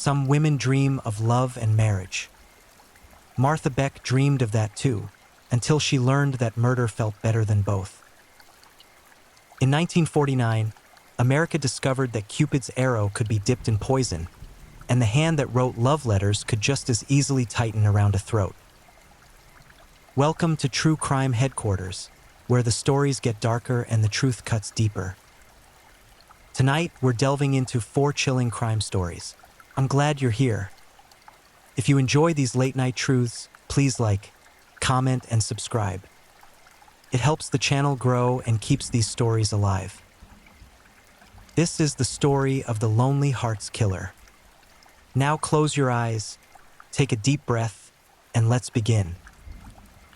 Some women dream of love and marriage. Martha Beck dreamed of that too, until she learned that murder felt better than both. In 1949, America discovered that Cupid's arrow could be dipped in poison, and the hand that wrote love letters could just as easily tighten around a throat. Welcome to True Crime Headquarters, where the stories get darker and the truth cuts deeper. Tonight, we're delving into 4 chilling crime stories. I'm glad you're here. If you enjoy these late-night truths, please like, comment, and subscribe. It helps the channel grow and keeps these stories alive. This is the story of the Lonely Hearts Killer. Now close your eyes, take a deep breath, and let's begin.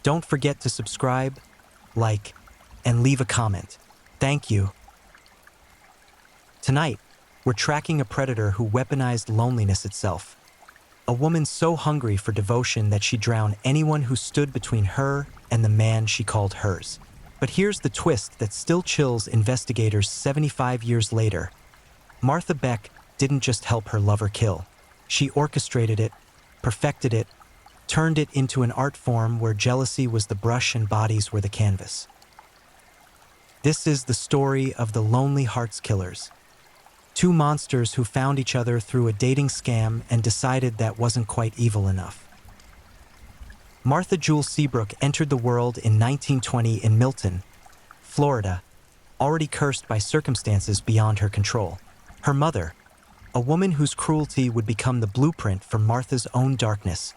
Don't forget to subscribe, like, and leave a comment. Thank you. Tonight, we're tracking a predator who weaponized loneliness itself. A woman so hungry for devotion that she drowned anyone who stood between her and the man she called hers. But here's the twist that still chills investigators 75 years later. Martha Beck didn't just help her lover kill. She orchestrated it, perfected it, turned it into an art form where jealousy was the brush and bodies were the canvas. This is the story of the Lonely Hearts Killers. 2 monsters who found each other through a dating scam and decided that wasn't quite evil enough. Martha Jewel Seabrook entered the world in 1920 in Milton, Florida, already cursed by circumstances beyond her control. Her mother, a woman whose cruelty would become the blueprint for Martha's own darkness,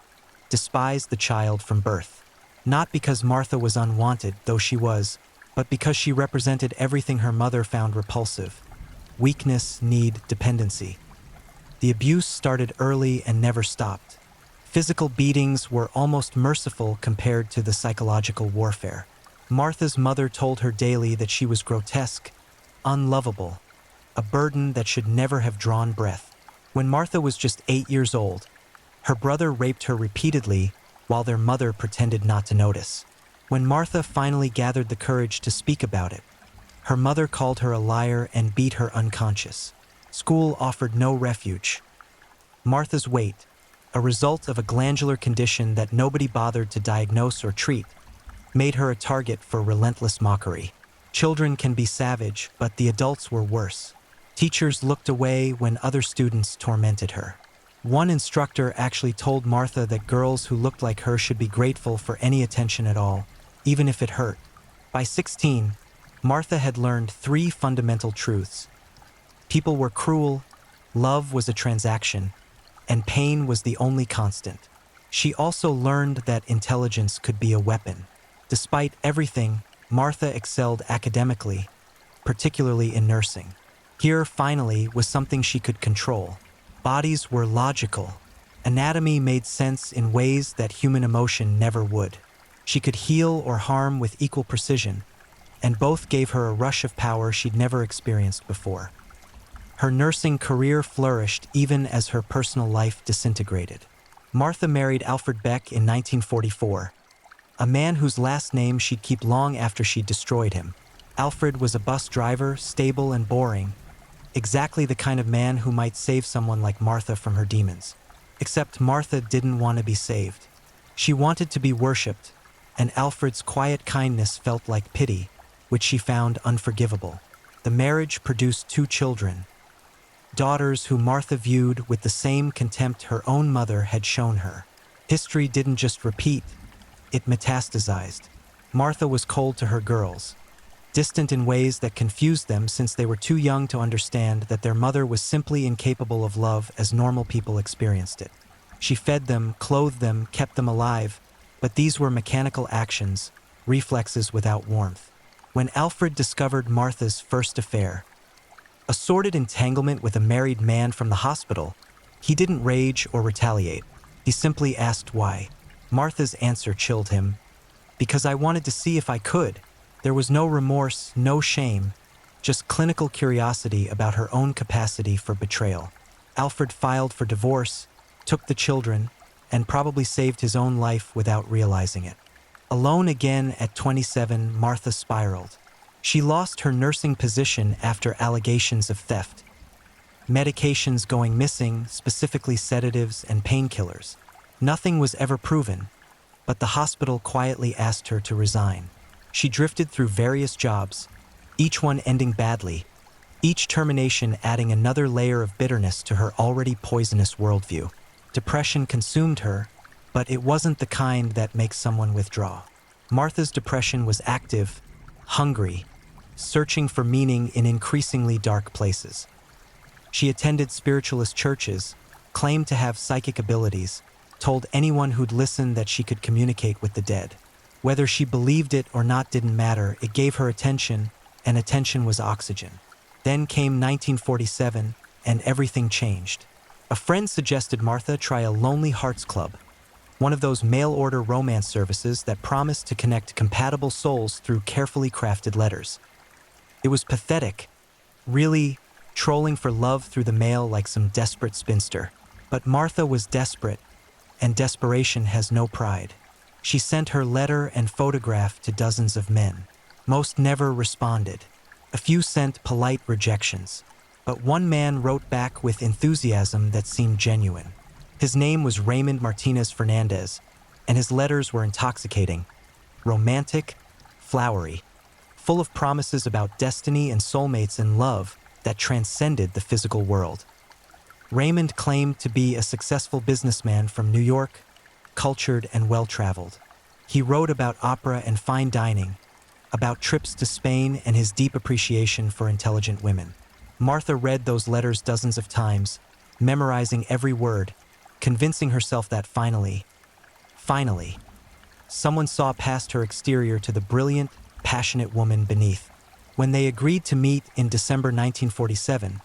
despised the child from birth. Not because Martha was unwanted, though she was, but because she represented everything her mother found repulsive: weakness, need, dependency. The abuse started early and never stopped. Physical beatings were almost merciful compared to the psychological warfare. Martha's mother told her daily that she was grotesque, unlovable, a burden that should never have drawn breath. When Martha was just 8 years old, her brother raped her repeatedly while their mother pretended not to notice. When Martha finally gathered the courage to speak about it, her mother called her a liar and beat her unconscious. School offered no refuge. Martha's weight, a result of a glandular condition that nobody bothered to diagnose or treat, made her a target for relentless mockery. Children can be savage, but the adults were worse. Teachers looked away when other students tormented her. One instructor actually told Martha that girls who looked like her should be grateful for any attention at all, even if it hurt. By 16, Martha had learned 3 fundamental truths. People were cruel, love was a transaction, and pain was the only constant. She also learned that intelligence could be a weapon. Despite everything, Martha excelled academically, particularly in nursing. Here, finally, was something she could control. Bodies were logical. Anatomy made sense in ways that human emotion never would. She could heal or harm with equal precision, and both gave her a rush of power she'd never experienced before. Her nursing career flourished even as her personal life disintegrated. Martha married Alfred Beck in 1944, a man whose last name she'd keep long after she'd destroyed him. Alfred was a bus driver, stable and boring, exactly the kind of man who might save someone like Martha from her demons. Except Martha didn't want to be saved. She wanted to be worshipped, and Alfred's quiet kindness felt like pity, which she found unforgivable. The marriage produced 2 children, daughters who Martha viewed with the same contempt her own mother had shown her. History didn't just repeat, it metastasized. Martha was cold to her girls, distant in ways that confused them since they were too young to understand that their mother was simply incapable of love as normal people experienced it. She fed them, clothed them, kept them alive, but these were mechanical actions, reflexes without warmth. When Alfred discovered Martha's first affair, a sordid entanglement with a married man from the hospital, he didn't rage or retaliate. He simply asked why. Martha's answer chilled him. Because I wanted to see if I could. There was no remorse, no shame, just clinical curiosity about her own capacity for betrayal. Alfred filed for divorce, took the children, and probably saved his own life without realizing it. Alone again at 27, Martha spiraled. She lost her nursing position after allegations of theft. medications going missing, specifically sedatives and painkillers. Nothing was ever proven, but the hospital quietly asked her to resign. She drifted through various jobs, each one ending badly, each termination adding another layer of bitterness to her already poisonous worldview. Depression consumed her, but it wasn't the kind that makes someone withdraw. Martha's depression was active, hungry, searching for meaning in increasingly dark places. She attended spiritualist churches, claimed to have psychic abilities, told anyone who'd listen that she could communicate with the dead. Whether she believed it or not didn't matter, it gave her attention, and attention was oxygen. Then came 1947, and everything changed. A friend suggested Martha try a Lonely Hearts Club, one of those mail-order romance services that promised to connect compatible souls through carefully crafted letters. It was pathetic, really trolling for love through the mail like some desperate spinster. But Martha was desperate, and desperation has no pride. She sent her letter and photograph to dozens of men. Most never responded. A few sent polite rejections. But one man wrote back with enthusiasm that seemed genuine. His name was Raymond Martinez Fernandez, and his letters were intoxicating, romantic, flowery, full of promises about destiny and soulmates and love that transcended the physical world. Raymond claimed to be a successful businessman from New York, cultured and well-traveled. He wrote about opera and fine dining, about trips to Spain and his deep appreciation for intelligent women. Martha read those letters dozens of times, memorizing every word, convincing herself that finally, someone saw past her exterior to the brilliant, passionate woman beneath. When they agreed to meet in December 1947,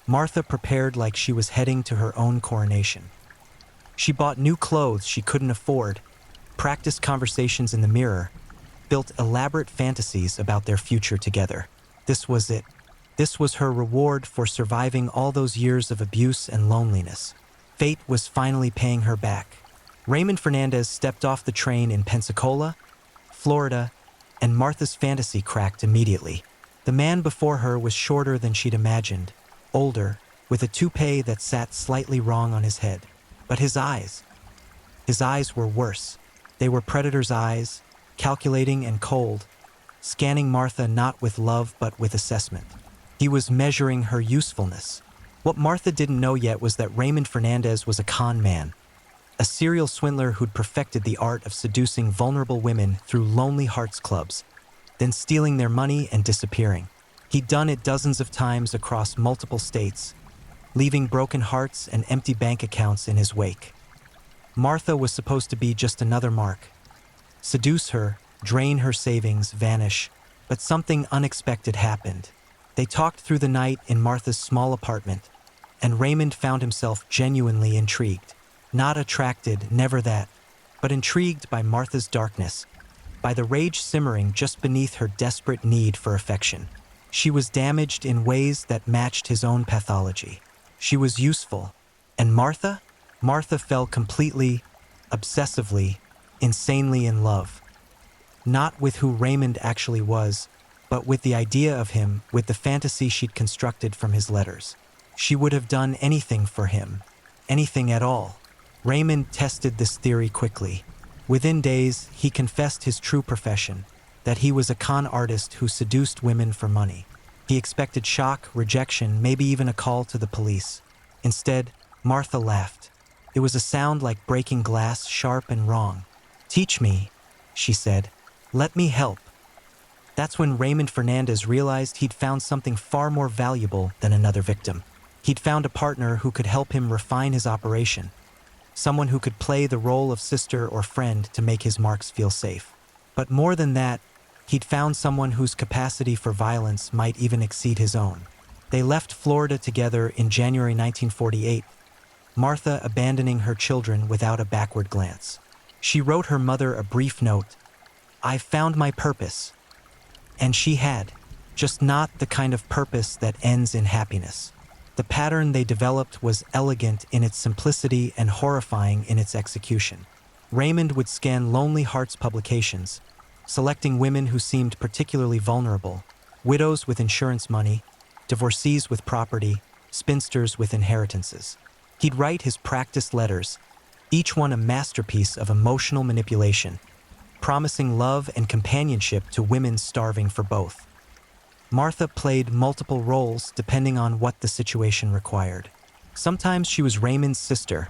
Martha prepared like she was heading to her own coronation. She bought new clothes she couldn't afford, practiced conversations in the mirror, built elaborate fantasies about their future together. This was it. This was her reward for surviving all those years of abuse and loneliness. Fate was finally paying her back. Raymond Fernandez stepped off the train in Pensacola, Florida, and Martha's fantasy cracked immediately. The man before her was shorter than she'd imagined, older, with a toupee that sat slightly wrong on his head. But his eyes were worse. They were predator's eyes, calculating and cold, scanning Martha not with love but with assessment. He was measuring her usefulness. What Martha didn't know yet was that Raymond Fernandez was a con man, a serial swindler who'd perfected the art of seducing vulnerable women through Lonely Hearts Clubs, then stealing their money and disappearing. He'd done it dozens of times across multiple states, leaving broken hearts and empty bank accounts in his wake. Martha was supposed to be just another mark. Seduce her, drain her savings, vanish, but something unexpected happened. They talked through the night in Martha's small apartment, and Raymond found himself genuinely intrigued. Not attracted, never that, but intrigued by Martha's darkness, by the rage simmering just beneath her desperate need for affection. She was damaged in ways that matched his own pathology. She was useful. And Martha? Martha fell completely, obsessively, insanely in love. Not with who Raymond actually was, but with the idea of him, with the fantasy she'd constructed from his letters. She would have done anything for him, anything at all. Raymond tested this theory quickly. Within days, he confessed his true profession, that he was a con artist who seduced women for money. He expected shock, rejection, maybe even a call to the police. Instead, Martha laughed. It was a sound like breaking glass, sharp and wrong. "Teach me," she said. "Let me help." That's when Raymond Fernandez realized he'd found something far more valuable than another victim. He'd found a partner who could help him refine his operation, someone who could play the role of sister or friend to make his marks feel safe. But more than that, he'd found someone whose capacity for violence might even exceed his own. They left Florida together in January 1948, Martha abandoning her children without a backward glance. She wrote her mother a brief note, "I've found my purpose." And she had, just not the kind of purpose that ends in happiness. The pattern they developed was elegant in its simplicity and horrifying in its execution. Raymond would scan Lonely Hearts publications, selecting women who seemed particularly vulnerable, widows with insurance money, divorcees with property, spinsters with inheritances. He'd write his practiced letters, each one a masterpiece of emotional manipulation, promising love and companionship to women starving for both. Martha played multiple roles depending on what the situation required. Sometimes she was Raymond's sister,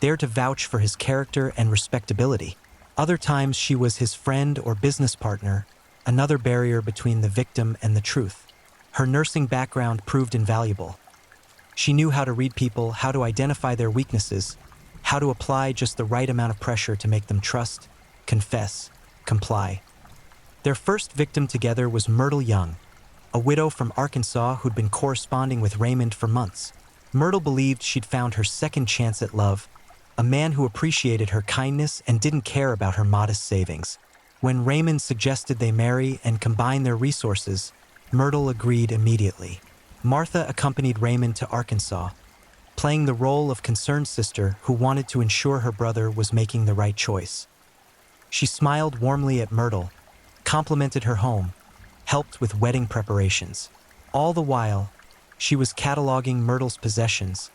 there to vouch for his character and respectability. Other times she was his friend or business partner, another barrier between the victim and the truth. Her nursing background proved invaluable. She knew how to read people, how to identify their weaknesses, how to apply just the right amount of pressure to make them trust, confess, comply. Their first victim together was Myrtle Young, a widow from Arkansas who'd been corresponding with Raymond for months. Myrtle believed she'd found her second chance at love, a man who appreciated her kindness and didn't care about her modest savings. When Raymond suggested they marry and combine their resources, Myrtle agreed immediately. Martha accompanied Raymond to Arkansas, playing the role of concerned sister who wanted to ensure her brother was making the right choice. She smiled warmly at Myrtle, complimented her home, helped with wedding preparations. All the while, she was cataloging Myrtle's possessions,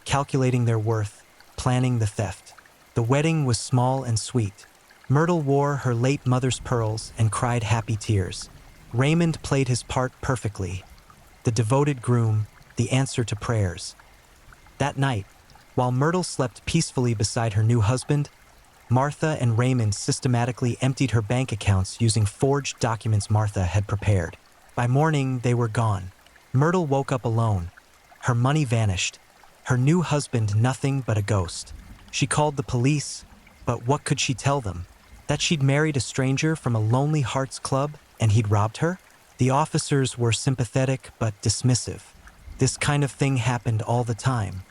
calculating their worth, planning the theft. The wedding was small and sweet. Myrtle wore her late mother's pearls and cried happy tears. Raymond played his part perfectly, the devoted groom, the answer to prayers. That night, while Myrtle slept peacefully beside her new husband, Martha and Raymond systematically emptied her bank accounts using forged documents Martha had prepared. By morning, they were gone. Myrtle woke up alone. Her money vanished. Her new husband nothing but a ghost. She called the police, but what could she tell them? That she'd married a stranger from a Lonely Hearts Club and he'd robbed her? The officers were sympathetic but dismissive. This kind of thing happened all the time.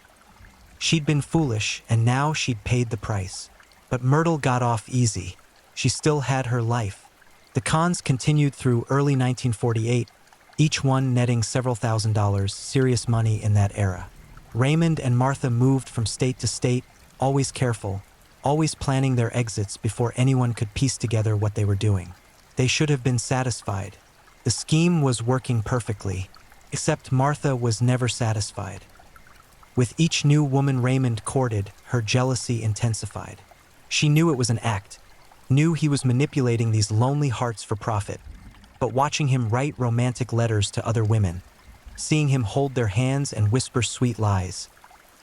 She'd been foolish and now she'd paid the price. But Myrtle got off easy. She still had her life. The cons continued through early 1948, each one netting several $1,000s, serious money in that era. Raymond and Martha moved from state to state, always careful, always planning their exits before anyone could piece together what they were doing. They should have been satisfied. The scheme was working perfectly, except Martha was never satisfied. With each new woman Raymond courted, her jealousy intensified. She knew it was an act, knew he was manipulating these lonely hearts for profit, but watching him write romantic letters to other women, seeing him hold their hands and whisper sweet lies,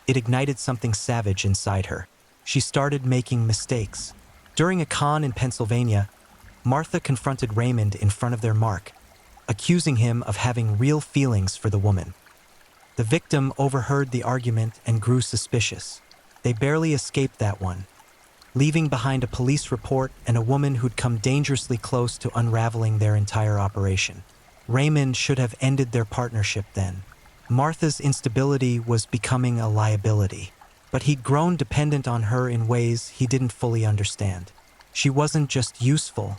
it ignited something savage inside her. She started making mistakes. During a con in Pennsylvania, Martha confronted Raymond in front of their mark, accusing him of having real feelings for the woman. The victim overheard the argument and grew suspicious. They barely escaped that one, leaving behind a police report and a woman who'd come dangerously close to unraveling their entire operation. Raymond should have ended their partnership then. Martha's instability was becoming a liability, but he'd grown dependent on her in ways he didn't fully understand. She wasn't just useful.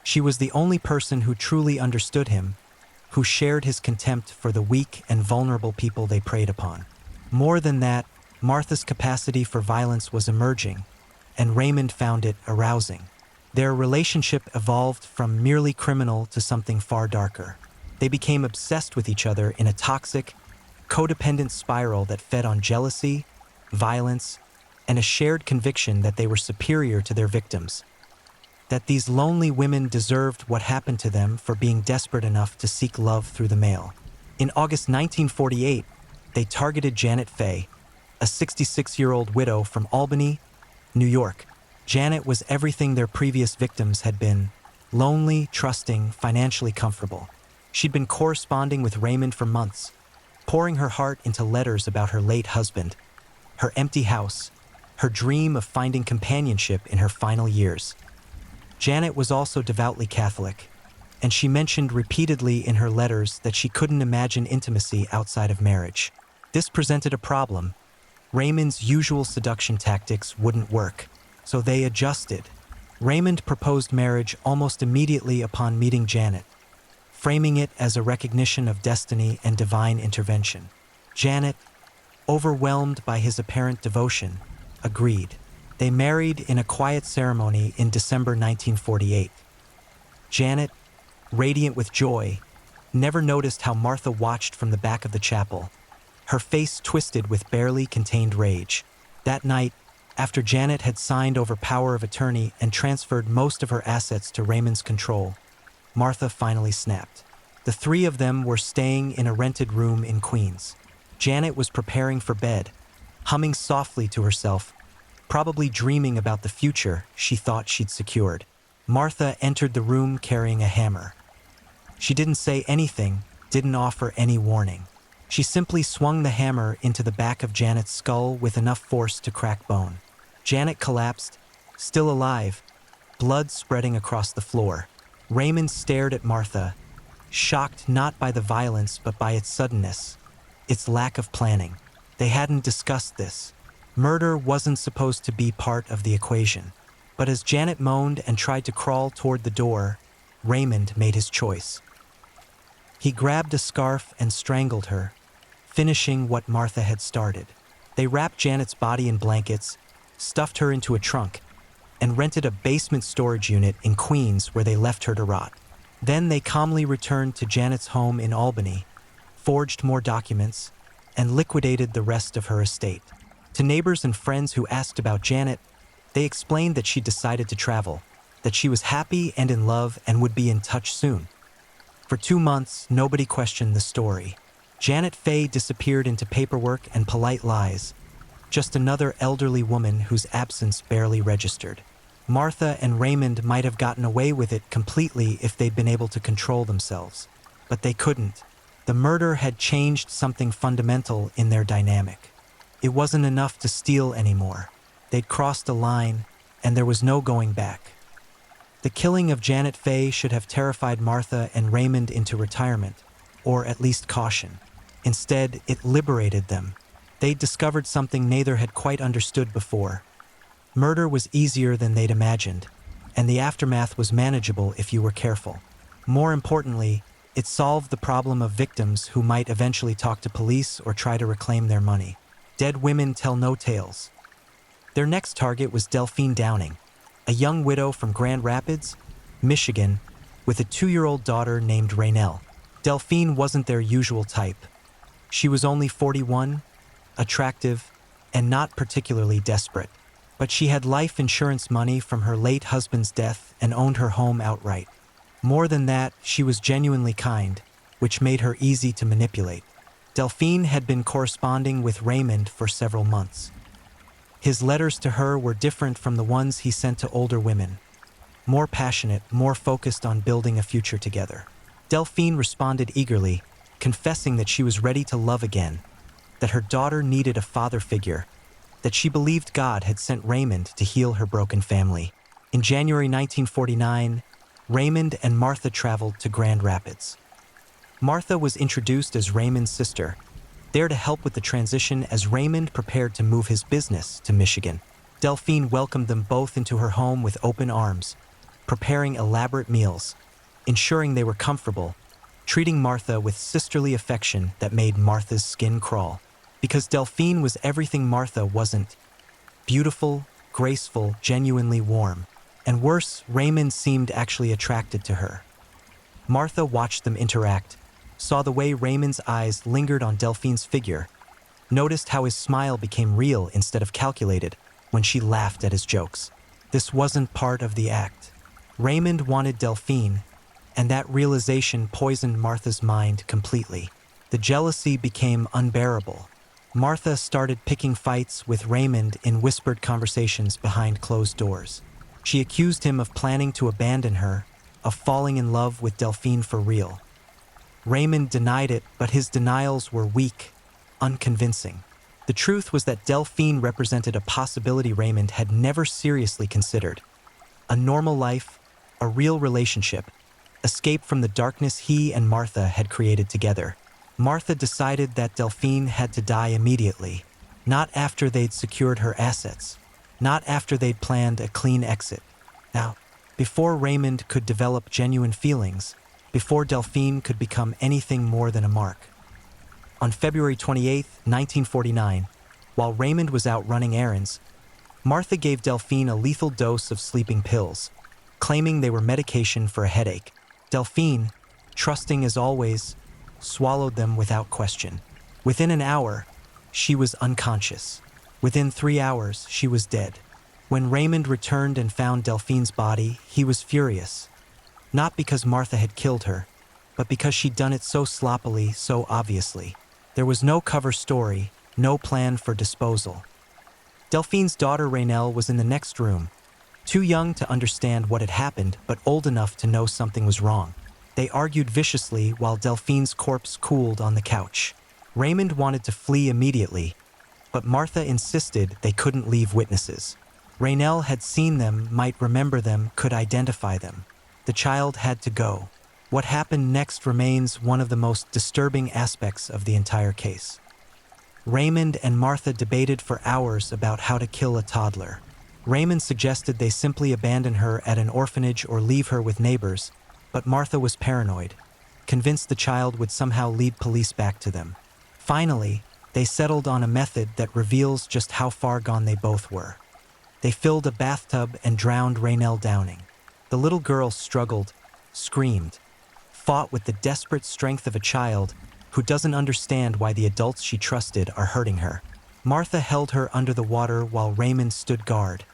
She was the only person who truly understood him, who shared his contempt for the weak and vulnerable people they preyed upon. More than that, Martha's capacity for violence was emerging, and Raymond found it arousing. Their relationship evolved from merely criminal to something far darker. They became obsessed with each other in a toxic, codependent spiral that fed on jealousy, violence, and a shared conviction that they were superior to their victims, that these lonely women deserved what happened to them for being desperate enough to seek love through the mail. In August 1948, they targeted Janet Fay, a 66-year-old widow from Albany, New York. Janet was everything their previous victims had been: lonely, trusting, financially comfortable. She'd been corresponding with Raymond for months, pouring her heart into letters about her late husband, her empty house, her dream of finding companionship in her final years. Janet was also devoutly Catholic, and she mentioned repeatedly in her letters that she couldn't imagine intimacy outside of marriage. This presented a problem. Raymond's usual seduction tactics wouldn't work, so they adjusted. Raymond proposed marriage almost immediately upon meeting Janet, framing it as a recognition of destiny and divine intervention. Janet, overwhelmed by his apparent devotion, agreed. They married in a quiet ceremony in December 1948. Janet, radiant with joy, never noticed how Martha watched from the back of the chapel, her face twisted with barely contained rage. That night, after Janet had signed over power of attorney and transferred most of her assets to Raymond's control, Martha finally snapped. The three of them were staying in a rented room in Queens. Janet was preparing for bed, humming softly to herself, probably dreaming about the future she thought she'd secured. Martha entered the room carrying a hammer. She didn't say anything, didn't offer any warning. She simply swung the hammer into the back of Janet's skull with enough force to crack bone. Janet collapsed, still alive, blood spreading across the floor. Raymond stared at Martha, shocked not by the violence but by its suddenness, its lack of planning. They hadn't discussed this. Murder wasn't supposed to be part of the equation. But as Janet moaned and tried to crawl toward the door, Raymond made his choice. He grabbed a scarf and strangled her, finishing what Martha had started. They wrapped Janet's body in blankets, stuffed her into a trunk, and rented a basement storage unit in Queens where they left her to rot. Then they calmly returned to Janet's home in Albany, forged more documents, and liquidated the rest of her estate. To neighbors and friends who asked about Janet, they explained that she decided to travel, that she was happy and in love and would be in touch soon. For 2 months, nobody questioned the story. Janet Faye disappeared into paperwork and polite lies, just another elderly woman whose absence barely registered. Martha and Raymond might have gotten away with it completely if they'd been able to control themselves. But they couldn't. The murder had changed something fundamental in their dynamic. It wasn't enough to steal anymore. They'd crossed a line, and there was no going back. The killing of Janet Faye should have terrified Martha and Raymond into retirement, or at least caution. Instead, it liberated them. They'd discovered something neither had quite understood before. Murder was easier than they'd imagined, and the aftermath was manageable if you were careful. More importantly, it solved the problem of victims who might eventually talk to police or try to reclaim their money. Dead women tell no tales. Their next target was Delphine Downing, a young widow from Grand Rapids, Michigan, with a 2-year-old daughter named Raynell. Delphine wasn't their usual type. She was only 41, attractive, and not particularly desperate. But she had life insurance money from her late husband's death and owned her home outright. More than that, she was genuinely kind, which made her easy to manipulate. Delphine had been corresponding with Raymond for several months. His letters to her were different from the ones he sent to older women. More passionate, more focused on building a future together. Delphine responded eagerly, confessing that she was ready to love again, that her daughter needed a father figure, that she believed God had sent Raymond to heal her broken family. In January 1949, Raymond and Martha traveled to Grand Rapids. Martha was introduced as Raymond's sister, there to help with the transition as Raymond prepared to move his business to Michigan. Delphine welcomed them both into her home with open arms, preparing elaborate meals, ensuring they were comfortable, treating Martha with sisterly affection that made Martha's skin crawl. Because Delphine was everything Martha wasn't: beautiful, graceful, genuinely warm. And worse, Raymond seemed actually attracted to her. Martha watched them interact, saw the way Raymond's eyes lingered on Delphine's figure, noticed how his smile became real instead of calculated when she laughed at his jokes. This wasn't part of the act. Raymond wanted Delphine, and that realization poisoned Martha's mind completely. The jealousy became unbearable. Martha started picking fights with Raymond in whispered conversations behind closed doors. She accused him of planning to abandon her, of falling in love with Delphine for real. Raymond denied it, but his denials were weak, unconvincing. The truth was that Delphine represented a possibility Raymond had never seriously considered. A normal life, a real relationship, escape from the darkness he and Martha had created together. Martha decided that Delphine had to die immediately, not after they'd secured her assets, not after they'd planned a clean exit. Now, before Raymond could develop genuine feelings, before Delphine could become anything more than a mark. On February 28, 1949, while Raymond was out running errands, Martha gave Delphine a lethal dose of sleeping pills, claiming they were medication for a headache. Delphine, trusting as always, swallowed them without question. Within an hour, she was unconscious. Within 3 hours, she was dead. When Raymond returned and found Delphine's body, he was furious. Not because Martha had killed her, but because she'd done it so sloppily, so obviously. There was no cover story, no plan for disposal. Delphine's daughter Raynell was in the next room, too young to understand what had happened, but old enough to know something was wrong. They argued viciously while Delphine's corpse cooled on the couch. Raymond wanted to flee immediately, but Martha insisted they couldn't leave witnesses. Raynell had seen them, might remember them, could identify them. The child had to go. What happened next remains one of the most disturbing aspects of the entire case. Raymond and Martha debated for hours about how to kill a toddler. Raymond suggested they simply abandon her at an orphanage or leave her with neighbors, but Martha was paranoid, convinced the child would somehow lead police back to them. Finally, they settled on a method that reveals just how far gone they both were. They filled a bathtub and drowned Raynell Downing. The little girl struggled, screamed, fought with the desperate strength of a child who doesn't understand why the adults she trusted are hurting her. Martha held her under the water while Raymond stood guard,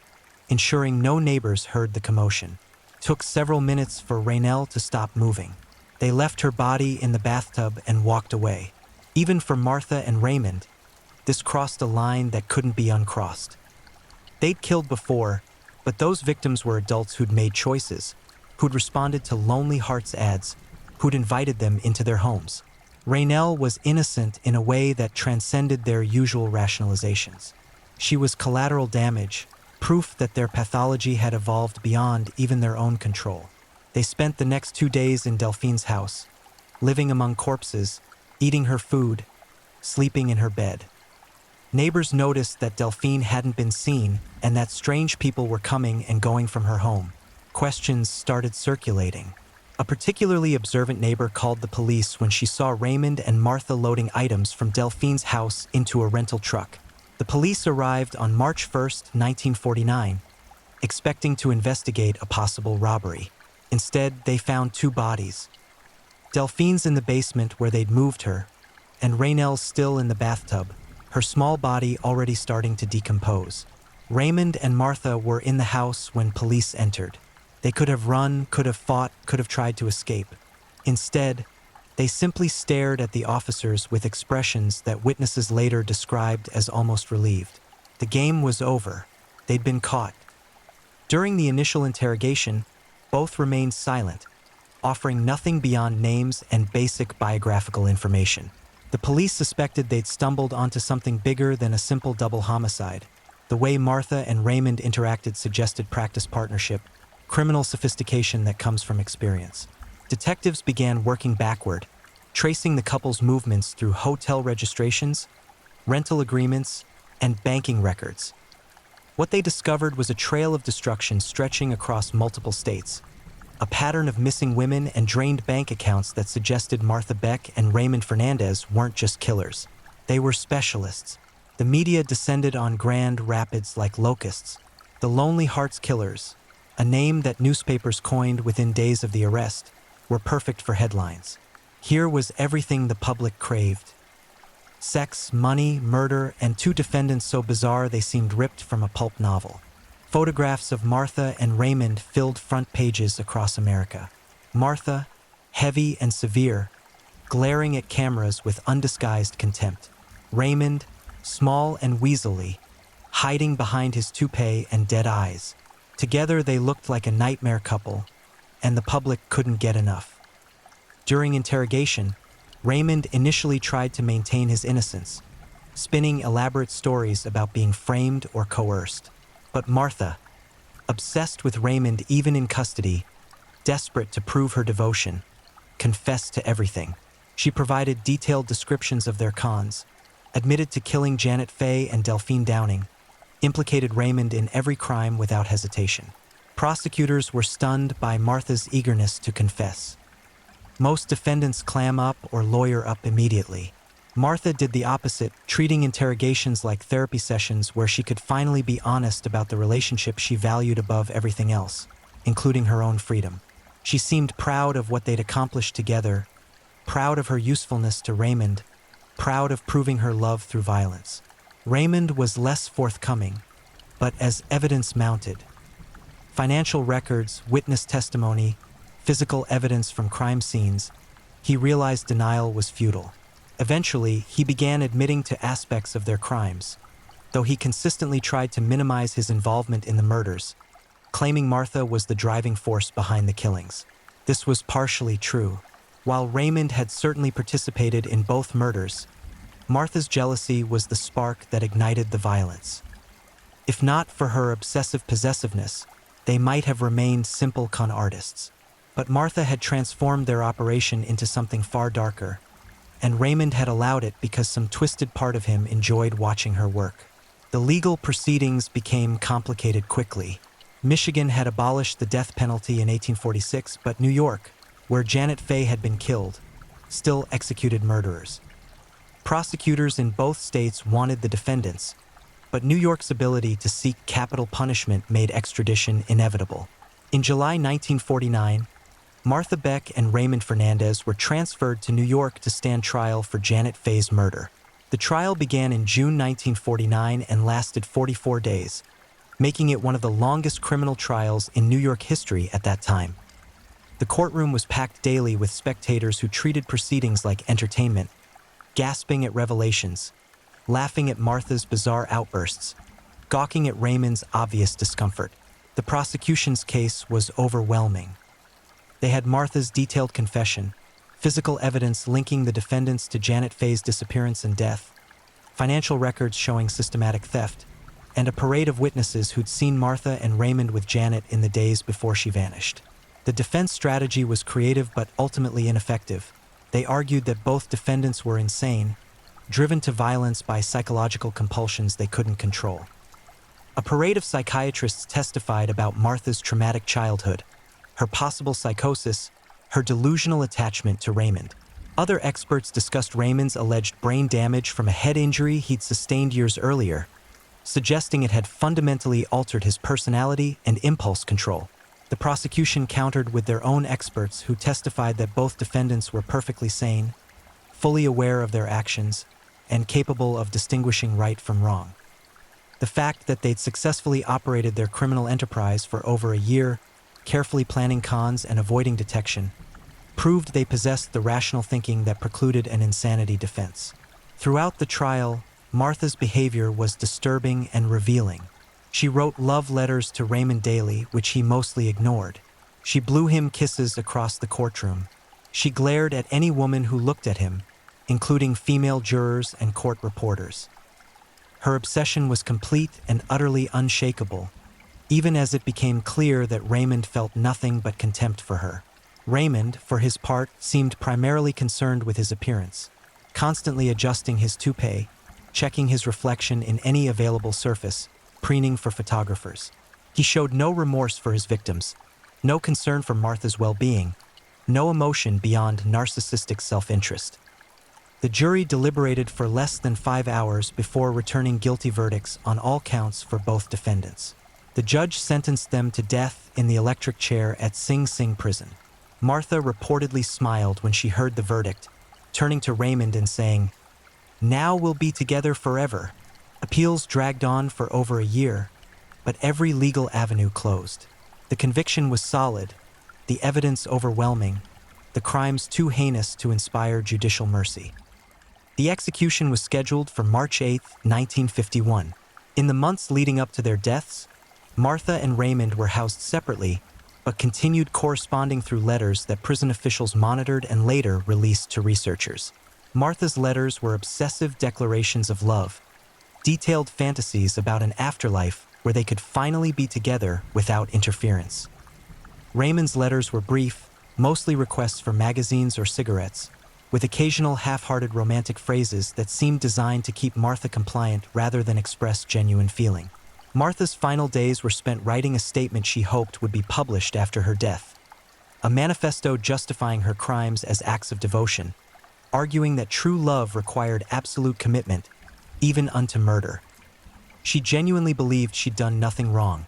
ensuring no neighbors heard the commotion. It took several minutes for Raynell to stop moving. They left her body in the bathtub and walked away. Even for Martha and Raymond, this crossed a line that couldn't be uncrossed. They'd killed before, but those victims were adults who'd made choices, who'd responded to Lonely Hearts ads, who'd invited them into their homes. Raynell was innocent in a way that transcended their usual rationalizations. She was collateral damage, proof that their pathology had evolved beyond even their own control. They spent the next 2 days in Delphine's house, living among corpses, eating her food, sleeping in her bed. Neighbors noticed that Delphine hadn't been seen and that strange people were coming and going from her home. Questions started circulating. A particularly observant neighbor called the police when she saw Raymond and Martha loading items from Delphine's house into a rental truck. The police arrived on March 1st, 1949, expecting to investigate a possible robbery. Instead, they found 2 bodies. Delphine's in the basement where they'd moved her, and Raynell's still in the bathtub, her small body already starting to decompose. Raymond and Martha were in the house when police entered. They could have run, could have fought, could have tried to escape. Instead, they simply stared at the officers with expressions that witnesses later described as almost relieved. The game was over. They'd been caught. During the initial interrogation, both remained silent, offering nothing beyond names and basic biographical information. The police suspected they'd stumbled onto something bigger than a simple double homicide. The way Martha and Raymond interacted suggested practice partnership, criminal sophistication that comes from experience. Detectives began working backward, tracing the couple's movements through hotel registrations, rental agreements, and banking records. What they discovered was a trail of destruction stretching across multiple states, a pattern of missing women and drained bank accounts that suggested Martha Beck and Raymond Fernandez weren't just killers. They were specialists. The media descended on Grand Rapids like locusts. The Lonely Hearts Killers, a name that newspapers coined within days of the arrest, were perfect for headlines. Here was everything the public craved. Sex, money, murder, and 2 defendants so bizarre they seemed ripped from a pulp novel. Photographs of Martha and Raymond filled front pages across America. Martha, heavy and severe, glaring at cameras with undisguised contempt. Raymond, small and weaselly, hiding behind his toupee and dead eyes. Together they looked like a nightmare couple, and the public couldn't get enough. During interrogation, Raymond initially tried to maintain his innocence, spinning elaborate stories about being framed or coerced. But Martha, obsessed with Raymond even in custody, desperate to prove her devotion, confessed to everything. She provided detailed descriptions of their cons, admitted to killing Janet Faye and Delphine Downing, implicated Raymond in every crime without hesitation. Prosecutors were stunned by Martha's eagerness to confess. Most defendants clam up or lawyer up immediately. Martha did the opposite, treating interrogations like therapy sessions where she could finally be honest about the relationship she valued above everything else, including her own freedom. She seemed proud of what they'd accomplished together, proud of her usefulness to Raymond, proud of proving her love through violence. Raymond was less forthcoming, but as evidence mounted, financial records, witness testimony, physical evidence from crime scenes, he realized denial was futile. Eventually, he began admitting to aspects of their crimes, though he consistently tried to minimize his involvement in the murders, claiming Martha was the driving force behind the killings. This was partially true. While Raymond had certainly participated in both murders, Martha's jealousy was the spark that ignited the violence. If not for her obsessive possessiveness, they might have remained simple con artists. But Martha had transformed their operation into something far darker, and Raymond had allowed it because some twisted part of him enjoyed watching her work. The legal proceedings became complicated quickly. Michigan had abolished the death penalty in 1846, but New York, where Janet Faye had been killed, still executed murderers. Prosecutors in both states wanted the defendants, but New York's ability to seek capital punishment made extradition inevitable. In July 1949, Martha Beck and Raymond Fernandez were transferred to New York to stand trial for Janet Faye's murder. The trial began in June 1949 and lasted 44 days, making it one of the longest criminal trials in New York history at that time. The courtroom was packed daily with spectators who treated proceedings like entertainment, gasping at revelations, laughing at Martha's bizarre outbursts, gawking at Raymond's obvious discomfort. The prosecution's case was overwhelming. They had Martha's detailed confession, physical evidence linking the defendants to Janet Faye's disappearance and death, financial records showing systematic theft, and a parade of witnesses who'd seen Martha and Raymond with Janet in the days before she vanished. The defense strategy was creative but ultimately ineffective. They argued that both defendants were insane, driven to violence by psychological compulsions they couldn't control. A parade of psychiatrists testified about Martha's traumatic childhood, her possible psychosis, her delusional attachment to Raymond. Other experts discussed Raymond's alleged brain damage from a head injury he'd sustained years earlier, suggesting it had fundamentally altered his personality and impulse control. The prosecution countered with their own experts who testified that both defendants were perfectly sane, fully aware of their actions, and capable of distinguishing right from wrong. The fact that they'd successfully operated their criminal enterprise for over a year, carefully planning cons and avoiding detection, proved they possessed the rational thinking that precluded an insanity defense. Throughout the trial, Martha's behavior was disturbing and revealing. She wrote love letters to Raymond daily, which he mostly ignored. She blew him kisses across the courtroom. She glared at any woman who looked at him, including female jurors and court reporters. Her obsession was complete and utterly unshakable, even as it became clear that Raymond felt nothing but contempt for her. Raymond, for his part, seemed primarily concerned with his appearance, constantly adjusting his toupee, checking his reflection in any available surface, preening for photographers. He showed no remorse for his victims, no concern for Martha's well-being, no emotion beyond narcissistic self-interest. The jury deliberated for less than 5 hours before returning guilty verdicts on all counts for both defendants. The judge sentenced them to death in the electric chair at Sing Sing prison. Martha reportedly smiled when she heard the verdict, turning to Raymond and saying, "Now we'll be together forever." Appeals dragged on for over a year, but every legal avenue closed. The conviction was solid, the evidence overwhelming, the crimes too heinous to inspire judicial mercy. The execution was scheduled for March 8, 1951. In the months leading up to their deaths, Martha and Raymond were housed separately, but continued corresponding through letters that prison officials monitored and later released to researchers. Martha's letters were obsessive declarations of love, detailed fantasies about an afterlife where they could finally be together without interference. Raymond's letters were brief, mostly requests for magazines or cigarettes, with occasional half-hearted romantic phrases that seemed designed to keep Martha compliant rather than express genuine feeling. Martha's final days were spent writing a statement she hoped would be published after her death, a manifesto justifying her crimes as acts of devotion, arguing that true love required absolute commitment, even unto murder. She genuinely believed she'd done nothing wrong,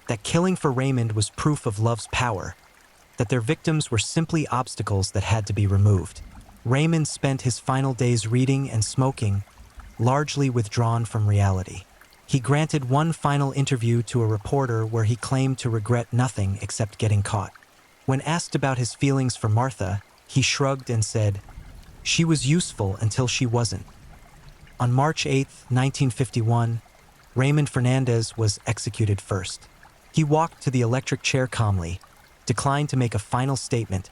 that killing for Raymond was proof of love's power, that their victims were simply obstacles that had to be removed. Raymond spent his final days reading and smoking, largely withdrawn from reality. He granted one final interview to a reporter where he claimed to regret nothing except getting caught. When asked about his feelings for Martha, he shrugged and said, "She was useful until she wasn't." On March 8, 1951, Raymond Fernandez was executed first. He walked to the electric chair calmly, declined to make a final statement,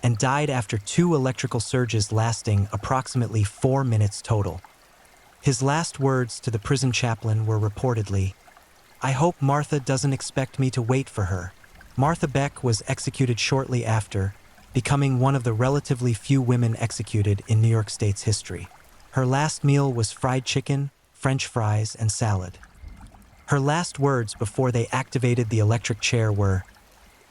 and died after 2 electrical surges lasting approximately 4 minutes total. His last words to the prison chaplain were reportedly, "I hope Martha doesn't expect me to wait for her." Martha Beck was executed shortly after, becoming one of the relatively few women executed in New York State's history. Her last meal was fried chicken, French fries, and salad. Her last words before they activated the electric chair were,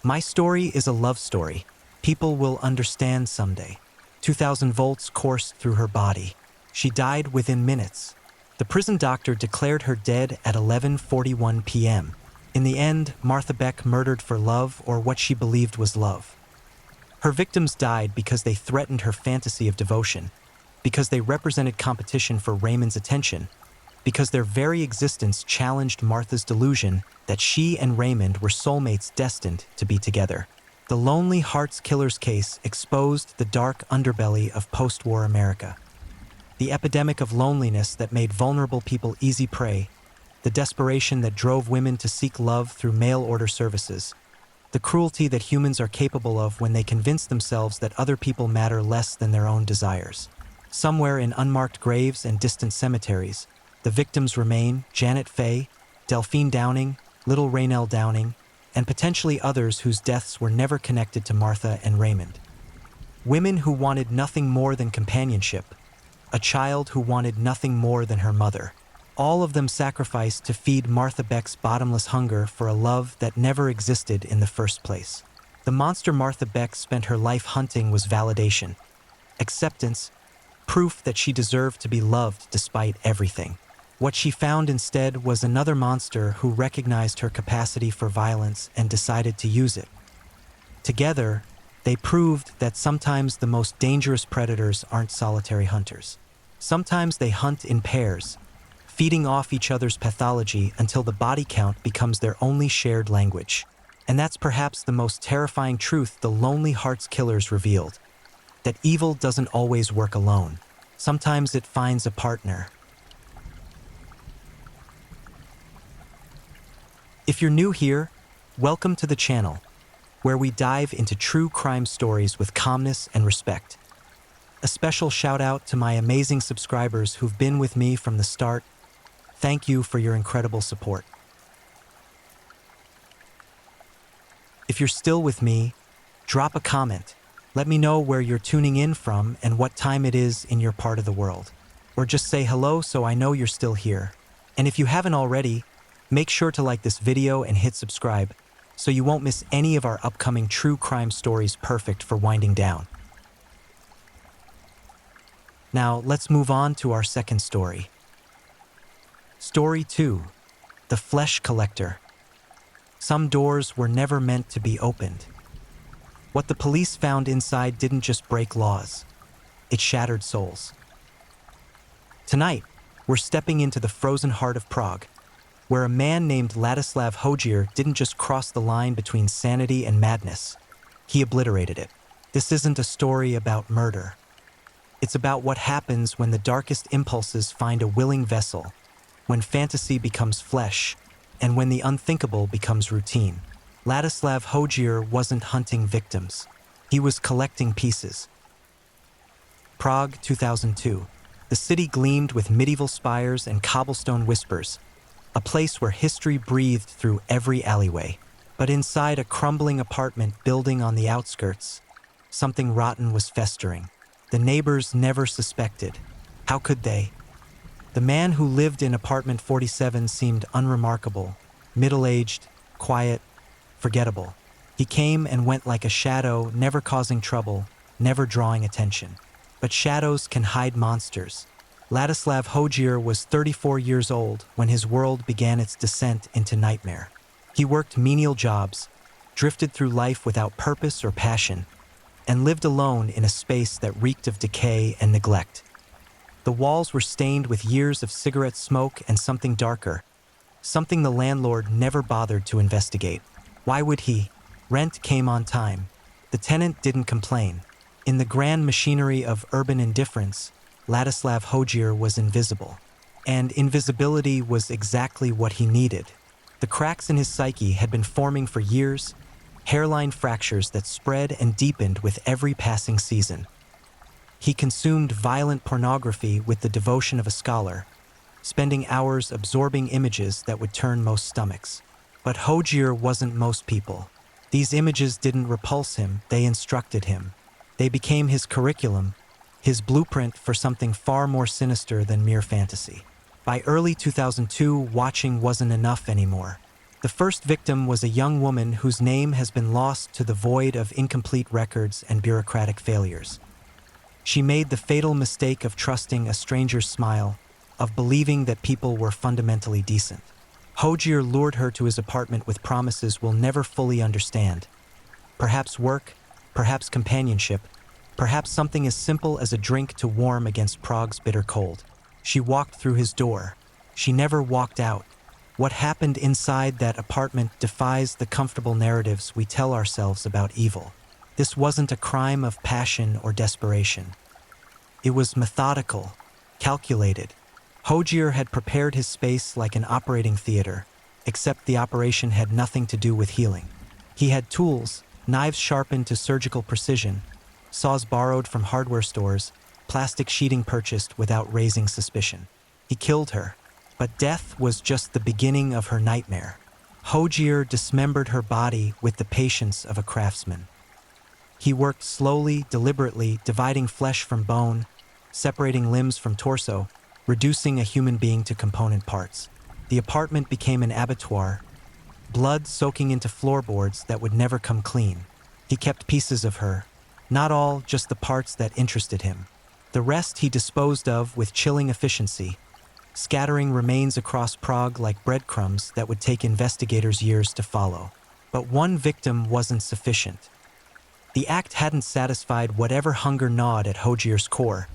"My story is a love story. People will understand someday." 2,000 volts coursed through her body. She died within minutes. The prison doctor declared her dead at 11:41 p.m. In the end, Martha Beck murdered for love, or what she believed was love. Her victims died because they threatened her fantasy of devotion, because they represented competition for Raymond's attention, because their very existence challenged Martha's delusion that she and Raymond were soulmates destined to be together. The Lonely Hearts Killers case exposed the dark underbelly of post-war America. The epidemic of loneliness that made vulnerable people easy prey, the desperation that drove women to seek love through mail-order services, the cruelty that humans are capable of when they convince themselves that other people matter less than their own desires. Somewhere in unmarked graves and distant cemeteries, the victims remain Janet Fay, Delphine Downing, Little Raynell Downing, and potentially others whose deaths were never connected to Martha and Raymond. Women who wanted nothing more than companionship, a child who wanted nothing more than her mother. All of them sacrificed to feed Martha Beck's bottomless hunger for a love that never existed in the first place. The monster Martha Beck spent her life hunting was validation, acceptance, proof that she deserved to be loved despite everything. What she found instead was another monster who recognized her capacity for violence and decided to use it. Together, they proved that sometimes the most dangerous predators aren't solitary hunters. Sometimes they hunt in pairs, feeding off each other's pathology until the body count becomes their only shared language. And that's perhaps the most terrifying truth the Lonely Hearts Killers revealed, that evil doesn't always work alone. Sometimes it finds a partner. If you're new here, welcome to the channel, where we dive into true crime stories with calmness and respect. A special shout out to my amazing subscribers who've been with me from the start. Thank you for your incredible support. If you're still with me, drop a comment. Let me know where you're tuning in from and what time it is in your part of the world. Or just say hello so I know you're still here. And if you haven't already, make sure to like this video and hit subscribe so you won't miss any of our upcoming true crime stories perfect for winding down. Now, let's move on to our second story. Story 2, The Flesh Collector. Some doors were never meant to be opened. What the police found inside didn't just break laws, it shattered souls. Tonight, we're stepping into the frozen heart of Prague, where a man named Ladislav Hojier didn't just cross the line between sanity and madness, he obliterated it. This isn't a story about murder. It's about what happens when the darkest impulses find a willing vessel, when fantasy becomes flesh, and when the unthinkable becomes routine. Ladislav Hojier wasn't hunting victims. He was collecting pieces. Prague, 2002. The city gleamed with medieval spires and cobblestone whispers, a place where history breathed through every alleyway. But inside a crumbling apartment building on the outskirts, something rotten was festering. The neighbors never suspected. How could they? The man who lived in apartment 47 seemed unremarkable, middle-aged, quiet, forgettable. He came and went like a shadow, never causing trouble, never drawing attention. But shadows can hide monsters. Ladislav Hojier was 34 years old when his world began its descent into nightmare. He worked menial jobs, drifted through life without purpose or passion, and lived alone in a space that reeked of decay and neglect. The walls were stained with years of cigarette smoke and something darker, something the landlord never bothered to investigate. Why would he? Rent came on time. The tenant didn't complain. In the grand machinery of urban indifference, Ladislav Hojier was invisible. And invisibility was exactly what he needed. The cracks in his psyche had been forming for years, hairline fractures that spread and deepened with every passing season. He consumed violent pornography with the devotion of a scholar, spending hours absorbing images that would turn most stomachs. But Hojier wasn't most people. These images didn't repulse him, they instructed him. They became his curriculum, his blueprint for something far more sinister than mere fantasy. By early 2002, watching wasn't enough anymore. The first victim was a young woman whose name has been lost to the void of incomplete records and bureaucratic failures. She made the fatal mistake of trusting a stranger's smile, of believing that people were fundamentally decent. Hojier lured her to his apartment with promises we'll never fully understand. Perhaps work, perhaps companionship, perhaps something as simple as a drink to warm against Prague's bitter cold. She walked through his door. She never walked out. What happened inside that apartment defies the comfortable narratives we tell ourselves about evil. This wasn't a crime of passion or desperation. It was methodical, calculated. Hojier had prepared his space like an operating theater, except the operation had nothing to do with healing. He had tools, knives sharpened to surgical precision, saws borrowed from hardware stores, plastic sheeting purchased without raising suspicion. He killed her, but death was just the beginning of her nightmare. Hojier dismembered her body with the patience of a craftsman. He worked slowly, deliberately, dividing flesh from bone, separating limbs from torso, reducing a human being to component parts. The apartment became an abattoir, blood soaking into floorboards that would never come clean. He kept pieces of her, not all, just the parts that interested him. The rest he disposed of with chilling efficiency, scattering remains across Prague like breadcrumbs that would take investigators years to follow. But one victim wasn't sufficient. The act hadn't satisfied whatever hunger gnawed at Hojier's core.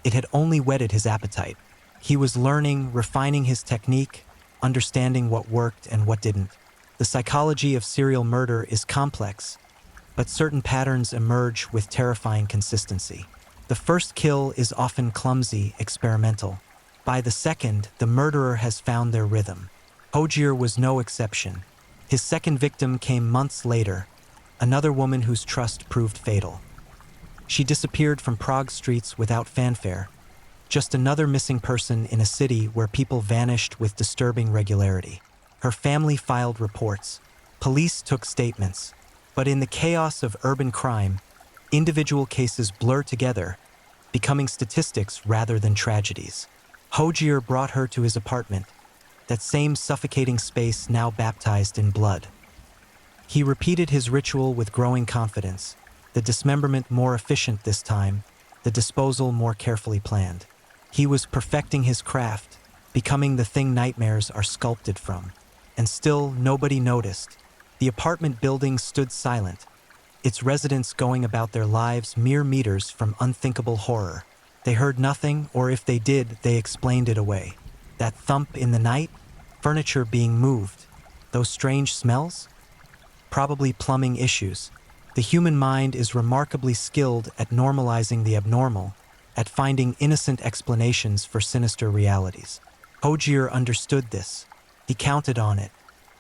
It had only whetted his appetite. He was learning, refining his technique, understanding what worked and what didn't. The psychology of serial murder is complex, but certain patterns emerge with terrifying consistency. The first kill is often clumsy, experimental. By the second, the murderer has found their rhythm. Hojier was no exception. His second victim came months later, another woman whose trust proved fatal. She disappeared from Prague streets without fanfare, just another missing person in a city where people vanished with disturbing regularity. Her family filed reports. Police took statements. But in the chaos of urban crime, individual cases blur together, becoming statistics rather than tragedies. Hojier brought her to his apartment, that same suffocating space now baptized in blood. He repeated his ritual with growing confidence, the dismemberment more efficient this time, the disposal more carefully planned. He was perfecting his craft, becoming the thing nightmares are sculpted from. And still, nobody noticed. The apartment building stood silent, its residents going about their lives mere meters from unthinkable horror. They heard nothing, or if they did, they explained it away. That thump in the night, furniture being moved, those strange smells? Probably plumbing issues. The human mind is remarkably skilled at normalizing the abnormal, at finding innocent explanations for sinister realities. Hojier understood this. He counted on it.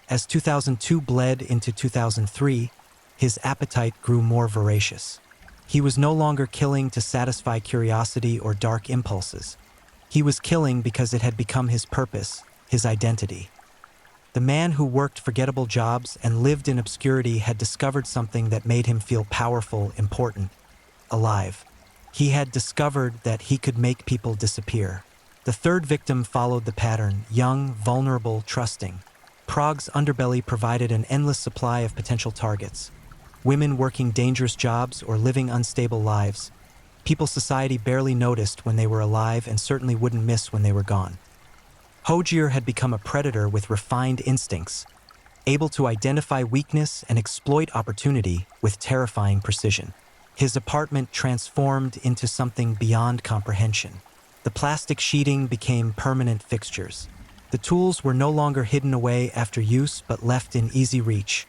As 2002 bled into 2003, his appetite grew more voracious. He was no longer killing to satisfy curiosity or dark impulses. He was killing because it had become his purpose, his identity. The man who worked forgettable jobs and lived in obscurity had discovered something that made him feel powerful, important, alive. He had discovered that he could make people disappear. The third victim followed the pattern, young, vulnerable, trusting. Prague's underbelly provided an endless supply of potential targets. Women working dangerous jobs or living unstable lives. People society barely noticed when they were alive and certainly wouldn't miss when they were gone. Hojier had become a predator with refined instincts, able to identify weakness and exploit opportunity with terrifying precision. His apartment transformed into something beyond comprehension. The plastic sheeting became permanent fixtures. The tools were no longer hidden away after use but left in easy reach,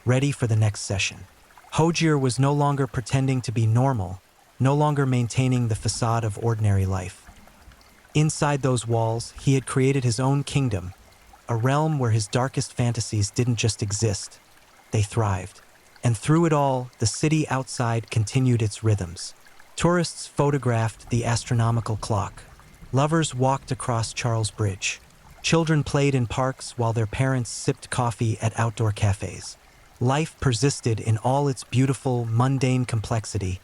ready for the next session. Hojier was no longer pretending to be normal, no longer maintaining the facade of ordinary life. Inside those walls, he had created his own kingdom, a realm where his darkest fantasies didn't just exist, they thrived. And through it all, the city outside continued its rhythms. Tourists photographed the astronomical clock. Lovers walked across Charles Bridge. Children played in parks while their parents sipped coffee at outdoor cafes. Life persisted in all its beautiful, mundane complexity,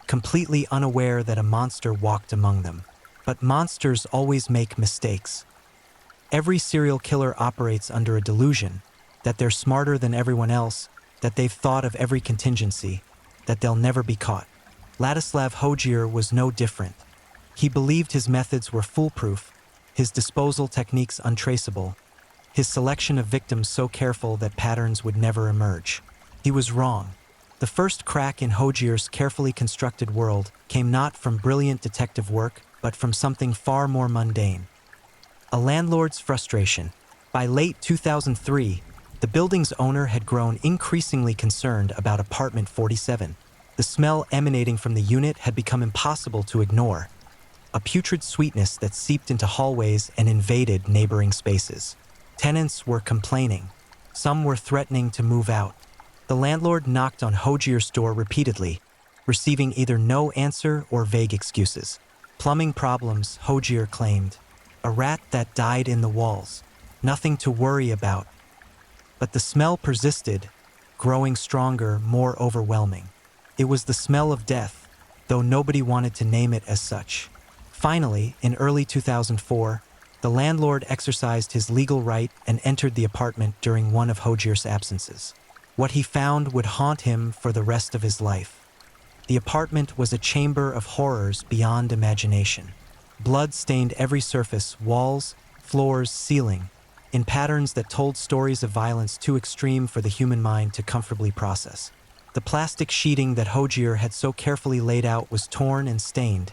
completely unaware that a monster walked among them. But monsters always make mistakes. Every serial killer operates under a delusion that they're smarter than everyone else, that they've thought of every contingency, that they'll never be caught. Ladislav Hojier was no different. He believed his methods were foolproof, his disposal techniques untraceable, his selection of victims so careful that patterns would never emerge. He was wrong. The first crack in Hojier's carefully constructed world came not from brilliant detective work, but from something far more mundane. A landlord's frustration. By late 2003, the building's owner had grown increasingly concerned about apartment 47. The smell emanating from the unit had become impossible to ignore, a putrid sweetness that seeped into hallways and invaded neighboring spaces. Tenants were complaining. Some were threatening to move out. The landlord knocked on Hojier's door repeatedly, receiving either no answer or vague excuses. Plumbing problems, Hojier claimed. A rat that died in the walls. Nothing to worry about. But the smell persisted, growing stronger, more overwhelming. It was the smell of death, though nobody wanted to name it as such. Finally, in early 2004, the landlord exercised his legal right and entered the apartment during one of Hojier's absences. What he found would haunt him for the rest of his life. The apartment was a chamber of horrors beyond imagination. Blood stained every surface, walls, floors, ceiling, in patterns that told stories of violence too extreme for the human mind to comfortably process. The plastic sheeting that Hojier had so carefully laid out was torn and stained,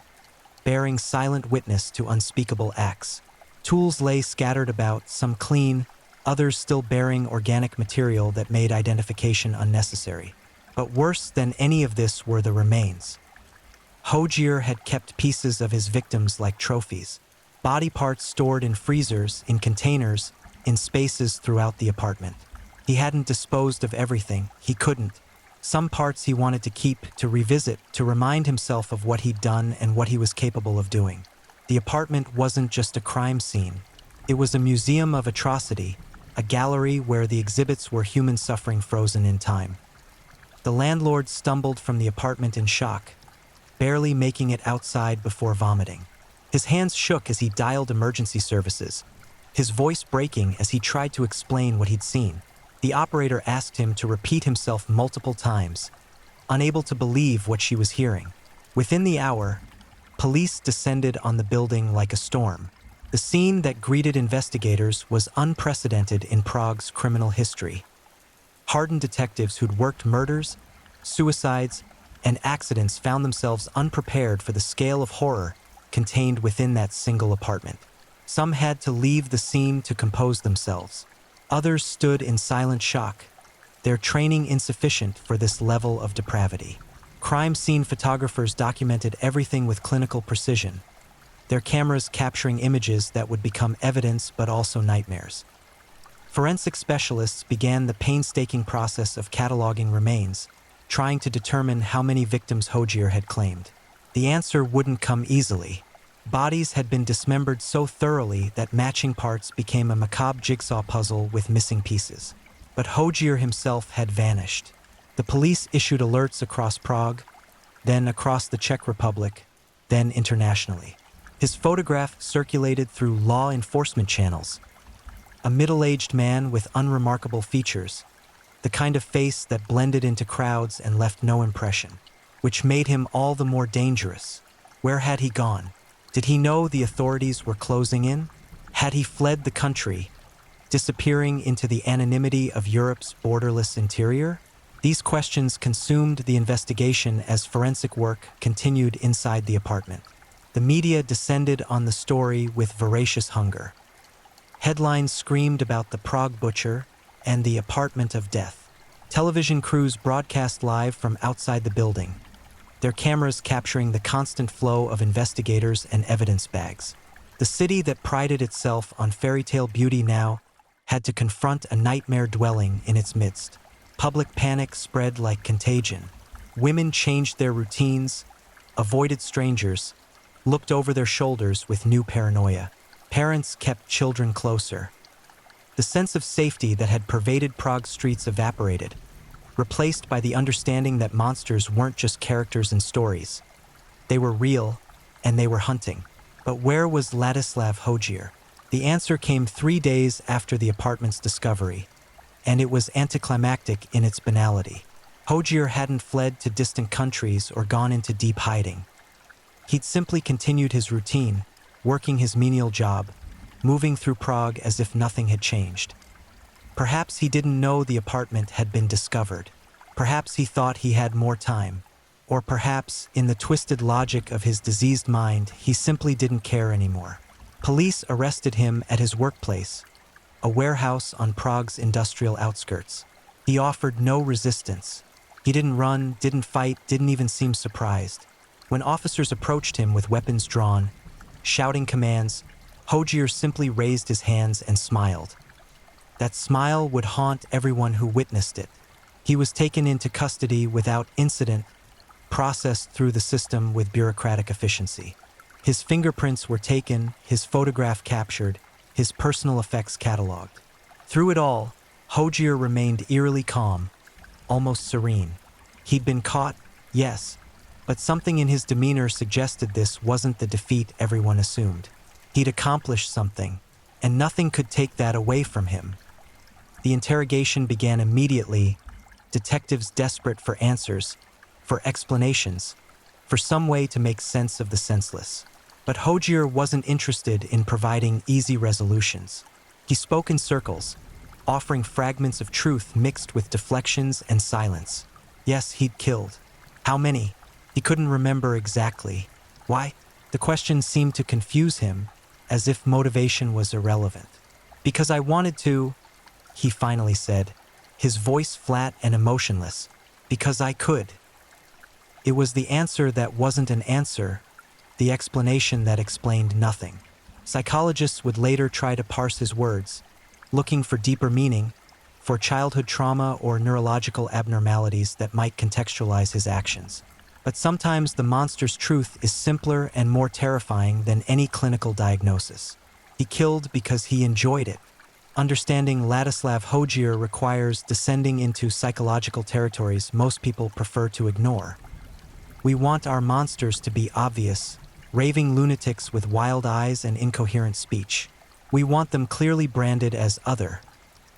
bearing silent witness to unspeakable acts. Tools lay scattered about, some clean, others still bearing organic material that made identification unnecessary. But worse than any of this were the remains. Hojier had kept pieces of his victims like trophies, body parts stored in freezers, in containers, in spaces throughout the apartment. He hadn't disposed of everything. He couldn't. Some parts he wanted to keep, to revisit, to remind himself of what he'd done and what he was capable of doing. The apartment wasn't just a crime scene. It was a museum of atrocity, a gallery where the exhibits were human suffering frozen in time. The landlord stumbled from the apartment in shock, barely making it outside before vomiting. His hands shook as he dialed emergency services, his voice breaking as he tried to explain what he'd seen. The operator asked him to repeat himself multiple times, unable to believe what she was hearing. Within the hour, police descended on the building like a storm. The scene that greeted investigators was unprecedented in Prague's criminal history. Hardened detectives who'd worked murders, suicides, and accidents found themselves unprepared for the scale of horror contained within that single apartment. Some had to leave the scene to compose themselves. Others stood in silent shock, their training insufficient for this level of depravity. Crime scene photographers documented everything with clinical precision, their cameras capturing images that would become evidence but also nightmares. Forensic specialists began the painstaking process of cataloging remains, trying to determine how many victims Hojier had claimed. The answer wouldn't come easily. Bodies had been dismembered so thoroughly that matching parts became a macabre jigsaw puzzle with missing pieces. But Hojier himself had vanished. The police issued alerts across Prague, then across the Czech Republic, then internationally. His photograph circulated through law enforcement channels. A middle-aged man with unremarkable features, the kind of face that blended into crowds and left no impression, which made him all the more dangerous. Where had he gone? Did he know the authorities were closing in? Had he fled the country, disappearing into the anonymity of Europe's borderless interior? These questions consumed the investigation as forensic work continued inside the apartment. The media descended on the story with voracious hunger. Headlines screamed about the Prague butcher and the apartment of death. Television crews broadcast live from outside the building, their cameras capturing the constant flow of investigators and evidence bags. The city that prided itself on fairy tale beauty now had to confront a nightmare dwelling in its midst. Public panic spread like contagion. Women changed their routines, avoided strangers, looked over their shoulders with new paranoia. Parents kept children closer. The sense of safety that had pervaded Prague's streets evaporated, replaced by the understanding that monsters weren't just characters in stories. They were real, and they were hunting. But where was Ladislav Hodzier? The answer came 3 days after the apartment's discovery, and it was anticlimactic in its banality. Hodzier hadn't fled to distant countries or gone into deep hiding. He'd simply continued his routine, working his menial job, moving through Prague as if nothing had changed. Perhaps he didn't know the apartment had been discovered. Perhaps he thought he had more time. Or perhaps, in the twisted logic of his diseased mind, he simply didn't care anymore. Police arrested him at his workplace, a warehouse on Prague's industrial outskirts. He offered no resistance. He didn't run, didn't fight, didn't even seem surprised. When officers approached him with weapons drawn, shouting commands, Hodzier simply raised his hands and smiled. That smile would haunt everyone who witnessed it. He was taken into custody without incident, processed through the system with bureaucratic efficiency. His fingerprints were taken, his photograph captured, his personal effects cataloged. Through it all, Hodzier remained eerily calm, almost serene. He'd been caught, yes, but something in his demeanor suggested this wasn't the defeat everyone assumed. He'd accomplished something, and nothing could take that away from him. The interrogation began immediately, detectives desperate for answers, for explanations, for some way to make sense of the senseless. But Hodzier wasn't interested in providing easy resolutions. He spoke in circles, offering fragments of truth mixed with deflections and silence. Yes, he'd killed. How many? He couldn't remember exactly. Why? The question seemed to confuse him, as if motivation was irrelevant. Because I wanted to, he finally said, his voice flat and emotionless. Because I could. It was the answer that wasn't an answer, the explanation that explained nothing. Psychologists would later try to parse his words, looking for deeper meaning, for childhood trauma or neurological abnormalities that might contextualize his actions. But sometimes the monster's truth is simpler and more terrifying than any clinical diagnosis. He killed because he enjoyed it. Understanding Ladislav Hodzier requires descending into psychological territories most people prefer to ignore. We want our monsters to be obvious, raving lunatics with wild eyes and incoherent speech. We want them clearly branded as other,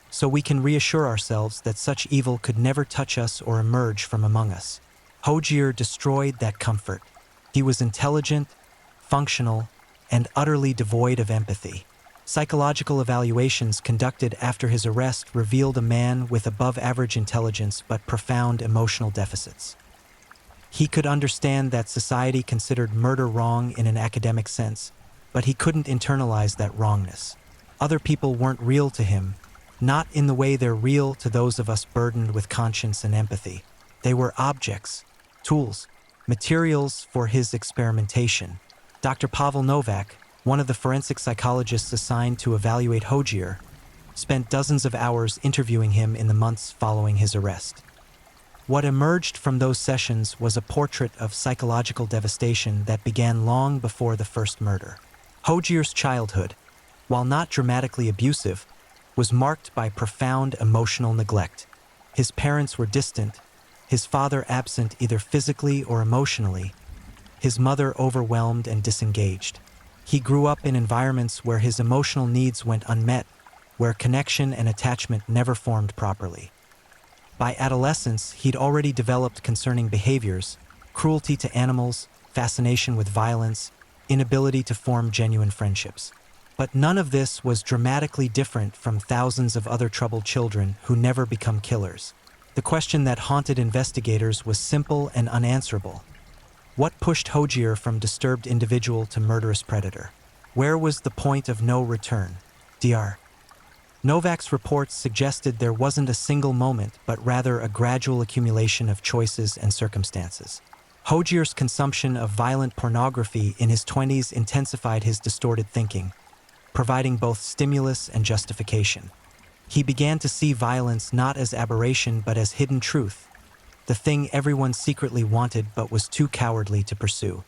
so we can reassure ourselves that such evil could never touch us or emerge from among us. Hodzier destroyed that comfort. He was intelligent, functional, and utterly devoid of empathy. Psychological evaluations conducted after his arrest revealed a man with above-average intelligence but profound emotional deficits. He could understand that society considered murder wrong in an academic sense, but he couldn't internalize that wrongness. Other people weren't real to him, not in the way they're real to those of us burdened with conscience and empathy. They were objects, tools, materials for his experimentation. Dr. Pavel Novak, one of the forensic psychologists assigned to evaluate Hodzier, spent dozens of hours interviewing him in the months following his arrest. What emerged from those sessions was a portrait of psychological devastation that began long before the first murder. Hodzier's childhood, while not dramatically abusive, was marked by profound emotional neglect. His parents were distant, his father absent either physically or emotionally, his mother overwhelmed and disengaged. He grew up in environments where his emotional needs went unmet, where connection and attachment never formed properly. By adolescence, he'd already developed concerning behaviors, cruelty to animals, fascination with violence, inability to form genuine friendships. But none of this was dramatically different from thousands of other troubled children who never become killers. The question that haunted investigators was simple and unanswerable. What pushed Hojier from disturbed individual to murderous predator? Where was the point of no return? Dr. Novak's reports suggested there wasn't a single moment, but rather a gradual accumulation of choices and circumstances. Hojier's consumption of violent pornography in his 20s intensified his distorted thinking, providing both stimulus and justification. He began to see violence not as aberration but as hidden truth, the thing everyone secretly wanted but was too cowardly to pursue.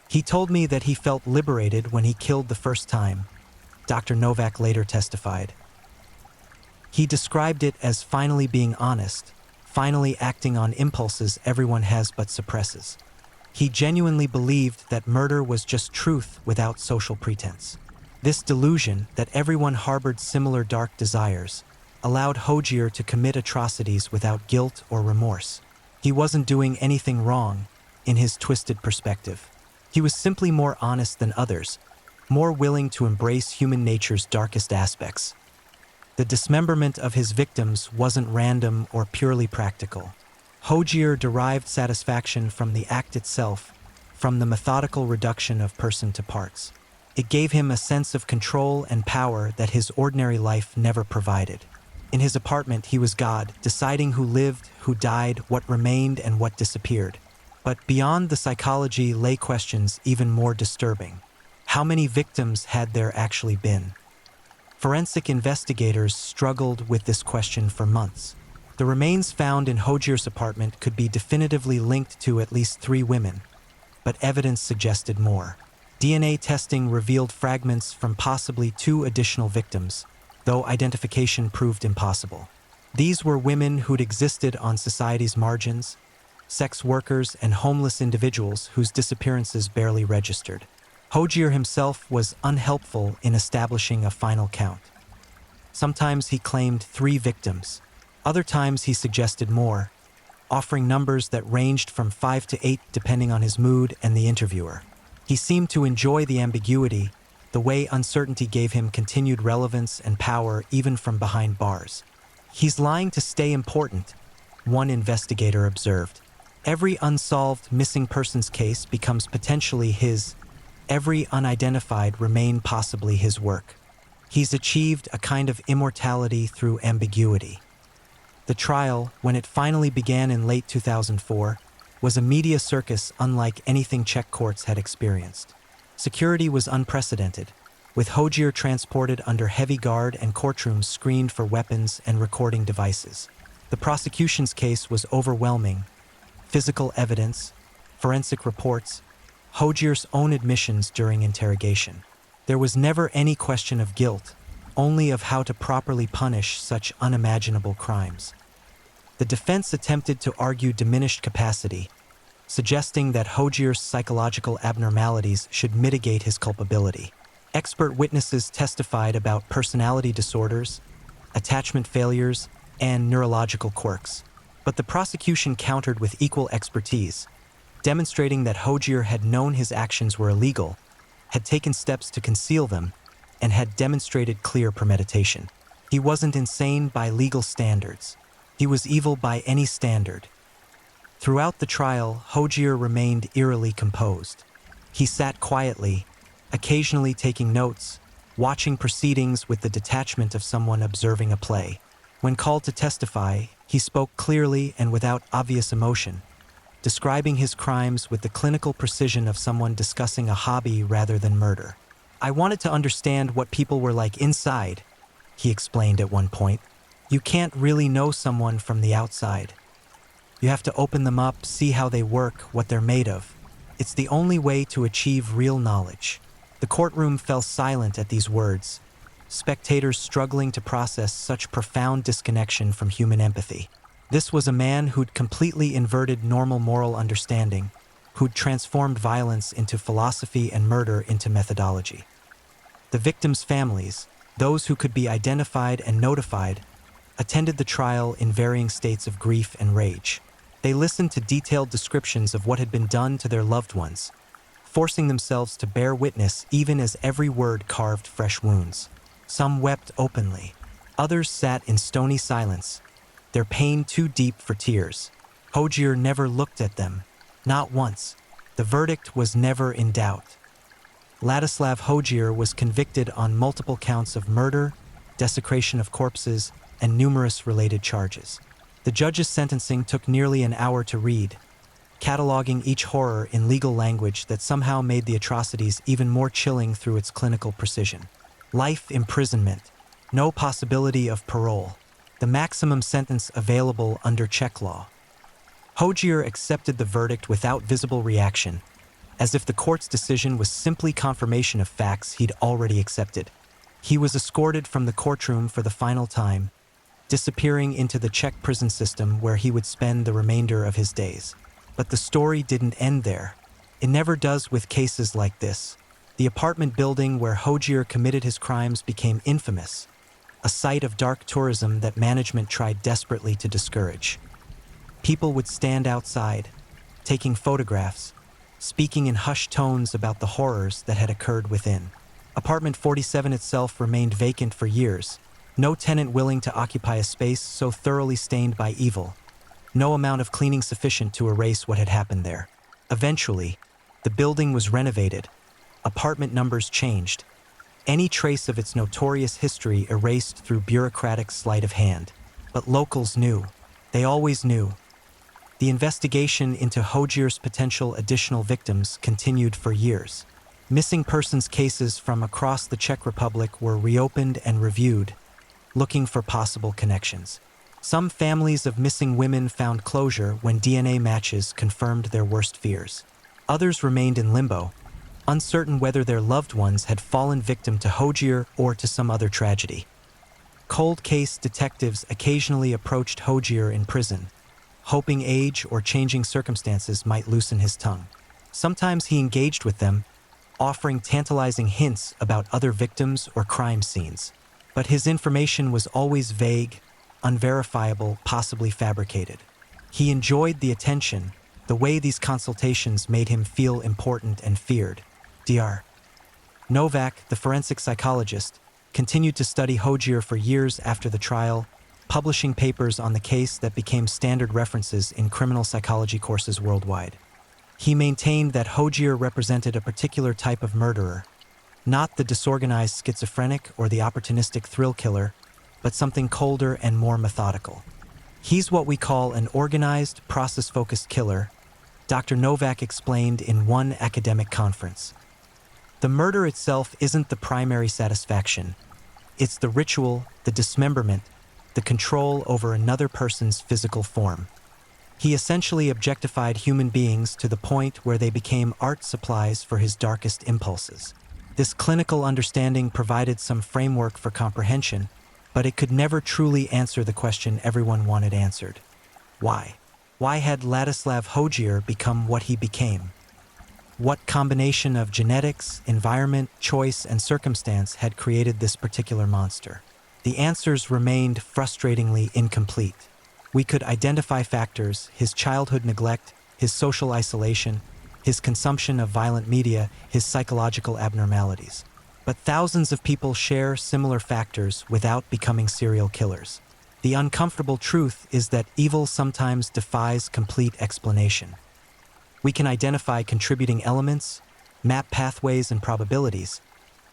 He told me that he felt liberated when he killed the first time, Dr. Novak later testified. He described it as finally being honest, finally acting on impulses everyone has but suppresses. He genuinely believed that murder was just truth without social pretense. This delusion that everyone harbored similar dark desires allowed Hojier to commit atrocities without guilt or remorse. He wasn't doing anything wrong, in his twisted perspective. He was simply more honest than others, more willing to embrace human nature's darkest aspects. The dismemberment of his victims wasn't random or purely practical. Hojier derived satisfaction from the act itself, from the methodical reduction of person to parts. It gave him a sense of control and power that his ordinary life never provided. In his apartment, he was God, deciding who lived, who died, what remained, and what disappeared. But beyond the psychology lay questions even more disturbing. How many victims had there actually been? Forensic investigators struggled with this question for months. The remains found in Hojier's apartment could be definitively linked to at least 3 women, but evidence suggested more. DNA testing revealed fragments from possibly 2 additional victims, though identification proved impossible. These were women who'd existed on society's margins, sex workers and homeless individuals whose disappearances barely registered. Hojier himself was unhelpful in establishing a final count. Sometimes he claimed 3 victims. Other times he suggested more, offering numbers that ranged from 5 to 8 depending on his mood and the interviewer. He seemed to enjoy the ambiguity, the way uncertainty gave him continued relevance and power even from behind bars. He's lying to stay important, one investigator observed. Every unsolved missing persons case becomes potentially his. Every unidentified remain possibly his work. He's achieved a kind of immortality through ambiguity. The trial, when it finally began in late 2004, was a media circus unlike anything Czech courts had experienced. Security was unprecedented, with Hojier transported under heavy guard and courtrooms screened for weapons and recording devices. The prosecution's case was overwhelming. Physical evidence, forensic reports, Hojier's own admissions during interrogation. There was never any question of guilt, only of how to properly punish such unimaginable crimes. The defense attempted to argue diminished capacity, suggesting that Hojier's psychological abnormalities should mitigate his culpability. Expert witnesses testified about personality disorders, attachment failures, and neurological quirks. But the prosecution countered with equal expertise, demonstrating that Hojier had known his actions were illegal, had taken steps to conceal them, and had demonstrated clear premeditation. He wasn't insane by legal standards. He was evil by any standard. Throughout the trial, Hojier remained eerily composed. He sat quietly, occasionally taking notes, watching proceedings with the detachment of someone observing a play. When called to testify, he spoke clearly and without obvious emotion, describing his crimes with the clinical precision of someone discussing a hobby rather than murder. "I wanted to understand what people were like inside," he explained at one point. "You can't really know someone from the outside. You have to open them up, see how they work, what they're made of. It's the only way to achieve real knowledge." The courtroom fell silent at these words, spectators struggling to process such profound disconnection from human empathy. This was a man who'd completely inverted normal moral understanding, who'd transformed violence into philosophy and murder into methodology. The victims' families, those who could be identified and notified, attended the trial in varying states of grief and rage. They listened to detailed descriptions of what had been done to their loved ones, forcing themselves to bear witness even as every word carved fresh wounds. Some wept openly. Others sat in stony silence, their pain too deep for tears. Hojier never looked at them, not once. The verdict was never in doubt. Ladislav Hojier was convicted on multiple counts of murder, desecration of corpses, and numerous related charges. The judge's sentencing took nearly an hour to read, cataloging each horror in legal language that somehow made the atrocities even more chilling through its clinical precision. Life imprisonment, no possibility of parole, the maximum sentence available under Czech law. Hojier accepted the verdict without visible reaction, as if the court's decision was simply confirmation of facts he'd already accepted. He was escorted from the courtroom for the final time, disappearing into the Czech prison system where he would spend the remainder of his days. But the story didn't end there. It never does with cases like this. The apartment building where Hojier committed his crimes became infamous, a site of dark tourism that management tried desperately to discourage. People would stand outside, taking photographs, speaking in hushed tones about the horrors that had occurred within. Apartment 47 itself remained vacant for years, no tenant willing to occupy a space so thoroughly stained by evil. No amount of cleaning sufficient to erase what had happened there. Eventually, the building was renovated, apartment numbers changed, any trace of its notorious history erased through bureaucratic sleight of hand. But locals knew. They always knew. The investigation into Hojier's potential additional victims continued for years. Missing persons cases from across the Czech Republic were reopened and reviewed, looking for possible connections. Some families of missing women found closure when DNA matches confirmed their worst fears. Others remained in limbo, uncertain whether their loved ones had fallen victim to Hojier or to some other tragedy. Cold case detectives occasionally approached Hojier in prison, hoping age or changing circumstances might loosen his tongue. Sometimes he engaged with them, offering tantalizing hints about other victims or crime scenes. But his information was always vague, unverifiable, possibly fabricated. He enjoyed the attention, the way these consultations made him feel important and feared. Dr. Novak, the forensic psychologist, continued to study Hojier for years after the trial, publishing papers on the case that became standard references in criminal psychology courses worldwide. He maintained that Hojier represented a particular type of murderer, not the disorganized schizophrenic or the opportunistic thrill killer, but something colder and more methodical. He's what we call an organized, process-focused killer, Dr. Novak explained in one academic conference. The murder itself isn't the primary satisfaction. It's the ritual, the dismemberment, the control over another person's physical form. He essentially objectified human beings to the point where they became art supplies for his darkest impulses. This clinical understanding provided some framework for comprehension, but it could never truly answer the question everyone wanted answered. Why? Why had Ladislav Hojier become what he became? What combination of genetics, environment, choice, and circumstance had created this particular monster? The answers remained frustratingly incomplete. We could identify factors: his childhood neglect, his social isolation, his consumption of violent media, his psychological abnormalities. But thousands of people share similar factors without becoming serial killers. The uncomfortable truth is that evil sometimes defies complete explanation. We can identify contributing elements, map pathways and probabilities,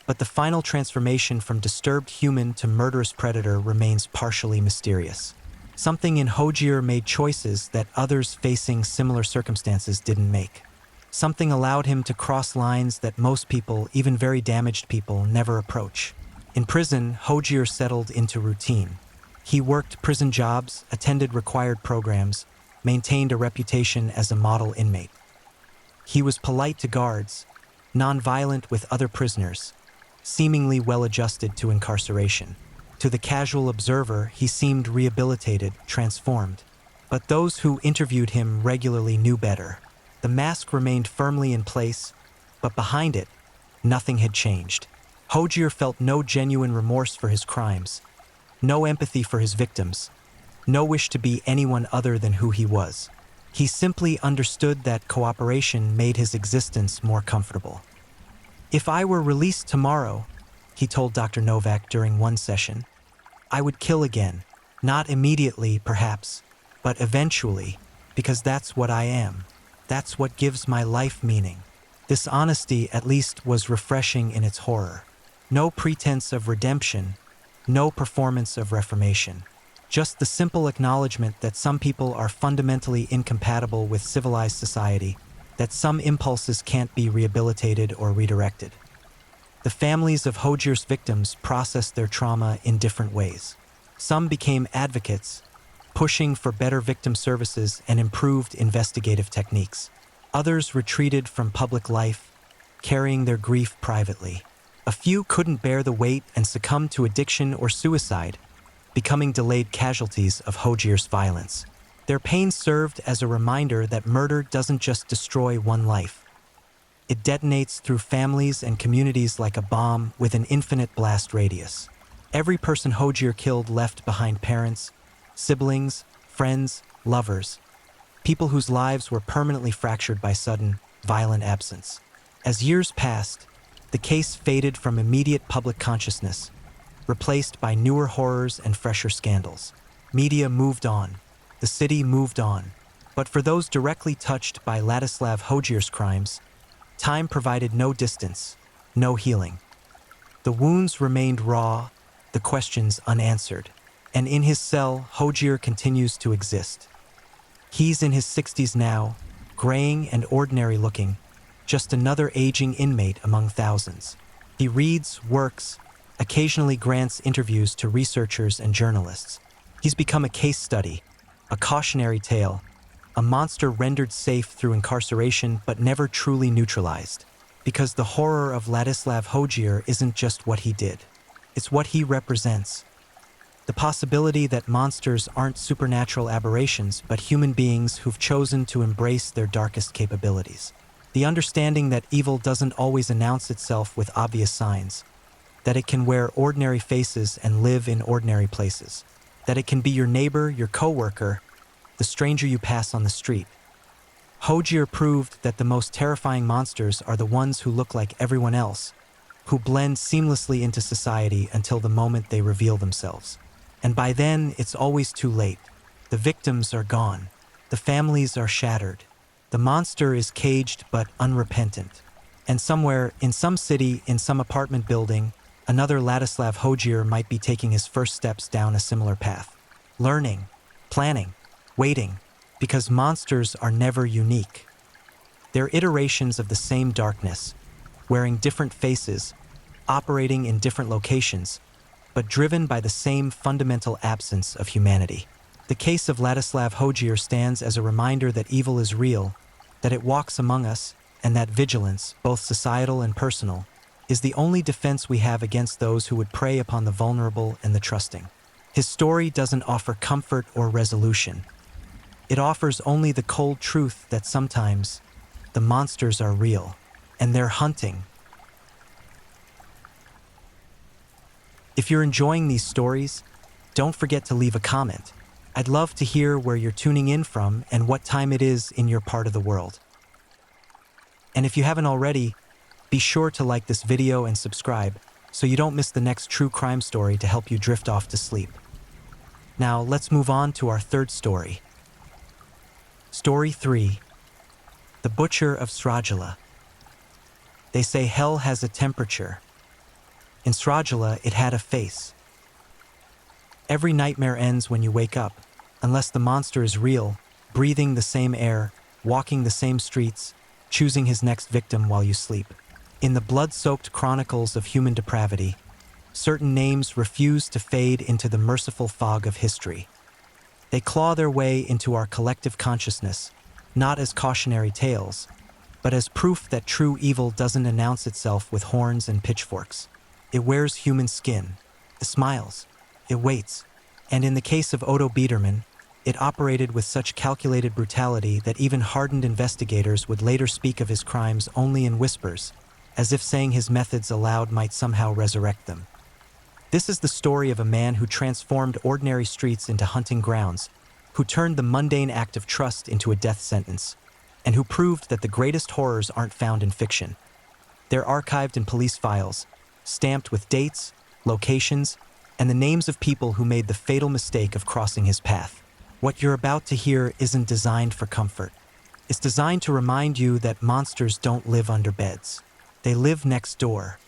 but the final transformation from disturbed human to murderous predator remains partially mysterious. Something in Hojier made choices that others facing similar circumstances didn't make. Something allowed him to cross lines that most people, even very damaged people, never approach. In prison, Hojier settled into routine. He worked prison jobs, attended required programs, maintained a reputation as a model inmate. He was polite to guards, nonviolent with other prisoners, seemingly well-adjusted to incarceration. To the casual observer, he seemed rehabilitated, transformed. But those who interviewed him regularly knew better. The mask remained firmly in place, but behind it, nothing had changed. Hojier felt no genuine remorse for his crimes, no empathy for his victims, no wish to be anyone other than who he was. He simply understood that cooperation made his existence more comfortable. "If I were released tomorrow," he told Dr. Novak during one session, "I would kill again, Not immediately, perhaps, but eventually, because that's what I am. That's what gives my life meaning. This honesty, at least, was refreshing in its horror. No pretense of redemption, no performance of reformation. Just the simple acknowledgement that some people are fundamentally incompatible with civilized society, that some impulses can't be rehabilitated or redirected. The families of Hojir's victims processed their trauma in different ways. Some became advocates, pushing for better victim services and improved investigative techniques. Others retreated from public life, carrying their grief privately. A few couldn't bear the weight and succumbed to addiction or suicide, becoming delayed casualties of Hojir's violence. Their pain served as a reminder that murder doesn't just destroy one life. It detonates through families and communities like a bomb with an infinite blast radius. Every person Hojir killed left behind parents, siblings, friends, lovers, people whose lives were permanently fractured by sudden, violent absence. As years passed, the case faded from immediate public consciousness, replaced by newer horrors and fresher scandals. Media moved on. The city moved on. But for those directly touched by Ladislav Hojir's crimes, time provided no distance, no healing. The wounds remained raw, the questions unanswered. And in his cell, Hojir continues to exist. He's in his 60s now, graying and ordinary looking, just another aging inmate among thousands. He reads, works, occasionally grants interviews to researchers and journalists. He's become a case study, a cautionary tale, a monster rendered safe through incarceration but never truly neutralized. Because the horror of Ladislav Hojir isn't just what he did, it's what he represents. The possibility that monsters aren't supernatural aberrations but human beings who've chosen to embrace their darkest capabilities. The understanding that evil doesn't always announce itself with obvious signs, that it can wear ordinary faces and live in ordinary places, that it can be your neighbor, your coworker, the stranger you pass on the street. Hojir proved that the most terrifying monsters are the ones who look like everyone else, who blend seamlessly into society until the moment they reveal themselves. And by then, it's always too late. The victims are gone. The families are shattered. The monster is caged but unrepentant. And somewhere, in some city, in some apartment building, another Ladislav Hojir might be taking his first steps down a similar path. Learning, planning, waiting, because monsters are never unique. They're iterations of the same darkness, wearing different faces, operating in different locations, but driven by the same fundamental absence of humanity. The case of Ladislav Hojir stands as a reminder that evil is real, that it walks among us, and that vigilance, both societal and personal, is the only defense we have against those who would prey upon the vulnerable and the trusting. His story doesn't offer comfort or resolution. It offers only the cold truth that sometimes the monsters are real, and they're hunting. If you're enjoying these stories, don't forget to leave a comment. I'd love to hear where you're tuning in from and what time it is in your part of the world. And if you haven't already, be sure to like this video and subscribe so you don't miss the next true crime story to help you drift off to sleep. Now, let's move on to our third story. Story 3. The Butcher of Srajala. They say hell has a temperature. In Srajala, it had a face. Every nightmare ends when you wake up, unless the monster is real, breathing the same air, walking the same streets, choosing his next victim while you sleep. In the blood-soaked chronicles of human depravity, certain names refuse to fade into the merciful fog of history. They claw their way into our collective consciousness, not as cautionary tales, but as proof that true evil doesn't announce itself with horns and pitchforks. It wears human skin. It smiles. It waits. And in the case of Otto Biedermann, it operated with such calculated brutality that even hardened investigators would later speak of his crimes only in whispers, as if saying his methods aloud might somehow resurrect them. This is the story of a man who transformed ordinary streets into hunting grounds, who turned the mundane act of trust into a death sentence, and who proved that the greatest horrors aren't found in fiction. They're archived in police files, stamped with dates, locations, and the names of people who made the fatal mistake of crossing his path. What you're about to hear isn't designed for comfort. It's designed to remind you that monsters don't live under beds. They live next door.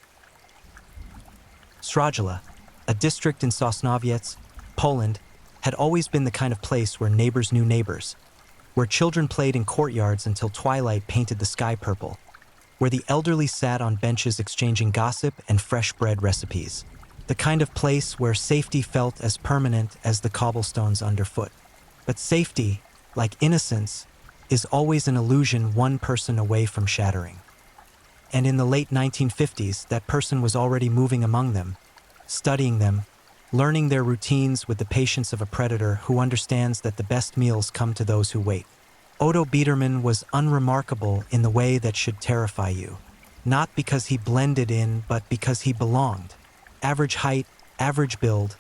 Strajla, a district in Sosnowiec, Poland, had always been the kind of place where neighbors knew neighbors, where children played in courtyards until twilight painted the sky purple, where the elderly sat on benches exchanging gossip and fresh bread recipes. The kind of place where safety felt as permanent as the cobblestones underfoot. But safety, like innocence, is always an illusion one person away from shattering. And in the late 1950s, that person was already moving among them, studying them, learning their routines with the patience of a predator who understands that the best meals come to those who wait. Odo Biederman was unremarkable in the way that should terrify you, not because he blended in, but because he belonged. Average height, average build,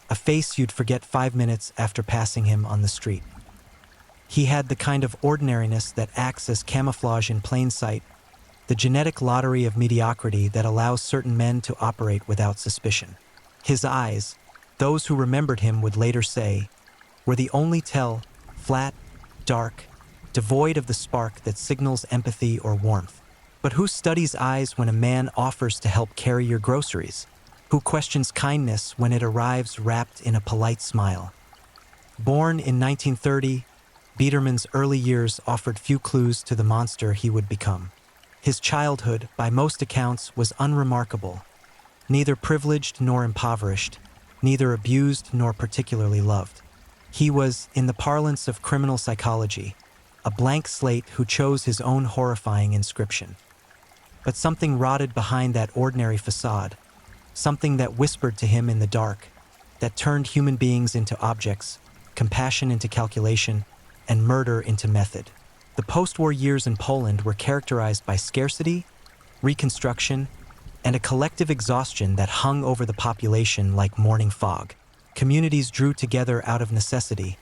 a face you'd forget 5 minutes after passing him on the street. He had the kind of ordinariness that acts as camouflage in plain sight, the genetic lottery of mediocrity that allows certain men to operate without suspicion. His eyes, those who remembered him would later say, were the only tell, flat, dark, devoid of the spark that signals empathy or warmth. But who studies eyes when a man offers to help carry your groceries? Who questions kindness when it arrives wrapped in a polite smile? Born in 1930, Biederman's early years offered few clues to the monster he would become. His childhood, by most accounts, was unremarkable. Neither privileged nor impoverished, neither abused nor particularly loved. He was, in the parlance of criminal psychology, a blank slate who chose his own horrifying inscription. But something rotted behind that ordinary facade, something that whispered to him in the dark, that turned human beings into objects, compassion into calculation, and murder into method. The post-war years in Poland were characterized by scarcity, reconstruction, and a collective exhaustion that hung over the population like morning fog. Communities drew together out of necessity,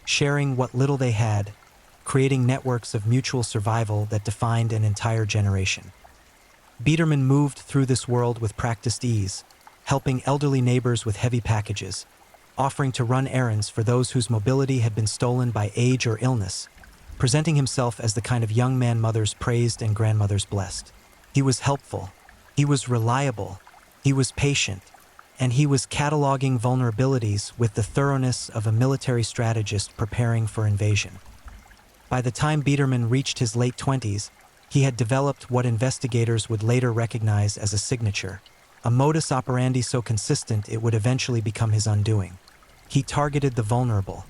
sharing what little they had, creating networks of mutual survival that defined an entire generation. Biederman moved through this world with practiced ease, helping elderly neighbors with heavy packages, offering to run errands for those whose mobility had been stolen by age or illness, presenting himself as the kind of young man mothers praised and grandmothers blessed. He was helpful, he was reliable, he was patient, and he was cataloging vulnerabilities with the thoroughness of a military strategist preparing for invasion. By the time Biederman reached his late 20s, he had developed what investigators would later recognize as a signature, a modus operandi so consistent it would eventually become his undoing. He targeted the vulnerable,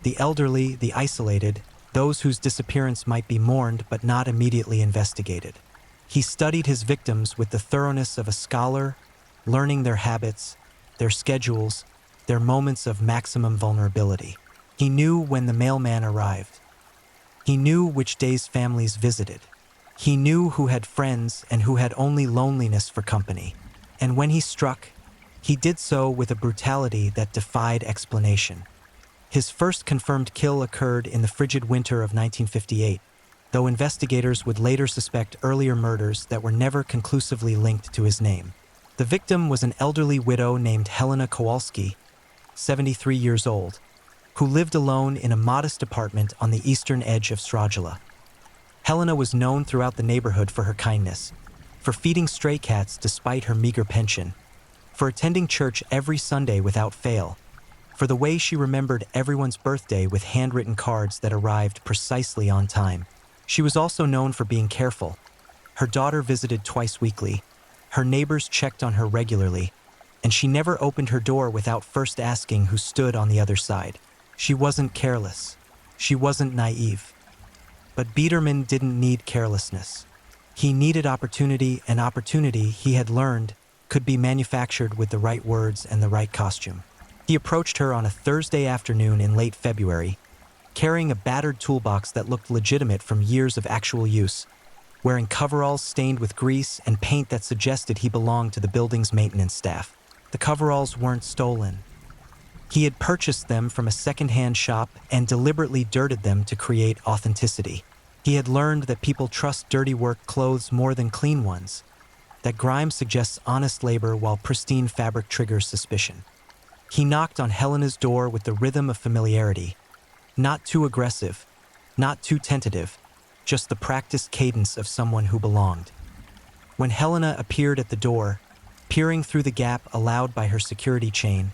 the elderly, the isolated, those whose disappearance might be mourned but not immediately investigated. He studied his victims with the thoroughness of a scholar, learning their habits, their schedules, their moments of maximum vulnerability. He knew when the mailman arrived. He knew which days families visited. He knew who had friends and who had only loneliness for company. And when he struck, he did so with a brutality that defied explanation. His first confirmed kill occurred in the frigid winter of 1958, though investigators would later suspect earlier murders that were never conclusively linked to his name. The victim was an elderly widow named Helena Kowalski, 73 years old, who lived alone in a modest apartment on the eastern edge of Strajla. Helena was known throughout the neighborhood for her kindness, for feeding stray cats despite her meager pension, for attending church every Sunday without fail, for the way she remembered everyone's birthday with handwritten cards that arrived precisely on time. She was also known for being careful. Her daughter visited twice weekly, her neighbors checked on her regularly, and she never opened her door without first asking who stood on the other side. She wasn't careless. She wasn't naive. But Biederman didn't need carelessness. He needed opportunity, and opportunity, he had learned, could be manufactured with the right words and the right costume. He approached her on a Thursday afternoon in late February, carrying a battered toolbox that looked legitimate from years of actual use, wearing coveralls stained with grease and paint that suggested he belonged to the building's maintenance staff. The coveralls weren't stolen. He had purchased them from a second-hand shop and deliberately dirted them to create authenticity. He had learned that people trust dirty work clothes more than clean ones, that grime suggests honest labor while pristine fabric triggers suspicion. He knocked on Helena's door with the rhythm of familiarity, not too aggressive, not too tentative, just the practiced cadence of someone who belonged. When Helena appeared at the door, peering through the gap allowed by her security chain,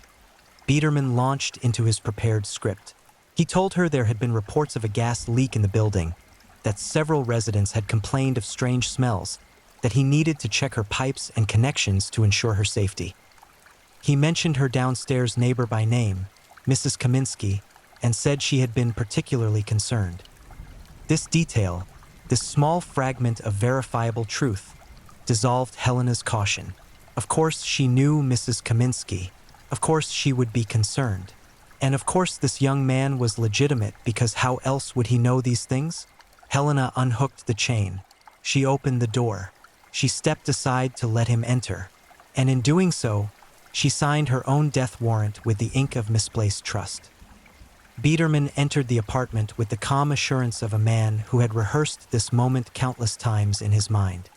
Biederman launched into his prepared script. He told her there had been reports of a gas leak in the building, that several residents had complained of strange smells, that he needed to check her pipes and connections to ensure her safety. He mentioned her downstairs neighbor by name, Mrs. Kaminsky, and said she had been particularly concerned. This detail, this small fragment of verifiable truth, dissolved Helena's caution. Of course she knew Mrs. Kaminsky. Of course she would be concerned. And of course this young man was legitimate, because how else would he know these things? Helena unhooked the chain. She opened the door. She stepped aside to let him enter. And in doing so, she signed her own death warrant with the ink of misplaced trust. Biederman entered the apartment with the calm assurance of a man who had rehearsed this moment countless times in his mind.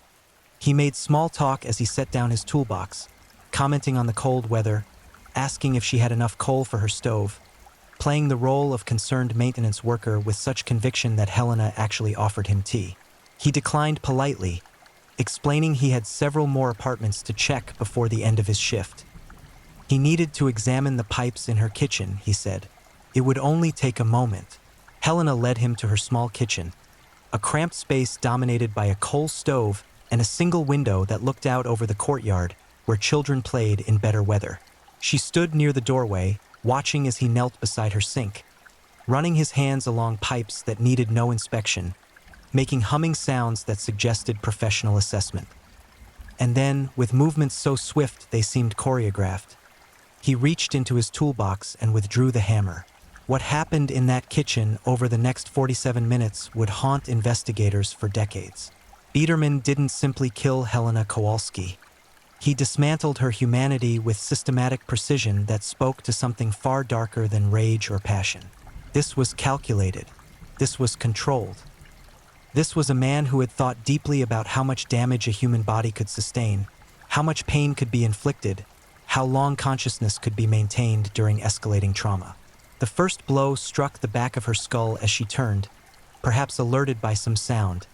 He made small talk as he set down his toolbox, commenting on the cold weather, asking if she had enough coal for her stove, playing the role of concerned maintenance worker with such conviction that Helena actually offered him tea. He declined politely, explaining he had several more apartments to check before the end of his shift. He needed to examine the pipes in her kitchen, he said. It would only take a moment. Helena led him to her small kitchen, a cramped space dominated by a coal stove and a single window that looked out over the courtyard where children played in better weather. She stood near the doorway, watching as he knelt beside her sink, running his hands along pipes that needed no inspection, making humming sounds that suggested professional assessment. And then, with movements so swift they seemed choreographed, he reached into his toolbox and withdrew the hammer. What happened in that kitchen over the next 47 minutes would haunt investigators for decades. Biederman didn't simply kill Helena Kowalski. He dismantled her humanity with systematic precision that spoke to something far darker than rage or passion. This was calculated. This was controlled. This was a man who had thought deeply about how much damage a human body could sustain, how much pain could be inflicted, how long consciousness could be maintained during escalating trauma. The first blow struck the back of her skull as she turned, perhaps alerted by some sound,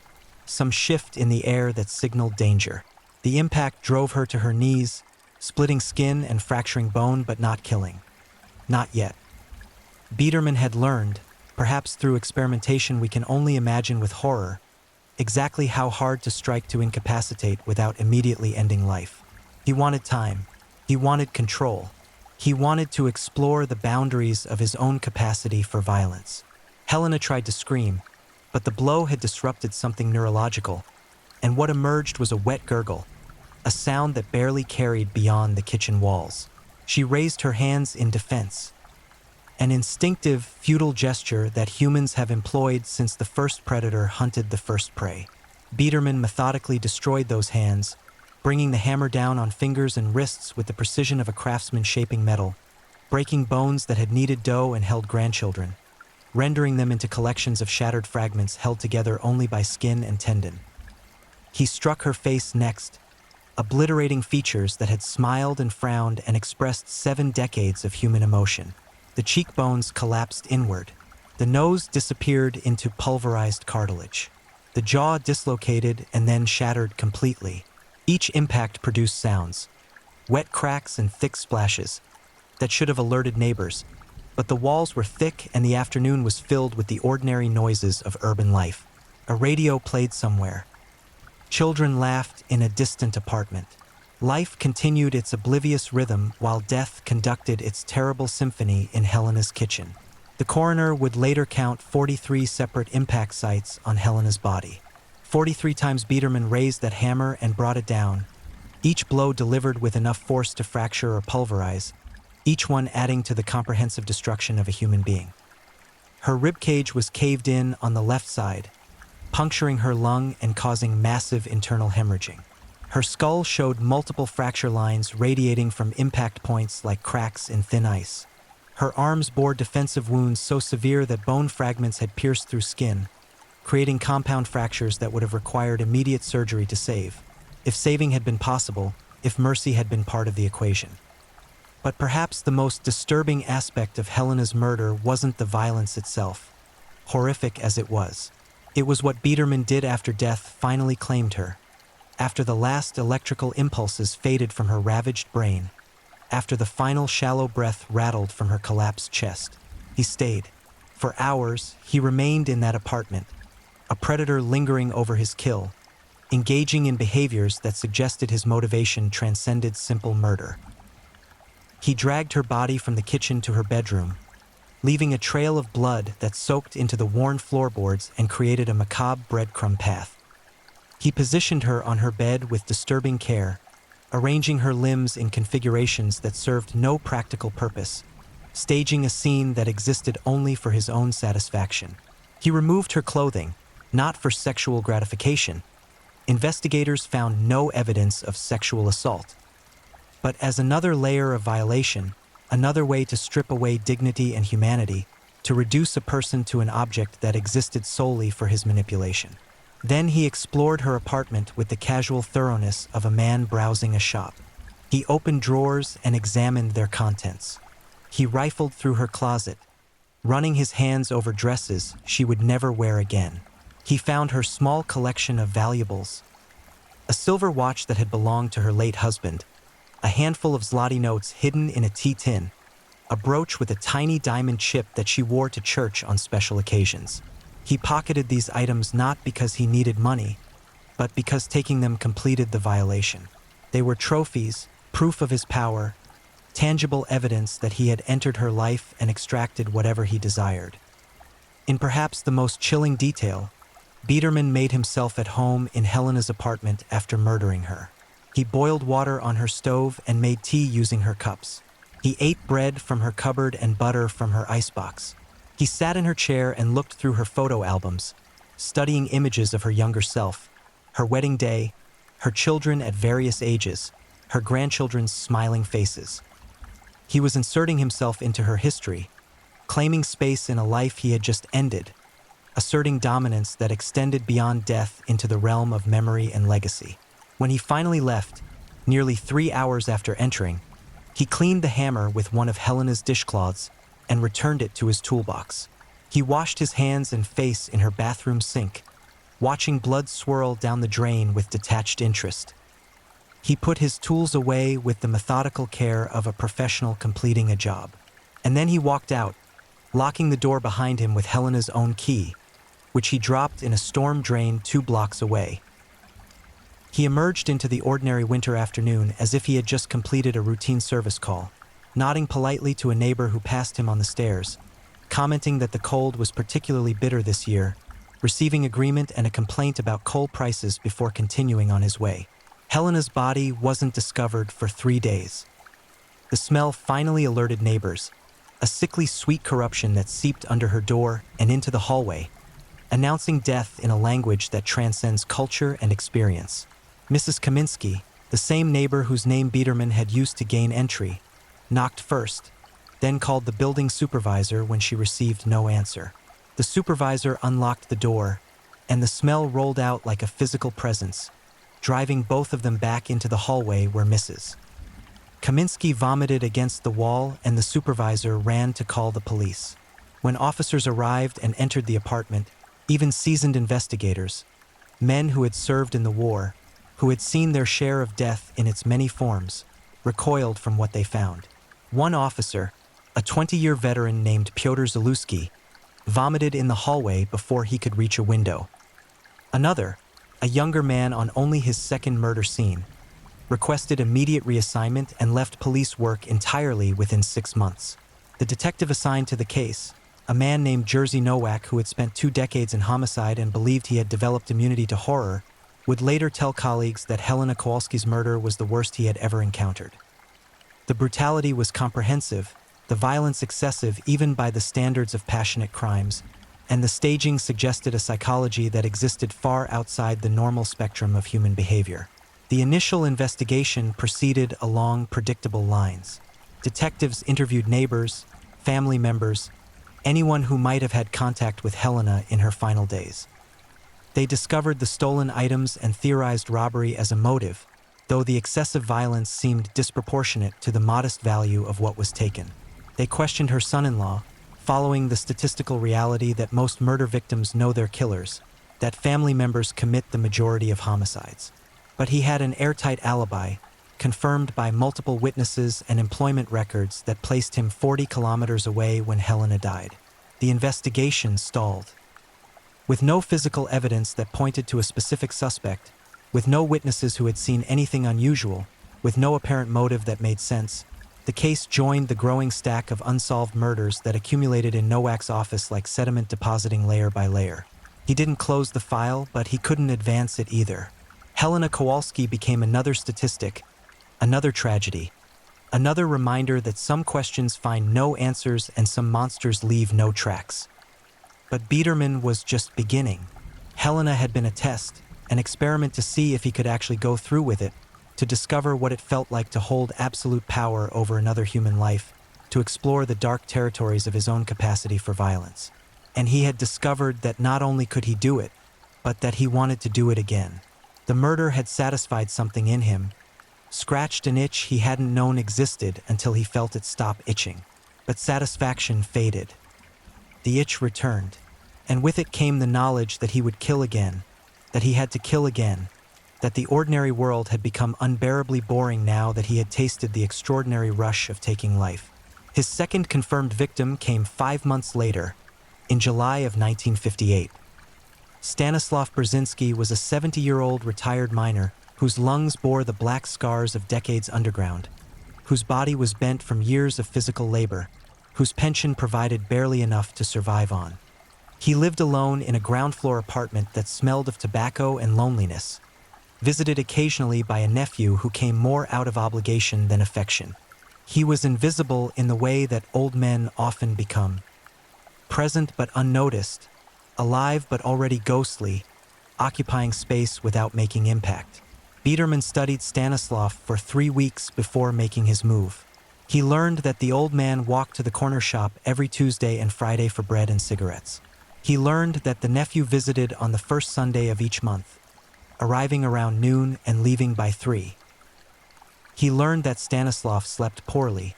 some shift in the air that signaled danger. The impact drove her to her knees, splitting skin and fracturing bone, but not killing. Not yet. Biederman had learned, perhaps through experimentation we can only imagine with horror, exactly how hard to strike to incapacitate without immediately ending life. He wanted time. He wanted control. He wanted to explore the boundaries of his own capacity for violence. Helena tried to scream, but the blow had disrupted something neurological, and what emerged was a wet gurgle, a sound that barely carried beyond the kitchen walls. She raised her hands in defense, an instinctive, futile gesture that humans have employed since the first predator hunted the first prey. Biederman methodically destroyed those hands, bringing the hammer down on fingers and wrists with the precision of a craftsman shaping metal, breaking bones that had kneaded dough and held grandchildren, rendering them into collections of shattered fragments held together only by skin and tendon. He struck her face next, obliterating features that had smiled and frowned and expressed 7 decades of human emotion. The cheekbones collapsed inward. The nose disappeared into pulverized cartilage. The jaw dislocated and then shattered completely. Each impact produced sounds, wet cracks and thick splashes, that should have alerted neighbors, but the walls were thick and the afternoon was filled with the ordinary noises of urban life. A radio played somewhere. Children laughed in a distant apartment. Life continued its oblivious rhythm while death conducted its terrible symphony in Helena's kitchen. The coroner would later count 43 separate impact sites on Helena's body. 43 times Biederman raised that hammer and brought it down, each blow delivered with enough force to fracture or pulverize, each one adding to the comprehensive destruction of a human being. Her ribcage was caved in on the left side, puncturing her lung and causing massive internal hemorrhaging. Her skull showed multiple fracture lines radiating from impact points like cracks in thin ice. Her arms bore defensive wounds so severe that bone fragments had pierced through skin, creating compound fractures that would have required immediate surgery to save, if saving had been possible, if mercy had been part of the equation. But perhaps the most disturbing aspect of Helena's murder wasn't the violence itself, horrific as it was. It was what Biederman did after death finally claimed her. After the last electrical impulses faded from her ravaged brain, after the final shallow breath rattled from her collapsed chest, he stayed. For hours, he remained in that apartment, a predator lingering over his kill, engaging in behaviors that suggested his motivation transcended simple murder. He dragged her body from the kitchen to her bedroom, leaving a trail of blood that soaked into the worn floorboards and created a macabre breadcrumb path. He positioned her on her bed with disturbing care, arranging her limbs in configurations that served no practical purpose, staging a scene that existed only for his own satisfaction. He removed her clothing, not for sexual gratification. Investigators found no evidence of sexual assault, but as another layer of violation, another way to strip away dignity and humanity, to reduce a person to an object that existed solely for his manipulation. Then he explored her apartment with the casual thoroughness of a man browsing a shop. He opened drawers and examined their contents. He rifled through her closet, running his hands over dresses she would never wear again. He found her small collection of valuables: a silver watch that had belonged to her late husband, a handful of zloty notes hidden in a tea tin, a brooch with a tiny diamond chip that she wore to church on special occasions. He pocketed these items not because he needed money, but because taking them completed the violation. They were trophies, proof of his power, tangible evidence that he had entered her life and extracted whatever he desired. In perhaps the most chilling detail, Biederman made himself at home in Helena's apartment after murdering her. He boiled water on her stove and made tea using her cups. He ate bread from her cupboard and butter from her icebox. He sat in her chair and looked through her photo albums, studying images of her younger self, her wedding day, her children at various ages, her grandchildren's smiling faces. He was inserting himself into her history, claiming space in a life he had just ended, asserting dominance that extended beyond death into the realm of memory and legacy. When he finally left, nearly 3 hours after entering, he cleaned the hammer with one of Helena's dishcloths and returned it to his toolbox. He washed his hands and face in her bathroom sink, watching blood swirl down the drain with detached interest. He put his tools away with the methodical care of a professional completing a job. And then he walked out, locking the door behind him with Helena's own key, which he dropped in a storm drain 2 blocks away. He emerged into the ordinary winter afternoon as if he had just completed a routine service call, nodding politely to a neighbor who passed him on the stairs, commenting that the cold was particularly bitter this year, receiving agreement and a complaint about coal prices before continuing on his way. Helena's body wasn't discovered for 3 days. The smell finally alerted neighbors, a sickly sweet corruption that seeped under her door and into the hallway, announcing death in a language that transcends culture and experience. Mrs. Kaminsky, the same neighbor whose name Biederman had used to gain entry, knocked first, then called the building supervisor when she received no answer. The supervisor unlocked the door, and the smell rolled out like a physical presence, driving both of them back into the hallway where Mrs. Kaminsky vomited against the wall, and the supervisor ran to call the police. When officers arrived and entered the apartment, even seasoned investigators, men who had served in the war, who had seen their share of death in its many forms, recoiled from what they found. One officer, a 20-year veteran named Pyotr Zaluski, vomited in the hallway before he could reach a window. Another, a younger man on only his second murder scene, requested immediate reassignment and left police work entirely within 6 months. The detective assigned to the case, a man named Jerzy Nowak who had spent 2 decades in homicide and believed he had developed immunity to horror, would later tell colleagues that Helena Kowalski's murder was the worst he had ever encountered. The brutality was comprehensive, the violence excessive even by the standards of passionate crimes, and the staging suggested a psychology that existed far outside the normal spectrum of human behavior. The initial investigation proceeded along predictable lines. Detectives interviewed neighbors, family members, anyone who might have had contact with Helena in her final days. They discovered the stolen items and theorized robbery as a motive, though the excessive violence seemed disproportionate to the modest value of what was taken. They questioned her son-in-law, following the statistical reality that most murder victims know their killers, that family members commit the majority of homicides. But he had an airtight alibi, confirmed by multiple witnesses and employment records that placed him 40 kilometers away when Helena died. The investigation stalled. With no physical evidence that pointed to a specific suspect, with no witnesses who had seen anything unusual, with no apparent motive that made sense, the case joined the growing stack of unsolved murders that accumulated in Nowak's office like sediment depositing layer by layer. He didn't close the file, but he couldn't advance it either. Helena Kowalski became another statistic, another tragedy, another reminder that some questions find no answers and some monsters leave no tracks. But Biederman was just beginning. Helena had been a test, an experiment to see if he could actually go through with it, to discover what it felt like to hold absolute power over another human life, to explore the dark territories of his own capacity for violence. And he had discovered that not only could he do it, but that he wanted to do it again. The murder had satisfied something in him, scratched an itch he hadn't known existed until he felt it stop itching. But satisfaction faded. The itch returned, and with it came the knowledge that he would kill again, that he had to kill again, that the ordinary world had become unbearably boring now that he had tasted the extraordinary rush of taking life. His second confirmed victim came 5 months later, in July of 1958. Stanislav Brzezinski was a 70-year-old retired miner whose lungs bore the black scars of decades underground, whose body was bent from years of physical labor, whose pension provided barely enough to survive on. He lived alone in a ground-floor apartment that smelled of tobacco and loneliness, visited occasionally by a nephew who came more out of obligation than affection. He was invisible in the way that old men often become. Present but unnoticed, alive but already ghostly, occupying space without making impact. Biederman studied Stanislav for 3 weeks before making his move. He learned that the old man walked to the corner shop every Tuesday and Friday for bread and cigarettes. He learned that the nephew visited on the first Sunday of each month, arriving around noon and leaving by 3. He learned that Stanislav slept poorly,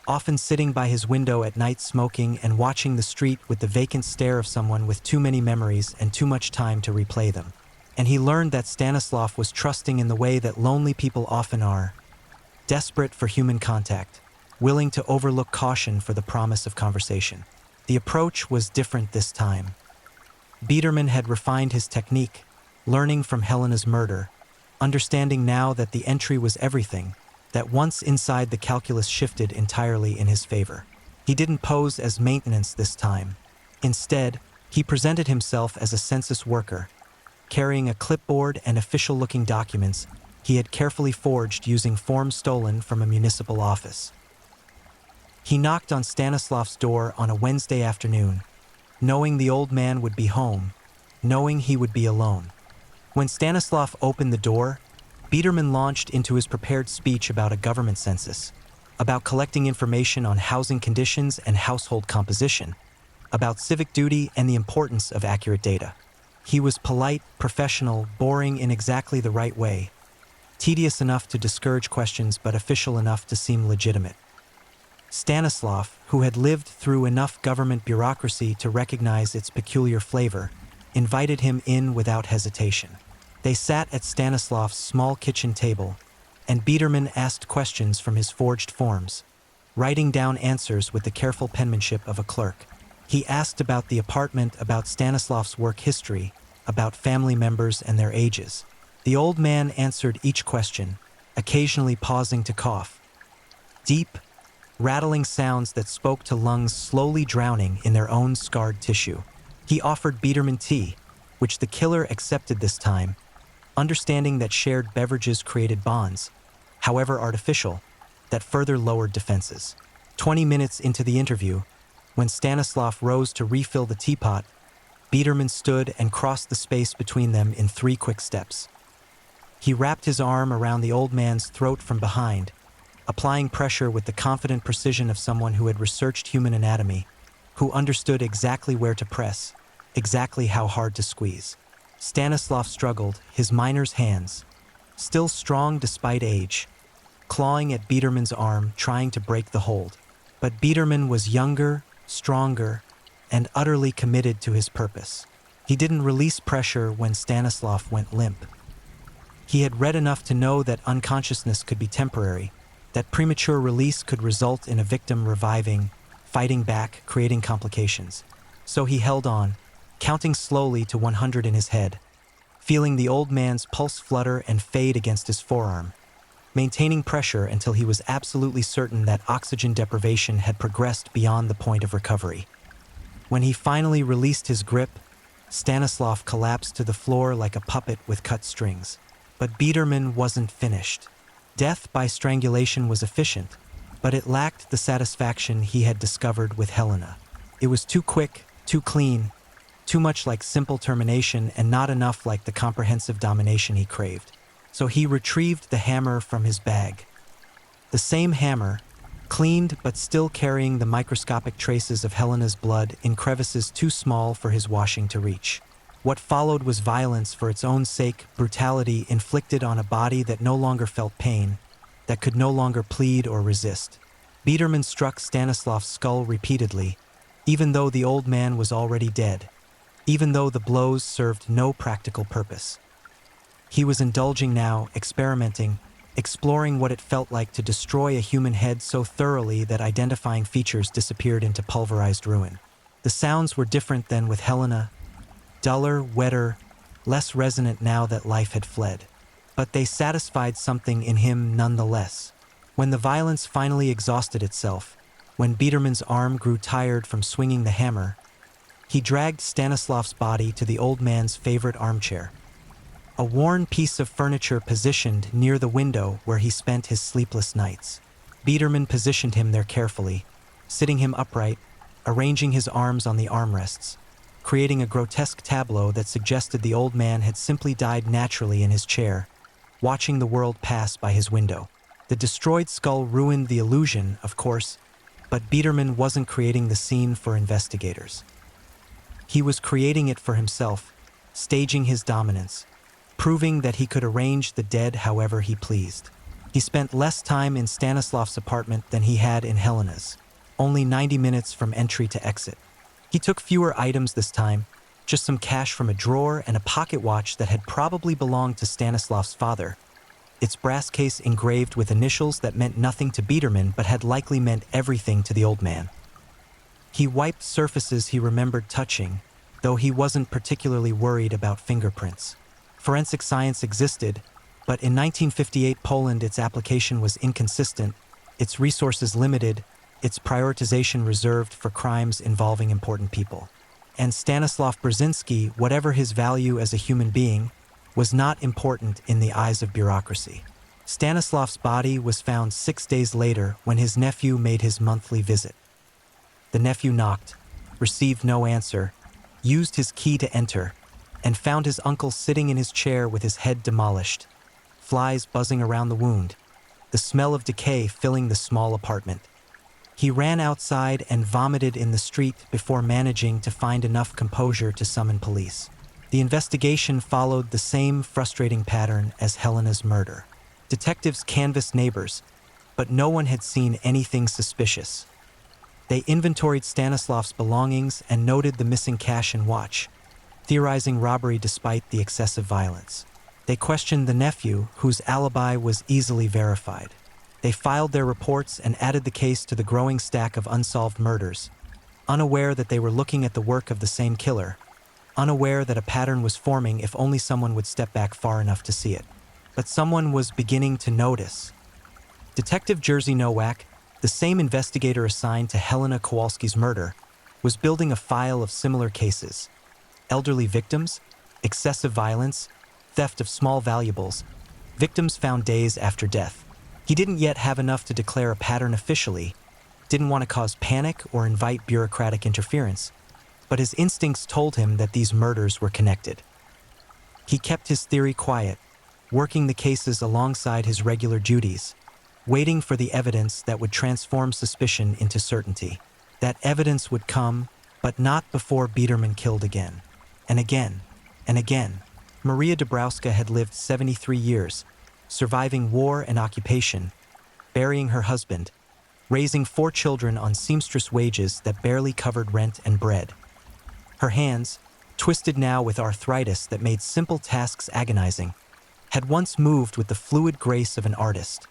often sitting by his window at night smoking and watching the street with the vacant stare of someone with too many memories and too much time to replay them. And he learned that Stanislav was trusting in the way that lonely people often are, desperate for human contact, willing to overlook caution for the promise of conversation. The approach was different this time. Biederman had refined his technique, learning from Helena's murder, understanding now that the entry was everything, that once inside the calculus shifted entirely in his favor. He didn't pose as maintenance this time. Instead, he presented himself as a census worker, carrying a clipboard and official-looking documents he had carefully forged using forms stolen from a municipal office. He knocked on Stanislav's door on a Wednesday afternoon, knowing the old man would be home, knowing he would be alone. When Stanislav opened the door, Biederman launched into his prepared speech about a government census, about collecting information on housing conditions and household composition, about civic duty and the importance of accurate data. He was polite, professional, boring in exactly the right way, tedious enough to discourage questions but official enough to seem legitimate. Stanislav, who had lived through enough government bureaucracy to recognize its peculiar flavor, invited him in without hesitation. They sat at Stanislav's small kitchen table, and Biederman asked questions from his forged forms, writing down answers with the careful penmanship of a clerk. He asked about the apartment, about Stanislav's work history, about family members and their ages. The old man answered each question, occasionally pausing to cough. Deep, rattling sounds that spoke to lungs slowly drowning in their own scarred tissue. He offered Biederman tea, which the killer accepted this time, understanding that shared beverages created bonds, however artificial, that further lowered defenses. 20 minutes into the interview, when Stanislav rose to refill the teapot, Biederman stood and crossed the space between them in 3 quick steps. He wrapped his arm around the old man's throat from behind, applying pressure with the confident precision of someone who had researched human anatomy, who understood exactly where to press, exactly how hard to squeeze. Stanislav struggled, his miner's hands, still strong despite age, clawing at Biederman's arm, trying to break the hold. But Biederman was younger, stronger, and utterly committed to his purpose. He didn't release pressure when Stanislav went limp. He had read enough to know that unconsciousness could be temporary, that premature release could result in a victim reviving, fighting back, creating complications. So he held on, counting slowly to 100 in his head, feeling the old man's pulse flutter and fade against his forearm, maintaining pressure until he was absolutely certain that oxygen deprivation had progressed beyond the point of recovery. When he finally released his grip, Stanislav collapsed to the floor like a puppet with cut strings. But Biederman wasn't finished. Death by strangulation was efficient, but it lacked the satisfaction he had discovered with Helena. It was too quick, too clean, too much like simple termination and not enough like the comprehensive domination he craved. So he retrieved the hammer from his bag. The same hammer, cleaned but still carrying the microscopic traces of Helena's blood in crevices too small for his washing to reach. What followed was violence for its own sake, brutality inflicted on a body that no longer felt pain, that could no longer plead or resist. Biederman struck Stanislav's skull repeatedly, even though the old man was already dead, even though the blows served no practical purpose. He was indulging now, experimenting, exploring what it felt like to destroy a human head so thoroughly that identifying features disappeared into pulverized ruin. The sounds were different than with Helena, duller, wetter, less resonant now that life had fled. But they satisfied something in him nonetheless. When the violence finally exhausted itself, when Biederman's arm grew tired from swinging the hammer, he dragged Stanislav's body to the old man's favorite armchair, a worn piece of furniture positioned near the window where he spent his sleepless nights. Biederman positioned him there carefully, sitting him upright, arranging his arms on the armrests, creating a grotesque tableau that suggested the old man had simply died naturally in his chair, watching the world pass by his window. The destroyed skull ruined the illusion, of course, but Biederman wasn't creating the scene for investigators. He was creating it for himself, staging his dominance, proving that he could arrange the dead however he pleased. He spent less time in Stanislav's apartment than he had in Helena's, only 90 minutes from entry to exit. He took fewer items this time, just some cash from a drawer and a pocket watch that had probably belonged to Stanislav's father, its brass case engraved with initials that meant nothing to Biederman but had likely meant everything to the old man. He wiped surfaces he remembered touching, though he wasn't particularly worried about fingerprints. Forensic science existed, but in 1958 Poland its application was inconsistent, its resources limited, its prioritization reserved for crimes involving important people. And Stanislav Brzezinski, whatever his value as a human being, was not important in the eyes of bureaucracy. Stanislav's body was found 6 days later when his nephew made his monthly visit. The nephew knocked, received no answer, used his key to enter, and found his uncle sitting in his chair with his head demolished, flies buzzing around the wound, the smell of decay filling the small apartment. He ran outside and vomited in the street before managing to find enough composure to summon police. The investigation followed the same frustrating pattern as Helena's murder. Detectives canvassed neighbors, but no one had seen anything suspicious. They inventoried Stanislav's belongings and noted the missing cash and watch, theorizing robbery despite the excessive violence. They questioned the nephew, whose alibi was easily verified. They filed their reports and added the case to the growing stack of unsolved murders, unaware that they were looking at the work of the same killer, unaware that a pattern was forming if only someone would step back far enough to see it. But someone was beginning to notice. Detective Jerzy Nowak, the same investigator assigned to Helena Kowalski's murder, was building a file of similar cases: elderly victims, excessive violence, theft of small valuables, victims found days after death. He didn't yet have enough to declare a pattern officially, didn't want to cause panic or invite bureaucratic interference, but his instincts told him that these murders were connected. He kept his theory quiet, working the cases alongside his regular duties, waiting for the evidence that would transform suspicion into certainty. That evidence would come, but not before Biederman killed again. And again, and again. Maria Dabrowska had lived 73 years, surviving war and occupation, burying her husband, raising 4 children on seamstress wages that barely covered rent and bread. Her hands, twisted now with arthritis that made simple tasks agonizing, had once moved with the fluid grace of an artist,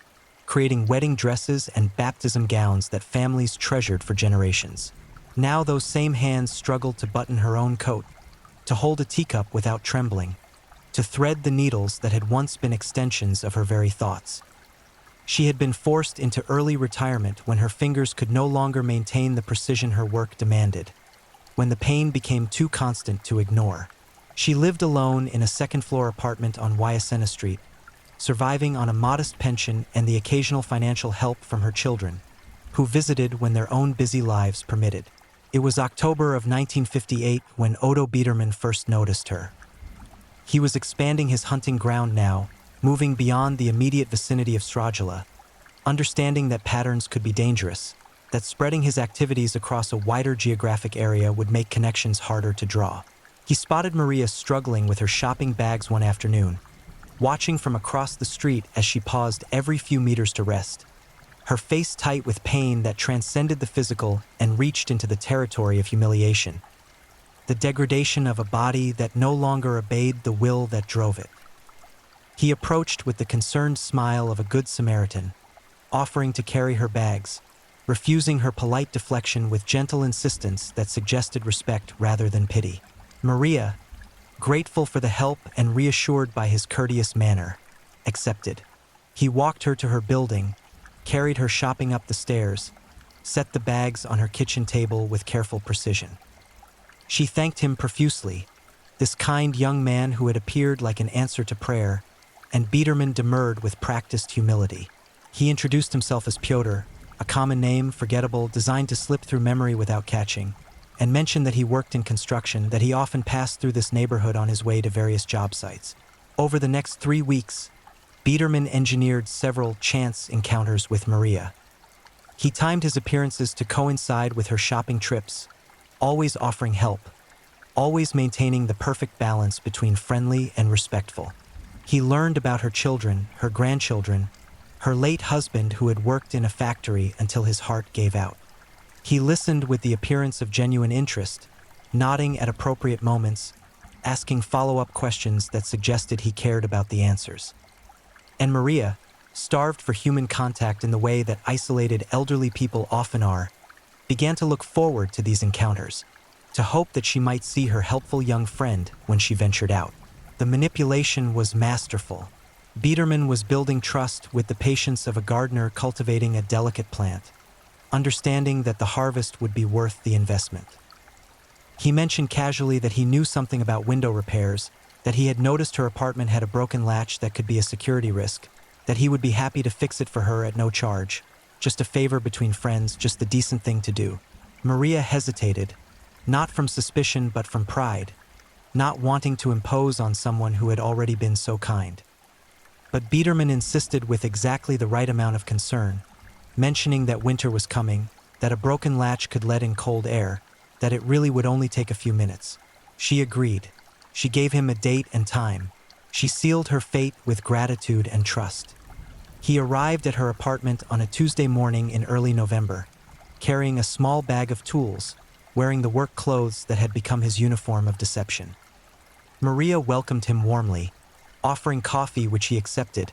creating wedding dresses and baptism gowns that families treasured for generations. Now those same hands struggled to button her own coat, to hold a teacup without trembling, to thread the needles that had once been extensions of her very thoughts. She had been forced into early retirement when her fingers could no longer maintain the precision her work demanded, when the pain became too constant to ignore. She lived alone in a second-floor apartment on Wyasena Street, surviving on a modest pension and the occasional financial help from her children, who visited when their own busy lives permitted. It was October of 1958 when Odo Biederman first noticed her. He was expanding his hunting ground now, moving beyond the immediate vicinity of Stragila, understanding that patterns could be dangerous, that spreading his activities across a wider geographic area would make connections harder to draw. He spotted Maria struggling with her shopping bags one afternoon, watching from across the street as she paused every few meters to rest, her face tight with pain that transcended the physical and reached into the territory of humiliation, the degradation of a body that no longer obeyed the will that drove it. He approached with the concerned smile of a good Samaritan, offering to carry her bags, refusing her polite deflection with gentle insistence that suggested respect rather than pity. Maria, grateful for the help and reassured by his courteous manner, accepted. He walked her to her building, carried her shopping up the stairs, set the bags on her kitchen table with careful precision. She thanked him profusely, this kind young man who had appeared like an answer to prayer, and Biederman demurred with practiced humility. He introduced himself as Pyotr, a common name, forgettable, designed to slip through memory without catching, and mentioned that he worked in construction, that he often passed through this neighborhood on his way to various job sites. Over the next 3 weeks, Biederman engineered several chance encounters with Maria. He timed his appearances to coincide with her shopping trips, always offering help, always maintaining the perfect balance between friendly and respectful. He learned about her children, her grandchildren, her late husband who had worked in a factory until his heart gave out. He listened with the appearance of genuine interest, nodding at appropriate moments, asking follow-up questions that suggested he cared about the answers. And Maria, starved for human contact in the way that isolated elderly people often are, began to look forward to these encounters, to hope that she might see her helpful young friend when she ventured out. The manipulation was masterful. Biederman was building trust with the patience of a gardener cultivating a delicate plant, understanding that the harvest would be worth the investment. He mentioned casually that he knew something about window repairs, that he had noticed her apartment had a broken latch that could be a security risk, that he would be happy to fix it for her at no charge, just a favor between friends, just the decent thing to do. Maria hesitated, not from suspicion but from pride, not wanting to impose on someone who had already been so kind. But Biederman insisted with exactly the right amount of concern, mentioning that winter was coming, that a broken latch could let in cold air, that it really would only take a few minutes. She agreed. She gave him a date and time. She sealed her fate with gratitude and trust. He arrived at her apartment on a Tuesday morning in early November, carrying a small bag of tools, wearing the work clothes that had become his uniform of deception. Maria welcomed him warmly, offering coffee which he accepted,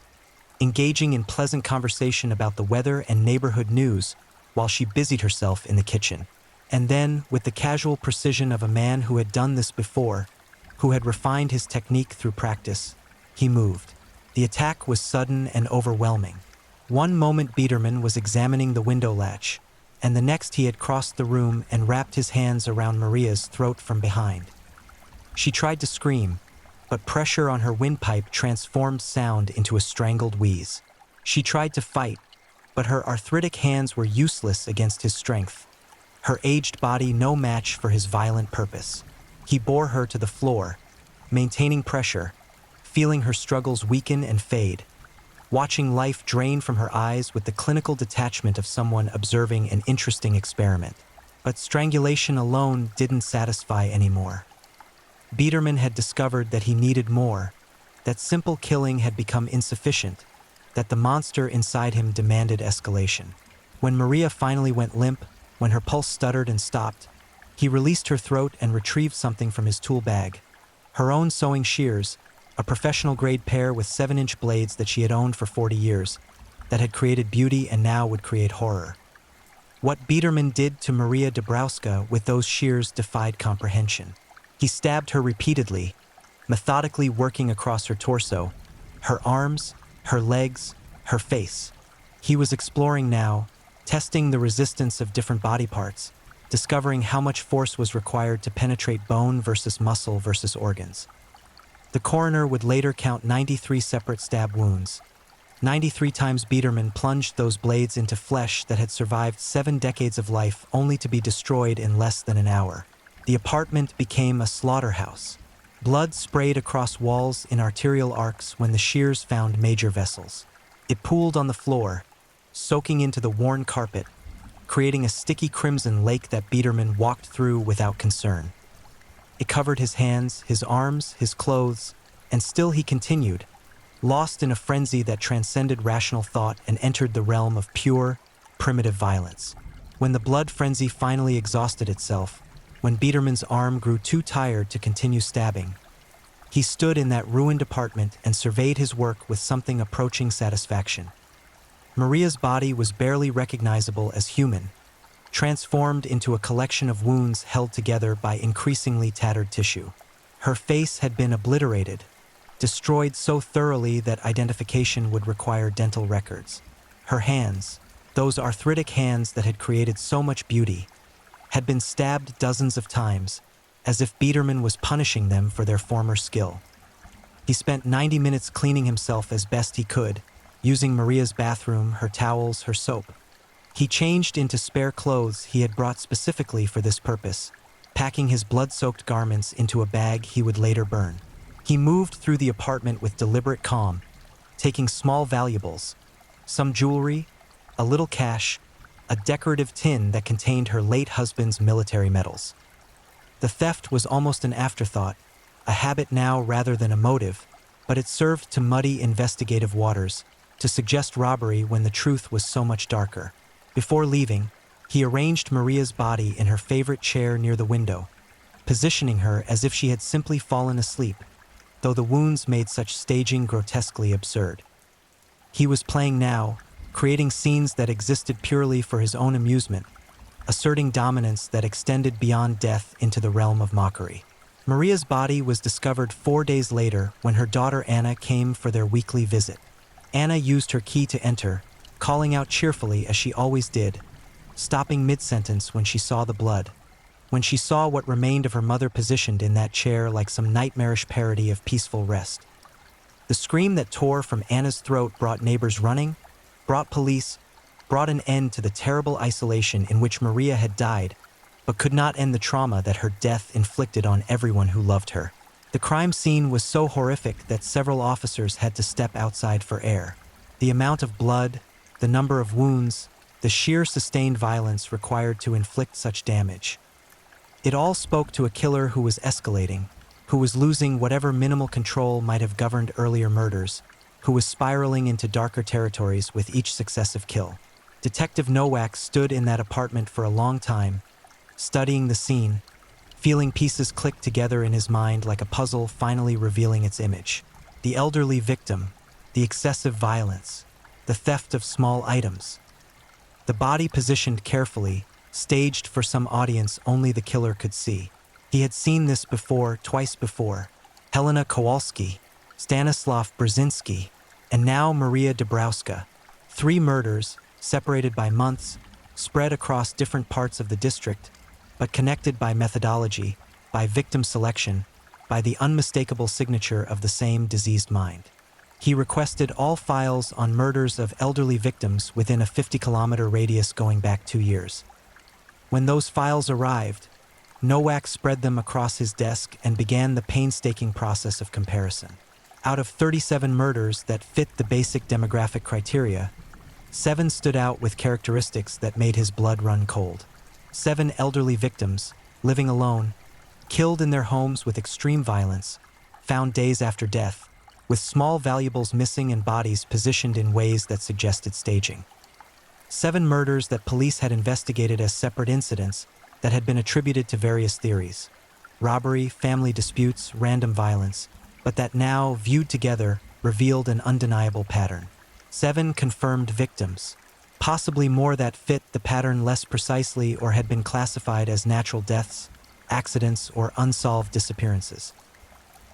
engaging in pleasant conversation about the weather and neighborhood news while she busied herself in the kitchen. And then, with the casual precision of a man who had done this before, who had refined his technique through practice, he moved. The attack was sudden and overwhelming. One moment Biederman was examining the window latch, and the next he had crossed the room and wrapped his hands around Maria's throat from behind. She tried to scream, but pressure on her windpipe transformed sound into a strangled wheeze. She tried to fight, but her arthritic hands were useless against his strength, her aged body no match for his violent purpose. He bore her to the floor, maintaining pressure, feeling her struggles weaken and fade, watching life drain from her eyes with the clinical detachment of someone observing an interesting experiment. But strangulation alone didn't satisfy anymore. Biederman had discovered that he needed more, that simple killing had become insufficient, that the monster inside him demanded escalation. When Maria finally went limp, when her pulse stuttered and stopped, he released her throat and retrieved something from his tool bag. Her own sewing shears, a professional-grade pair with 7-inch blades that she had owned for 40 years, that had created beauty and now would create horror. What Biederman did to Maria Dabrowska with those shears defied comprehension. He stabbed her repeatedly, methodically working across her torso, her arms, her legs, her face. He was exploring now, testing the resistance of different body parts, discovering how much force was required to penetrate bone versus muscle versus organs. The coroner would later count 93 separate stab wounds. 93 times Biederman plunged those blades into flesh that had survived 7 decades of life only to be destroyed in less than an hour. The apartment became a slaughterhouse. Blood sprayed across walls in arterial arcs when the shears found major vessels. It pooled on the floor, soaking into the worn carpet, creating a sticky crimson lake that Biederman walked through without concern. It covered his hands, his arms, his clothes, and still he continued, lost in a frenzy that transcended rational thought and entered the realm of pure, primitive violence. When the blood frenzy finally exhausted itself, when Biederman's arm grew too tired to continue stabbing, he stood in that ruined apartment and surveyed his work with something approaching satisfaction. Maria's body was barely recognizable as human, transformed into a collection of wounds held together by increasingly tattered tissue. Her face had been obliterated, destroyed so thoroughly that identification would require dental records. Her hands, those arthritic hands that had created so much beauty, had been stabbed dozens of times, as if Biederman was punishing them for their former skill. He spent 90 minutes cleaning himself as best he could, using Maria's bathroom, her towels, her soap. He changed into spare clothes he had brought specifically for this purpose, packing his blood-soaked garments into a bag he would later burn. He moved through the apartment with deliberate calm, taking small valuables, some jewelry, a little cash, a decorative tin that contained her late husband's military medals. The theft was almost an afterthought, a habit now rather than a motive, but it served to muddy investigative waters, to suggest robbery when the truth was so much darker. Before leaving, he arranged Maria's body in her favorite chair near the window, positioning her as if she had simply fallen asleep, though the wounds made such staging grotesquely absurd. He was playing now, creating scenes that existed purely for his own amusement, asserting dominance that extended beyond death into the realm of mockery. Maria's body was discovered 4 days later when her daughter Anna came for their weekly visit. Anna used her key to enter, calling out cheerfully as she always did, stopping mid-sentence when she saw the blood, when she saw what remained of her mother positioned in that chair like some nightmarish parody of peaceful rest. The scream that tore from Anna's throat brought neighbors running, brought police, brought an end to the terrible isolation in which Maria had died, but could not end the trauma that her death inflicted on everyone who loved her. The crime scene was so horrific that several officers had to step outside for air. The amount of blood, the number of wounds, the sheer sustained violence required to inflict such damage. It all spoke to a killer who was escalating, who was losing whatever minimal control might have governed earlier murders, who was spiraling into darker territories with each successive kill. Detective Nowak stood in that apartment for a long time, studying the scene, feeling pieces click together in his mind like a puzzle finally revealing its image. The elderly victim, the excessive violence, the theft of small items. The body positioned carefully, staged for some audience only the killer could see. He had seen this before, twice before. Helena Kowalski, Stanislav Brzezinski, and now Maria Dabrowska. 3 murders, separated by months, spread across different parts of the district, but connected by methodology, by victim selection, by the unmistakable signature of the same diseased mind. He requested all files on murders of elderly victims within a 50-kilometer radius going back 2 years. When those files arrived, Nowak spread them across his desk and began the painstaking process of comparison. Out of 37 murders that fit the basic demographic criteria, 7 stood out with characteristics that made his blood run cold. 7 elderly victims, living alone, killed in their homes with extreme violence, found days after death, with small valuables missing and bodies positioned in ways that suggested staging. 7 murders that police had investigated as separate incidents that had been attributed to various theories: robbery, family disputes, random violence, but that now, viewed together, revealed an undeniable pattern. 7 confirmed victims, possibly more that fit the pattern less precisely or had been classified as natural deaths, accidents, or unsolved disappearances.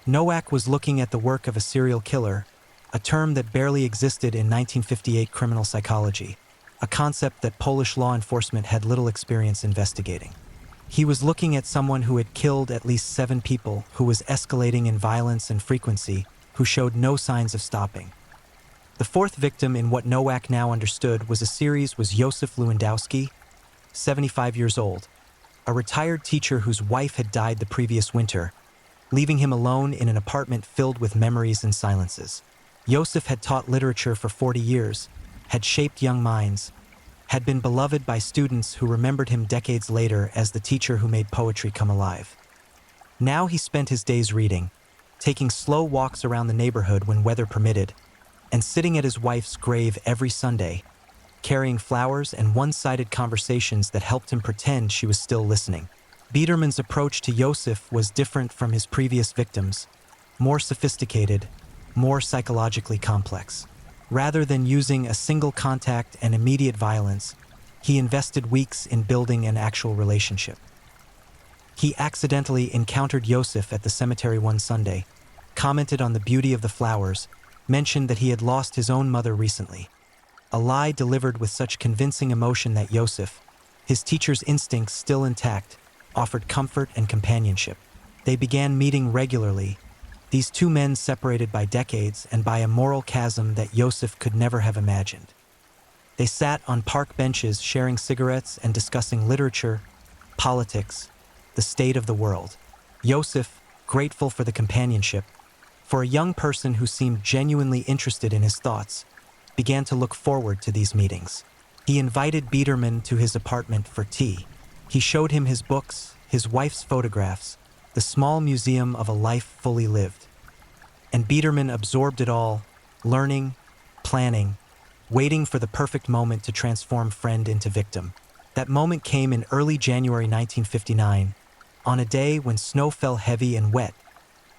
Nowak was looking at the work of a serial killer, a term that barely existed in 1958 criminal psychology, a concept that Polish law enforcement had little experience investigating. He was looking at someone who had killed at least 7 people, who was escalating in violence and frequency, who showed no signs of stopping. The 4th victim in what Nowak now understood was Josef Lewandowski, 75 years old, a retired teacher whose wife had died the previous winter, leaving him alone in an apartment filled with memories and silences. Josef had taught literature for 40 years, had shaped young minds, had been beloved by students who remembered him decades later as the teacher who made poetry come alive. Now he spent his days reading, taking slow walks around the neighborhood when weather permitted, and sitting at his wife's grave every Sunday, carrying flowers and one-sided conversations that helped him pretend she was still listening. Biederman's approach to Josef was different from his previous victims, more sophisticated, more psychologically complex. Rather than using a single contact and immediate violence, he invested weeks in building an actual relationship. He accidentally encountered Josef at the cemetery one Sunday, commented on the beauty of the flowers, mentioned that he had lost his own mother recently. A lie delivered with such convincing emotion that Josef, his teacher's instincts still intact, offered comfort and companionship. They began meeting regularly, these 2 men separated by decades and by a moral chasm that Josef could never have imagined. They sat on park benches sharing cigarettes and discussing literature, politics, the state of the world. Josef, grateful for the companionship, for a young person who seemed genuinely interested in his thoughts, began to look forward to these meetings. He invited Biederman to his apartment for tea. He showed him his books, his wife's photographs, the small museum of a life fully lived. And Biederman absorbed it all, learning, planning, waiting for the perfect moment to transform friend into victim. That moment came in early January 1959, on a day when snow fell heavy and wet,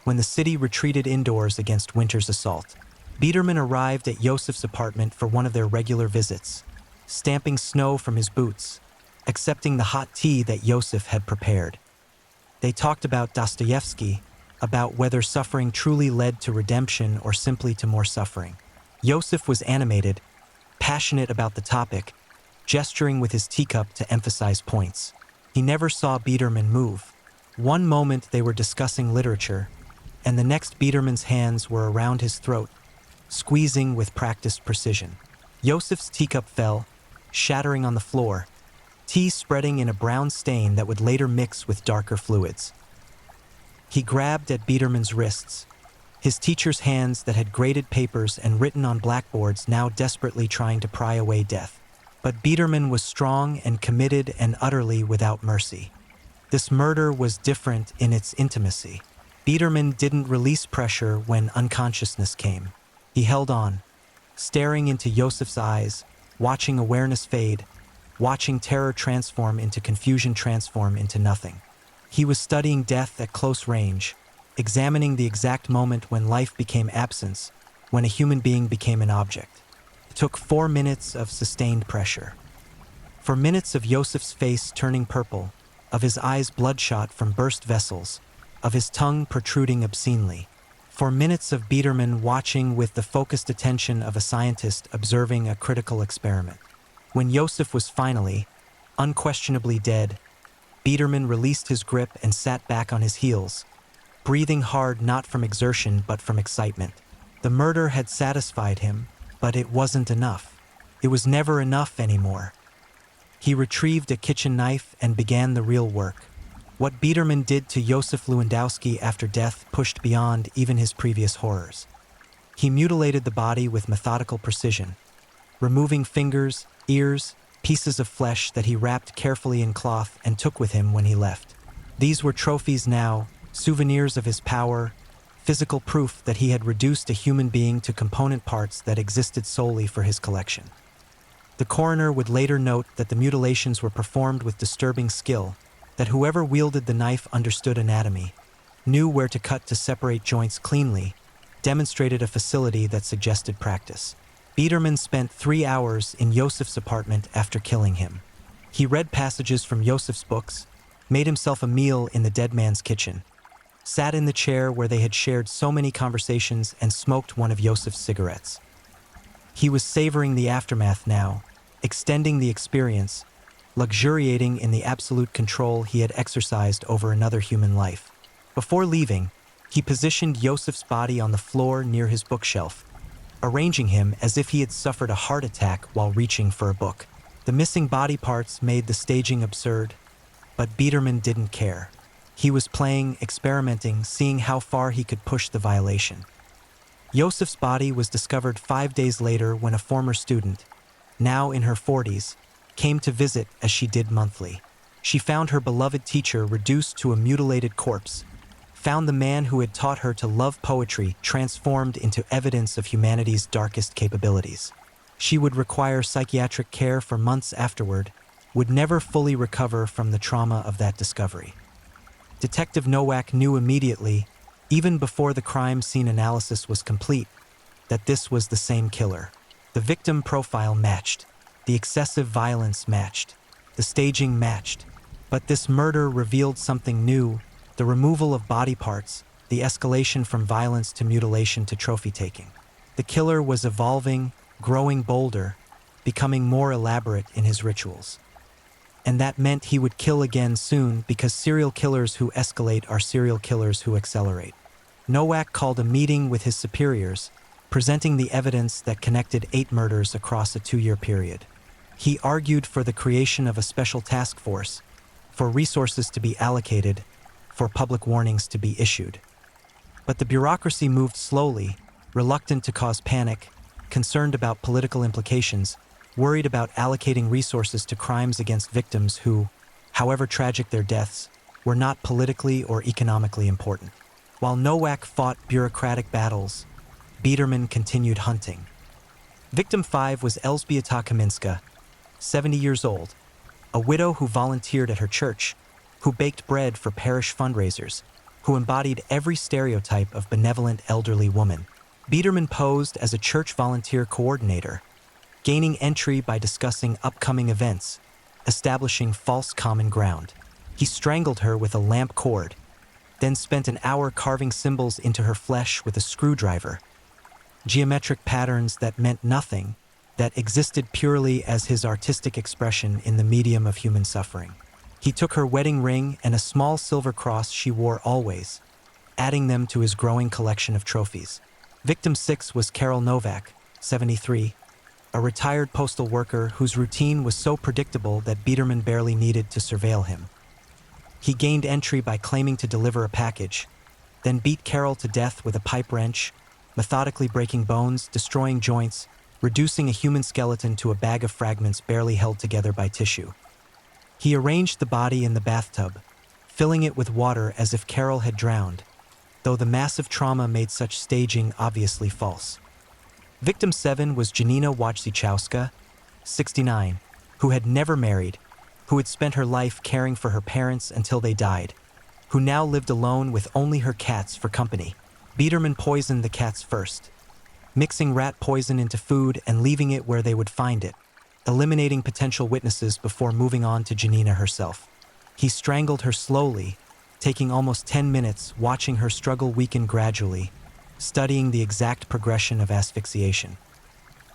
when the city retreated indoors against winter's assault. Biederman arrived at Josef's apartment for one of their regular visits, stamping snow from his boots, accepting the hot tea that Josef had prepared. They talked about Dostoevsky, about whether suffering truly led to redemption or simply to more suffering. Josef was animated, passionate about the topic, gesturing with his teacup to emphasize points. He never saw Biederman move. One moment they were discussing literature, and the next Biederman's hands were around his throat, squeezing with practiced precision. Josef's teacup fell, shattering on the floor, tea spreading in a brown stain that would later mix with darker fluids. He grabbed at Biederman's wrists, his teacher's hands that had graded papers and written on blackboards now desperately trying to pry away death. But Biederman was strong and committed and utterly without mercy. This murder was different in its intimacy. Biederman didn't release pressure when unconsciousness came. He held on, staring into Josef's eyes, watching awareness fade, watching terror transform into confusion, transform into nothing. He was studying death at close range, examining the exact moment when life became absence, when a human being became an object. It took 4 minutes of sustained pressure. 4 minutes of Josef's face turning purple, of his eyes bloodshot from burst vessels, of his tongue protruding obscenely. 4 minutes of Biederman watching with the focused attention of a scientist observing a critical experiment. When Josef was finally, unquestionably dead, Biederman released his grip and sat back on his heels, breathing hard not from exertion but from excitement. The murder had satisfied him, but it wasn't enough. It was never enough anymore. He retrieved a kitchen knife and began the real work. What Biederman did to Josef Lewandowski after death pushed beyond even his previous horrors. He mutilated the body with methodical precision, removing fingers, ears, pieces of flesh that he wrapped carefully in cloth and took with him when he left. These were trophies now, souvenirs of his power, physical proof that he had reduced a human being to component parts that existed solely for his collection. The coroner would later note that the mutilations were performed with disturbing skill, that whoever wielded the knife understood anatomy, knew where to cut to separate joints cleanly, demonstrated a facility that suggested practice. Biederman spent 3 hours in Yosef's apartment after killing him. He read passages from Yosef's books, made himself a meal in the dead man's kitchen, sat in the chair where they had shared so many conversations, and smoked one of Yosef's cigarettes. He was savoring the aftermath now, extending the experience, luxuriating in the absolute control he had exercised over another human life. Before leaving, he positioned Yosef's body on the floor near his bookshelf, arranging him as if he had suffered a heart attack while reaching for a book. The missing body parts made the staging absurd, but Biederman didn't care. He was playing, experimenting, seeing how far he could push the violation. Yosef's body was discovered 5 days later when a former student, now in her 40s, came to visit as she did monthly. She found her beloved teacher reduced to a mutilated corpse, found the man who had taught her to love poetry transformed into evidence of humanity's darkest capabilities. She would require psychiatric care for months afterward, would never fully recover from the trauma of that discovery. Detective Nowak knew immediately, even before the crime scene analysis was complete, that this was the same killer. The victim profile matched, the excessive violence matched, the staging matched, but this murder revealed something new: the removal of body parts, the escalation from violence to mutilation to trophy taking. The killer was evolving, growing bolder, becoming more elaborate in his rituals. And that meant he would kill again soon, because serial killers who escalate are serial killers who accelerate. Nowak called a meeting with his superiors, presenting the evidence that connected 8 murders across a 2-year period. He argued for the creation of a special task force, for resources to be allocated, for public warnings to be issued. But the bureaucracy moved slowly, reluctant to cause panic, concerned about political implications, worried about allocating resources to crimes against victims who, however tragic their deaths, were not politically or economically important. While Nowak fought bureaucratic battles, Biederman continued hunting. Victim 5 was Elżbieta Kaminska, 70 years old, a widow who volunteered at her church, who baked bread for parish fundraisers, who embodied every stereotype of benevolent elderly woman. Biederman posed as a church volunteer coordinator, gaining entry by discussing upcoming events, establishing false common ground. He strangled her with a lamp cord, then spent an hour carving symbols into her flesh with a screwdriver, geometric patterns that meant nothing, that existed purely as his artistic expression in the medium of human suffering. He took her wedding ring and a small silver cross she wore always, adding them to his growing collection of trophies. Victim 6 was Karol Nowak, 73, a retired postal worker whose routine was so predictable that Biederman barely needed to surveil him. He gained entry by claiming to deliver a package, then beat Karol to death with a pipe wrench, methodically breaking bones, destroying joints, reducing a human skeleton to a bag of fragments barely held together by tissue. He arranged the body in the bathtub, filling it with water as if Karol had drowned, though the massive trauma made such staging obviously false. Victim 7 was Janina Wojciechowska, 69, who had never married, who had spent her life caring for her parents until they died, who now lived alone with only her cats for company. Biederman poisoned the cats first, mixing rat poison into food and leaving it where they would find it, eliminating potential witnesses before moving on to Janina herself. He strangled her slowly, taking almost 10 minutes, watching her struggle weaken gradually, studying the exact progression of asphyxiation.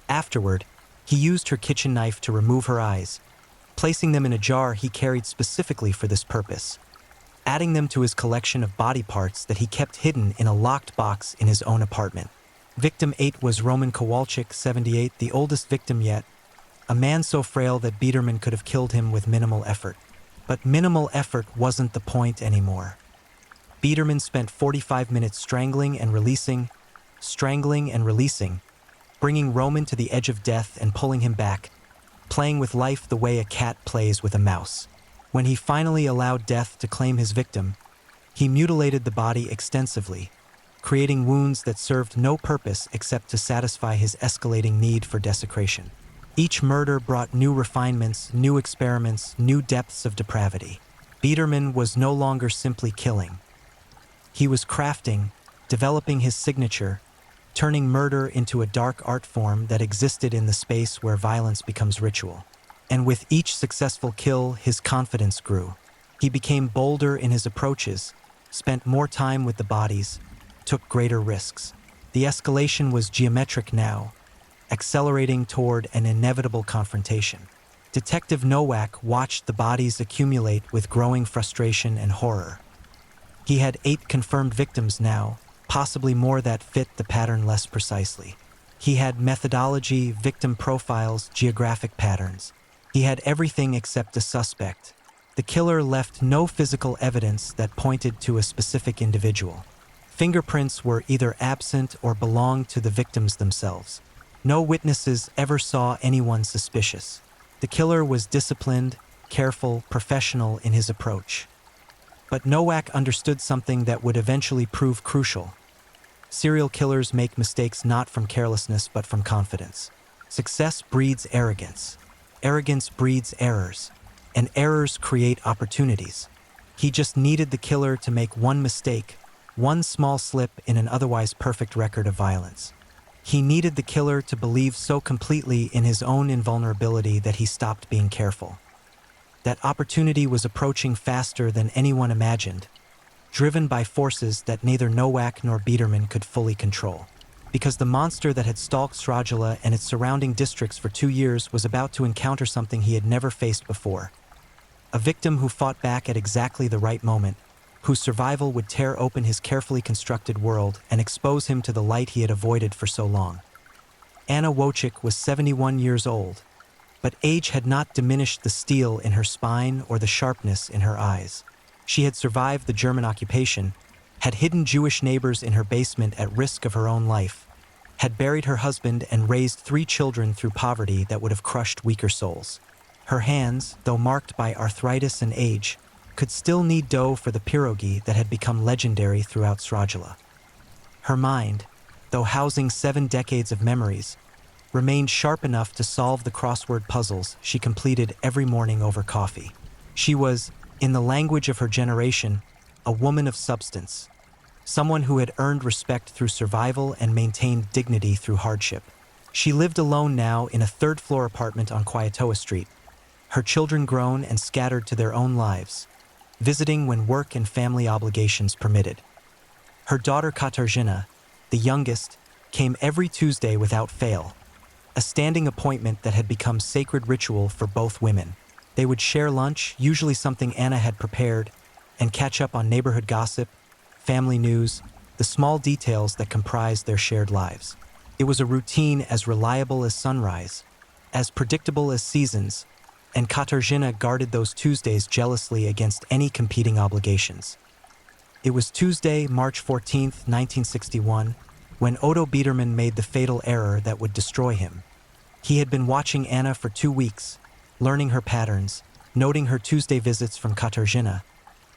Afterward, he used her kitchen knife to remove her eyes, placing them in a jar he carried specifically for this purpose, adding them to his collection of body parts that he kept hidden in a locked box in his own apartment. Victim 8 was Roman Kowalczyk, 78, the oldest victim yet, a man so frail that Biederman could have killed him with minimal effort. But minimal effort wasn't the point anymore. Biederman spent 45 minutes strangling and releasing, bringing Roman to the edge of death and pulling him back, playing with life the way a cat plays with a mouse. When he finally allowed death to claim his victim, he mutilated the body extensively, creating wounds that served no purpose except to satisfy his escalating need for desecration. Each murder brought new refinements, new experiments, new depths of depravity. Biederman was no longer simply killing. He was crafting, developing his signature, turning murder into a dark art form that existed in the space where violence becomes ritual. And with each successful kill, his confidence grew. He became bolder in his approaches, spent more time with the bodies, took greater risks. The escalation was geometric now, accelerating toward an inevitable confrontation. Detective Nowak watched the bodies accumulate with growing frustration and horror. He had 8 confirmed victims now, possibly more that fit the pattern less precisely. He had methodology, victim profiles, geographic patterns. He had everything except a suspect. The killer left no physical evidence that pointed to a specific individual. Fingerprints were either absent or belonged to the victims themselves. No witnesses ever saw anyone suspicious. The killer was disciplined, careful, professional in his approach. But Nowak understood something that would eventually prove crucial. Serial killers make mistakes not from carelessness but from confidence. Success breeds arrogance. Arrogance breeds errors. And errors create opportunities. He just needed the killer to make one mistake, one small slip in an otherwise perfect record of violence. He needed the killer to believe so completely in his own invulnerability that he stopped being careful. That opportunity was approaching faster than anyone imagined, driven by forces that neither Nowak nor Biederman could fully control. Because the monster that had stalked Srajala and its surrounding districts for 2 years was about to encounter something he had never faced before. A victim who fought back at exactly the right moment, whose survival would tear open his carefully constructed world and expose him to the light he had avoided for so long. Anna Wojcik was 71 years old, but age had not diminished the steel in her spine or the sharpness in her eyes. She had survived the German occupation, had hidden Jewish neighbors in her basement at risk of her own life, had buried her husband and raised 3 children through poverty that would have crushed weaker souls. Her hands, though marked by arthritis and age, could still knead dough for the pierogi that had become legendary throughout Srajala. Her mind, though housing 7 decades of memories, remained sharp enough to solve the crossword puzzles she completed every morning over coffee. She was, in the language of her generation, a woman of substance, someone who had earned respect through survival and maintained dignity through hardship. She lived alone now in a 3rd-floor apartment on Quietoa Street, her children grown and scattered to their own lives, visiting when work and family obligations permitted. Her daughter Katarzyna, the youngest, came every Tuesday without fail, a standing appointment that had become sacred ritual for both women. They would share lunch, usually something Anna had prepared, and catch up on neighborhood gossip, family news, the small details that comprised their shared lives. It was a routine as reliable as sunrise, as predictable as seasons, and Katarzyna guarded those Tuesdays jealously against any competing obligations. It was Tuesday, March 14, 1961, when Otto Biederman made the fatal error that would destroy him. He had been watching Anna for 2 weeks, learning her patterns, noting her Tuesday visits from Katarzyna,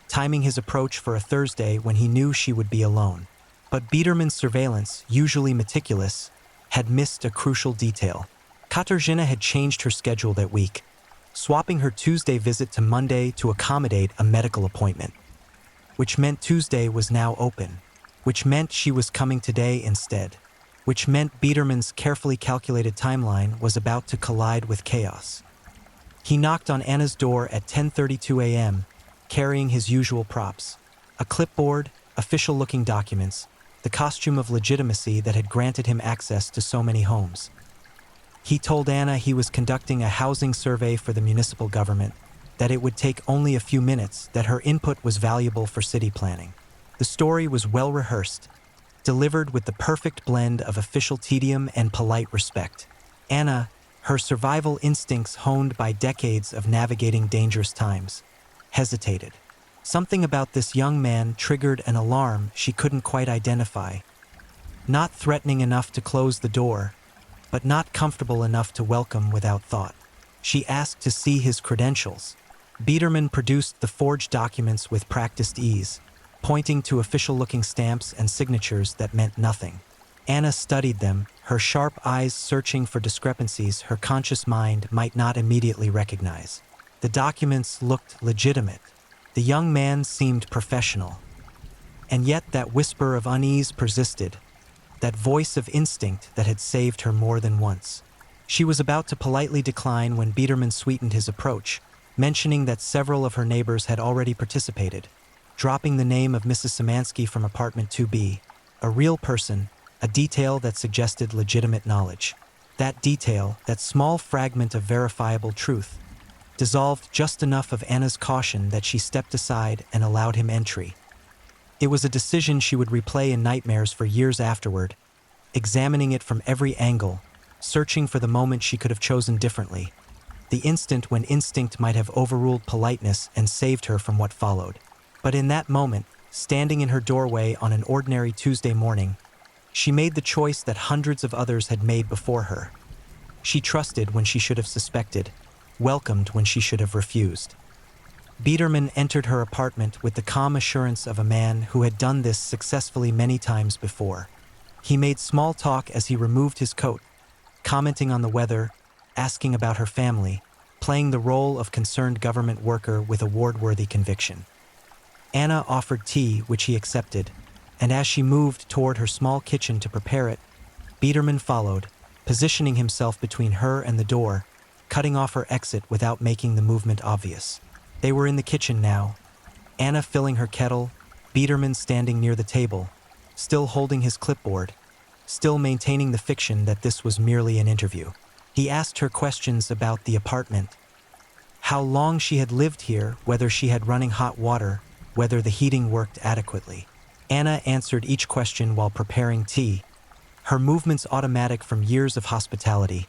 timing his approach for a Thursday when he knew she would be alone. But Biederman's surveillance, usually meticulous, had missed a crucial detail. Katarzyna had changed her schedule that week, swapping her Tuesday visit to Monday to accommodate a medical appointment, which meant Tuesday was now open, which meant she was coming today instead, which meant Biederman's carefully calculated timeline was about to collide with chaos. He knocked on Anna's door at 10:32 a.m., carrying his usual props: a clipboard, official-looking documents, the costume of legitimacy that had granted him access to so many homes. He told Anna he was conducting a housing survey for the municipal government, that it would take only a few minutes, that her input was valuable for city planning. The story was well rehearsed, delivered with the perfect blend of official tedium and polite respect. Anna, her survival instincts honed by decades of navigating dangerous times, hesitated. Something about this young man triggered an alarm she couldn't quite identify. Not threatening enough to close the door, but not comfortable enough to welcome without thought. She asked to see his credentials. Biederman produced the forged documents with practiced ease, pointing to official-looking stamps and signatures that meant nothing. Anna studied them, her sharp eyes searching for discrepancies her conscious mind might not immediately recognize. The documents looked legitimate. The young man seemed professional. And yet that whisper of unease persisted, that voice of instinct that had saved her more than once. She was about to politely decline when Biederman sweetened his approach, mentioning that several of her neighbors had already participated, dropping the name of Mrs. Szymanski from apartment 2B, a real person, a detail that suggested legitimate knowledge. That detail, that small fragment of verifiable truth, dissolved just enough of Anna's caution that she stepped aside and allowed him entry. It was a decision she would replay in nightmares for years afterward, examining it from every angle, searching for the moment she could have chosen differently, the instant when instinct might have overruled politeness and saved her from what followed. But in that moment, standing in her doorway on an ordinary Tuesday morning, she made the choice that hundreds of others had made before her. She trusted when she should have suspected, welcomed when she should have refused. Biederman entered her apartment with the calm assurance of a man who had done this successfully many times before. He made small talk as he removed his coat, commenting on the weather, asking about her family, playing the role of concerned government worker with award-worthy conviction. Anna offered tea, which he accepted, and as she moved toward her small kitchen to prepare it, Biederman followed, positioning himself between her and the door, cutting off her exit without making the movement obvious. They were in the kitchen now, Anna filling her kettle, Biederman standing near the table, still holding his clipboard, still maintaining the fiction that this was merely an interview. He asked her questions about the apartment, how long she had lived here, whether she had running hot water, whether the heating worked adequately. Anna answered each question while preparing tea, her movements automatic from years of hospitality,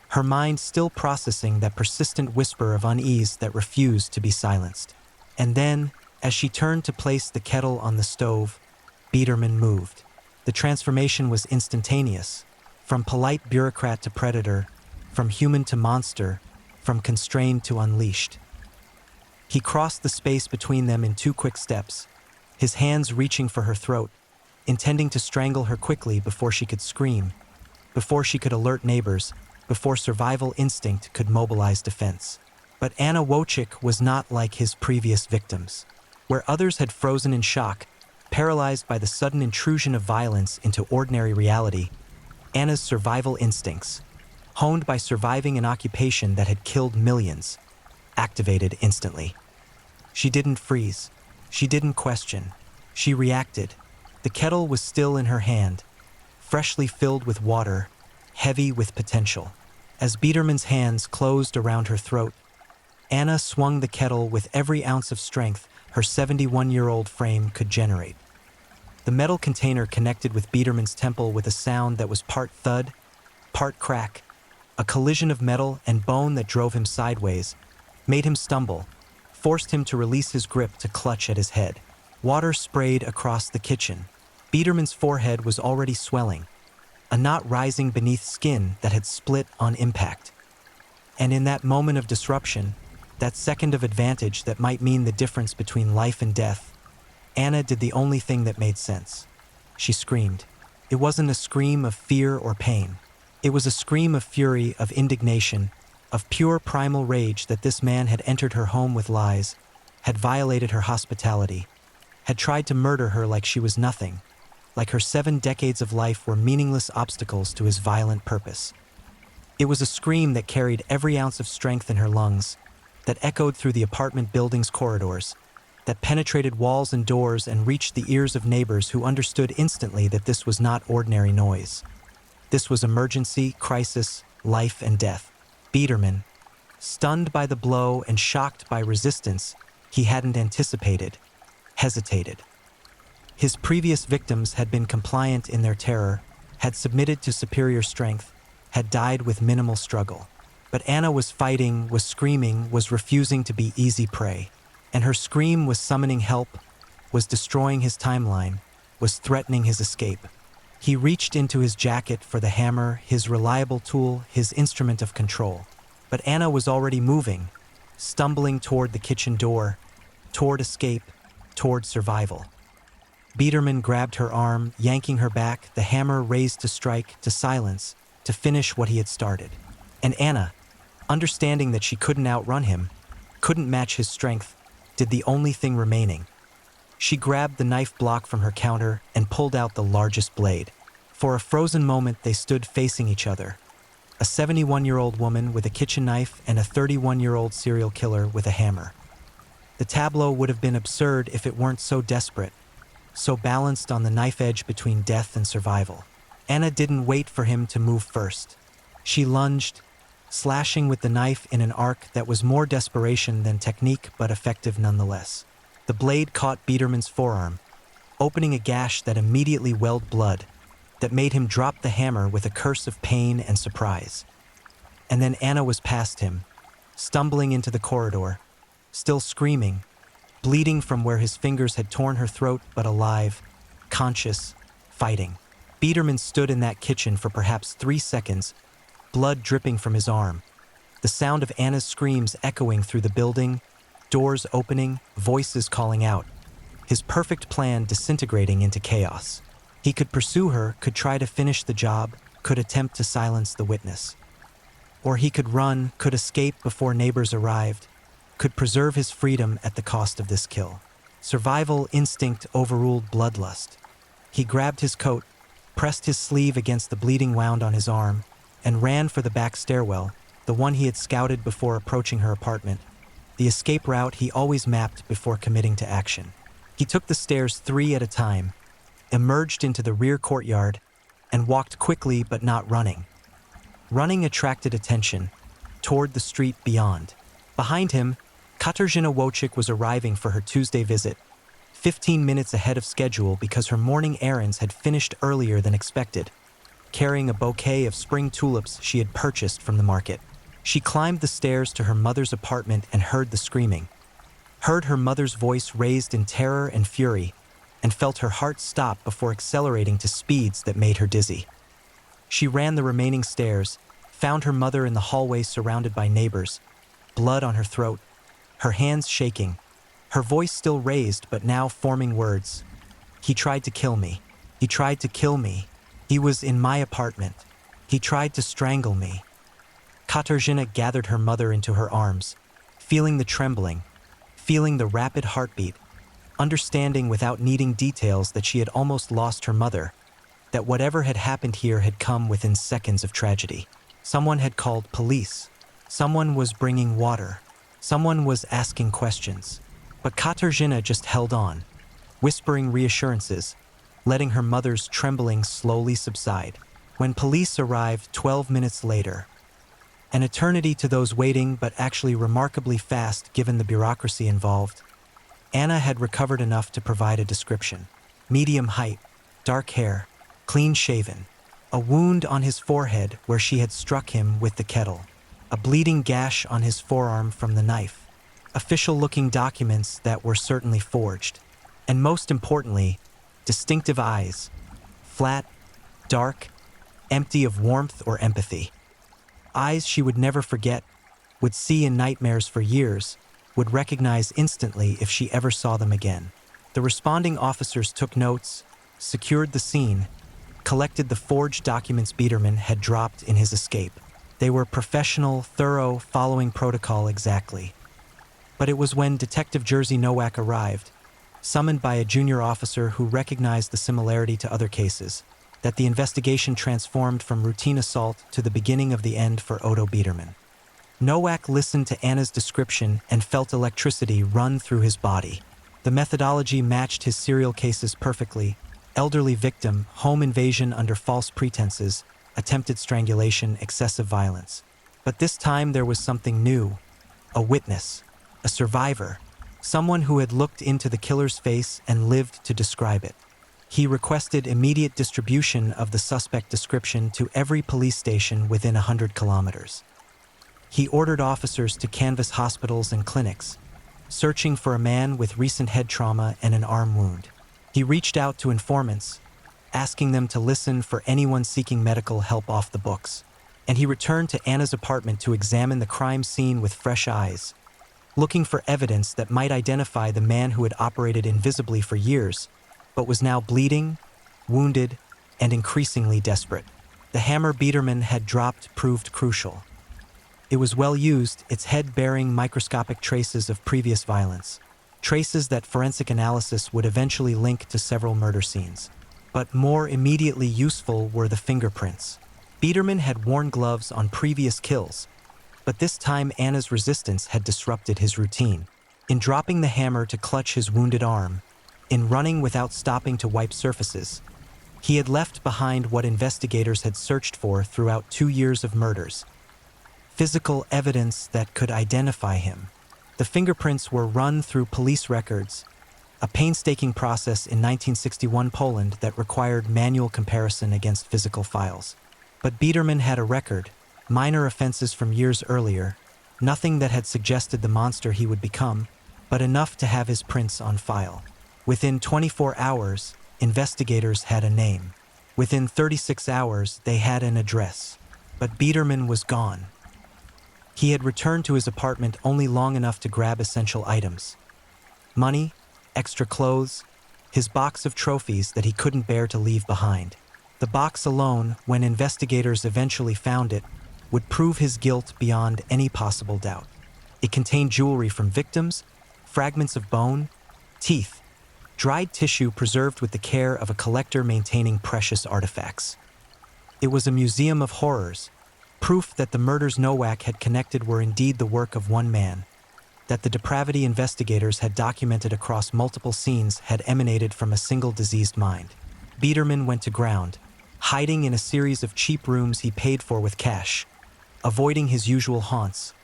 her mind still processing that persistent whisper of unease that refused to be silenced. And then, as she turned to place the kettle on the stove, Biederman moved. The transformation was instantaneous, from polite bureaucrat to predator, from human to monster, from constrained to unleashed. He crossed the space between them in 2 quick steps, his hands reaching for her throat, intending to strangle her quickly before she could scream, before she could alert neighbors, before survival instinct could mobilize defense. But Anna Wojcik was not like his previous victims. Where others had frozen in shock, paralyzed by the sudden intrusion of violence into ordinary reality, Anna's survival instincts, honed by surviving an occupation that had killed millions, activated instantly. She didn't freeze. She didn't question. She reacted. The kettle was still in her hand, freshly filled with water, heavy with potential. As Biederman's hands closed around her throat, Anna swung the kettle with every ounce of strength her 71-year-old frame could generate. The metal container connected with Biederman's temple with a sound that was part thud, part crack, a collision of metal and bone that drove him sideways, made him stumble, forced him to release his grip to clutch at his head. Water sprayed across the kitchen. Biederman's forehead was already swelling, a knot rising beneath skin that had split on impact. And in that moment of disruption, that second of advantage that might mean the difference between life and death, Anna did the only thing that made sense. She screamed. It wasn't a scream of fear or pain. It was a scream of fury, of indignation, of pure primal rage that this man had entered her home with lies, had violated her hospitality, had tried to murder her like she was nothing, like her 7 decades of life were meaningless obstacles to his violent purpose. It was a scream that carried every ounce of strength in her lungs, that echoed through the apartment building's corridors, that penetrated walls and doors and reached the ears of neighbors who understood instantly that this was not ordinary noise. This was emergency, crisis, life and death. Biederman, stunned by the blow and shocked by resistance he hadn't anticipated, hesitated. His previous victims had been compliant in their terror, had submitted to superior strength, had died with minimal struggle. But Anna was fighting, was screaming, was refusing to be easy prey. And her scream was summoning help, was destroying his timeline, was threatening his escape. He reached into his jacket for the hammer, his reliable tool, his instrument of control. But Anna was already moving, stumbling toward the kitchen door, toward escape, toward survival. Biederman grabbed her arm, yanking her back, the hammer raised to strike, to silence, to finish what he had started. And Anna, understanding that she couldn't outrun him, couldn't match his strength, did the only thing remaining. She grabbed the knife block from her counter and pulled out the largest blade. For a frozen moment, they stood facing each other. A 71-year-old woman with a kitchen knife and a 31-year-old serial killer with a hammer. The tableau would have been absurd if it weren't so desperate, so balanced on the knife edge between death and survival. Anna didn't wait for him to move first. She lunged, slashing with the knife in an arc that was more desperation than technique but effective nonetheless. The blade caught Biederman's forearm, opening a gash that immediately welled blood, that made him drop the hammer with a curse of pain and surprise. And then Anna was past him, stumbling into the corridor, still screaming, bleeding from where his fingers had torn her throat, but alive, conscious, fighting. Biederman stood in that kitchen for perhaps 3 seconds, blood dripping from his arm, the sound of Anna's screams echoing through the building, doors opening, voices calling out, his perfect plan disintegrating into chaos. He could pursue her, could try to finish the job, could attempt to silence the witness. Or he could run, could escape before neighbors arrived, could preserve his freedom at the cost of this kill. Survival instinct overruled bloodlust. He grabbed his coat, pressed his sleeve against the bleeding wound on his arm, and ran for the back stairwell, the one he had scouted before approaching her apartment, the escape route he always mapped before committing to action. He took the stairs 3 at a time, emerged into the rear courtyard, and walked quickly but not running. Running attracted attention, toward the street beyond. Behind him, Katarzyna Wojcik was arriving for her Tuesday visit, 15 minutes ahead of schedule because her morning errands had finished earlier than expected, carrying a bouquet of spring tulips she had purchased from the market. She climbed the stairs to her mother's apartment and heard the screaming, heard her mother's voice raised in terror and fury, and felt her heart stop before accelerating to speeds that made her dizzy. She ran the remaining stairs, found her mother in the hallway surrounded by neighbors, blood on her throat, her hands shaking, her voice still raised but now forming words. He tried to kill me. He tried to kill me. He was in my apartment. He tried to strangle me. Katarzyna gathered her mother into her arms, feeling the trembling, feeling the rapid heartbeat, understanding without needing details that she had almost lost her mother, that whatever had happened here had come within seconds of tragedy. Someone had called police. Someone was bringing water. Someone was asking questions. But Katarzyna just held on, whispering reassurances, letting her mother's trembling slowly subside. When police arrived 12 minutes later, an eternity to those waiting but actually remarkably fast given the bureaucracy involved, Anna had recovered enough to provide a description. Medium height, dark hair, clean-shaven, a wound on his forehead where she had struck him with the kettle, a bleeding gash on his forearm from the knife, official-looking documents that were certainly forged, and most importantly, distinctive eyes, flat, dark, empty of warmth or empathy. Eyes she would never forget, would see in nightmares for years, would recognize instantly if she ever saw them again. The responding officers took notes, secured the scene, collected the forged documents Biederman had dropped in his escape. They were professional, thorough, following protocol exactly. But it was when Detective Jerzy Nowak arrived, summoned by a junior officer who recognized the similarity to other cases, that the investigation transformed from routine assault to the beginning of the end for Odo Biederman. Nowak listened to Anna's description and felt electricity run through his body. The methodology matched his serial cases perfectly: elderly victim, home invasion under false pretenses, attempted strangulation, excessive violence. But this time there was something new, a witness, a survivor, someone who had looked into the killer's face and lived to describe it. He requested immediate distribution of the suspect description to every police station within 100 kilometers. He ordered officers to canvass hospitals and clinics, searching for a man with recent head trauma and an arm wound. He reached out to informants, asking them to listen for anyone seeking medical help off the books. And he returned to Anna's apartment to examine the crime scene with fresh eyes, looking for evidence that might identify the man who had operated invisibly for years, but was now bleeding, wounded, and increasingly desperate. The hammer Biederman had dropped proved crucial. It was well used, its head bearing microscopic traces of previous violence, traces that forensic analysis would eventually link to several murder scenes. But more immediately useful were the fingerprints. Biederman had worn gloves on previous kills, but this time Anna's resistance had disrupted his routine. In dropping the hammer to clutch his wounded arm, in running without stopping to wipe surfaces, he had left behind what investigators had searched for throughout 2 years of murders: physical evidence that could identify him. The fingerprints were run through police records, a painstaking process in 1961 Poland that required manual comparison against physical files. But Biederman had a record, minor offenses from years earlier, nothing that had suggested the monster he would become, but enough to have his prints on file. Within 24 hours, investigators had a name. Within 36 hours, they had an address. But Biederman was gone. He had returned to his apartment only long enough to grab essential items: money, extra clothes, his box of trophies that he couldn't bear to leave behind. The box alone, when investigators eventually found it, would prove his guilt beyond any possible doubt. It contained jewelry from victims, fragments of bone, teeth, dried tissue preserved with the care of a collector maintaining precious artifacts. It was a museum of horrors, proof that the murders Nowak had connected were indeed the work of one man, that the depravity investigators had documented across multiple scenes had emanated from a single diseased mind. Biederman went to ground, hiding in a series of cheap rooms he paid for with cash, avoiding his usual haunts,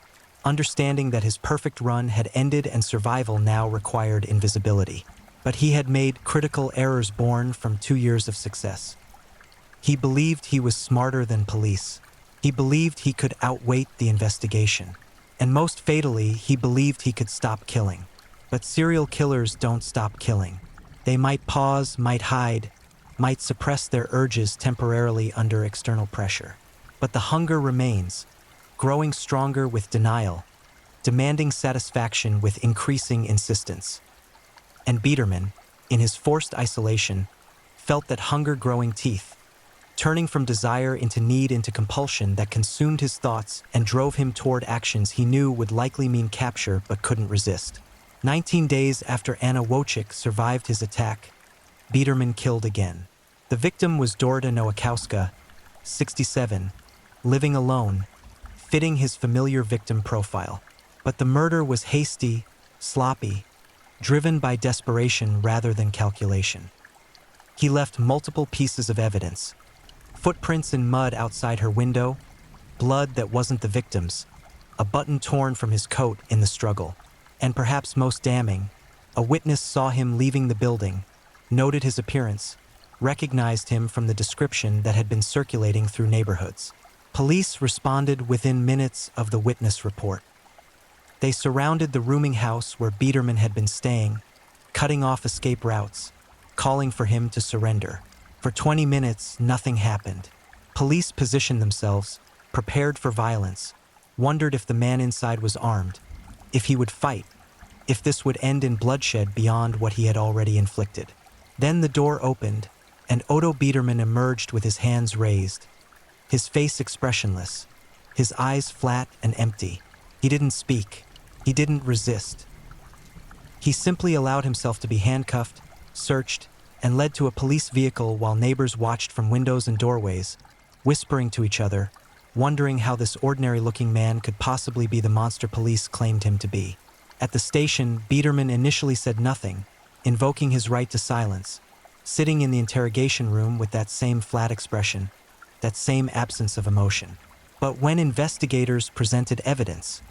understanding that his perfect run had ended and survival now required invisibility. But he had made critical errors born from 2 years of success. He believed he was smarter than police. He believed he could outweight the investigation. And most fatally, he believed he could stop killing. But serial killers don't stop killing. They might pause, might hide, might suppress their urges temporarily under external pressure. But the hunger remains, growing stronger with denial, demanding satisfaction with increasing insistence. And Biederman, in his forced isolation, felt that hunger growing teeth, turning from desire into need into compulsion that consumed his thoughts and drove him toward actions he knew would likely mean capture but couldn't resist. 19 days after Anna Wojcik survived his attack, Biederman killed again. The victim was Dorota Nowakowska, 67, living alone, fitting his familiar victim profile. But the murder was hasty, sloppy, driven by desperation rather than calculation. He left multiple pieces of evidence: footprints in mud outside her window, blood that wasn't the victim's, a button torn from his coat in the struggle, and perhaps most damning, a witness saw him leaving the building, noted his appearance, recognized him from the description that had been circulating through neighborhoods. Police responded within minutes of the witness report. They surrounded the rooming house where Biederman had been staying, cutting off escape routes, calling for him to surrender. For 20 minutes, nothing happened. Police positioned themselves, prepared for violence, wondered if the man inside was armed, if he would fight, if this would end in bloodshed beyond what he had already inflicted. Then the door opened, and Otto Biederman emerged with his hands raised, his face expressionless, his eyes flat and empty. He didn't speak. He didn't resist. He simply allowed himself to be handcuffed, searched, and led to a police vehicle while neighbors watched from windows and doorways, whispering to each other, wondering how this ordinary-looking man could possibly be the monster police claimed him to be. At the station, Biederman initially said nothing, invoking his right to silence, sitting in the interrogation room with that same flat expression, that same absence of emotion. But when investigators presented evidence,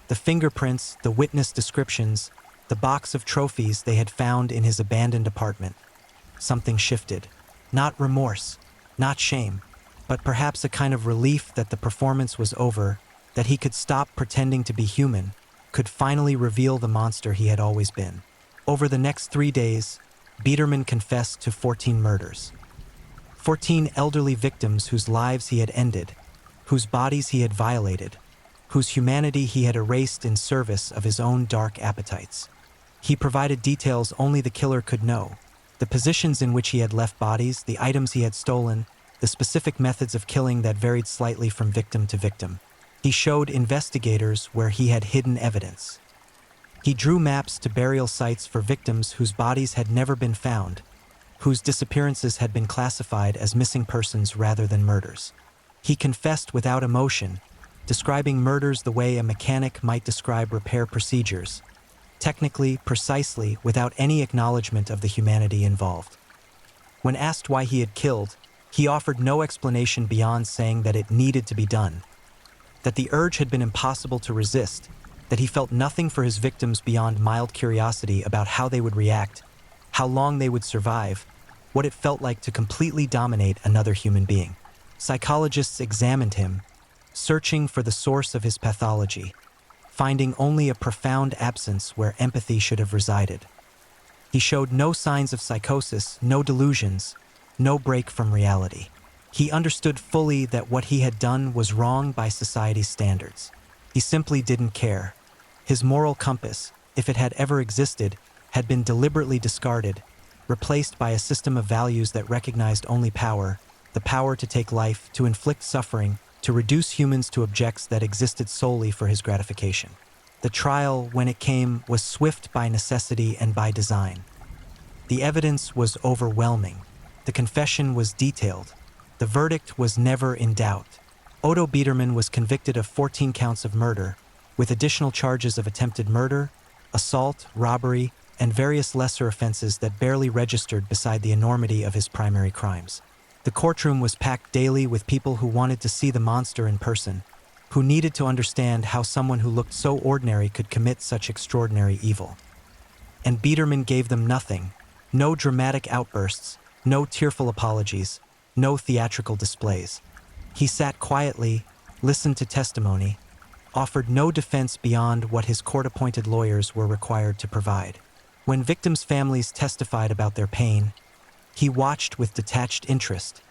the fingerprints, the witness descriptions, the box of trophies they had found in his abandoned apartment, something shifted. Not remorse, not shame, but perhaps a kind of relief that the performance was over, that he could stop pretending to be human, could finally reveal the monster he had always been. Over the next 3 days, Biederman confessed to 14 murders. 14 elderly victims whose lives he had ended, whose bodies he had violated, whose humanity he had erased in service of his own dark appetites. He provided details only the killer could know, The positions in which he had left bodies, the items he had stolen, the specific methods of killing that varied slightly from victim to victim. He showed investigators where he had hidden evidence. He drew maps to burial sites for victims whose bodies had never been found, whose disappearances had been classified as missing persons rather than murders. He confessed without emotion, describing murders the way a mechanic might describe repair procedures, technically, precisely, without any acknowledgement of the humanity involved. When asked why he had killed, he offered no explanation beyond saying that it needed to be done, that the urge had been impossible to resist, that he felt nothing for his victims beyond mild curiosity about how they would react, how long they would survive, what it felt like to completely dominate another human being. Psychologists examined him, searching for the source of his pathology, finding only a profound absence where empathy should have resided. He showed no signs of psychosis, no delusions, no break from reality. He understood fully that what he had done was wrong by society's standards. He simply didn't care. His moral compass, if it had ever existed, had been deliberately discarded, replaced by a system of values that recognized only power, the power to take life, to inflict suffering, to reduce humans to objects that existed solely for his gratification. The trial, when it came, was swift by necessity and by design. The evidence was overwhelming. The confession was detailed. The verdict was never in doubt. Otto Biedermann was convicted of 14 counts of murder, with additional charges of attempted murder, assault, robbery, and various lesser offenses that barely registered beside the enormity of his primary crimes. The courtroom was packed daily with people who wanted to see the monster in person, who needed to understand how someone who looked so ordinary could commit such extraordinary evil. And Biedermann gave them nothing, no dramatic outbursts, no tearful apologies, no theatrical displays. He sat quietly, listened to testimony, offered no defense beyond what his court-appointed lawyers were required to provide. When victims' families testified about their pain, he watched with detached interest,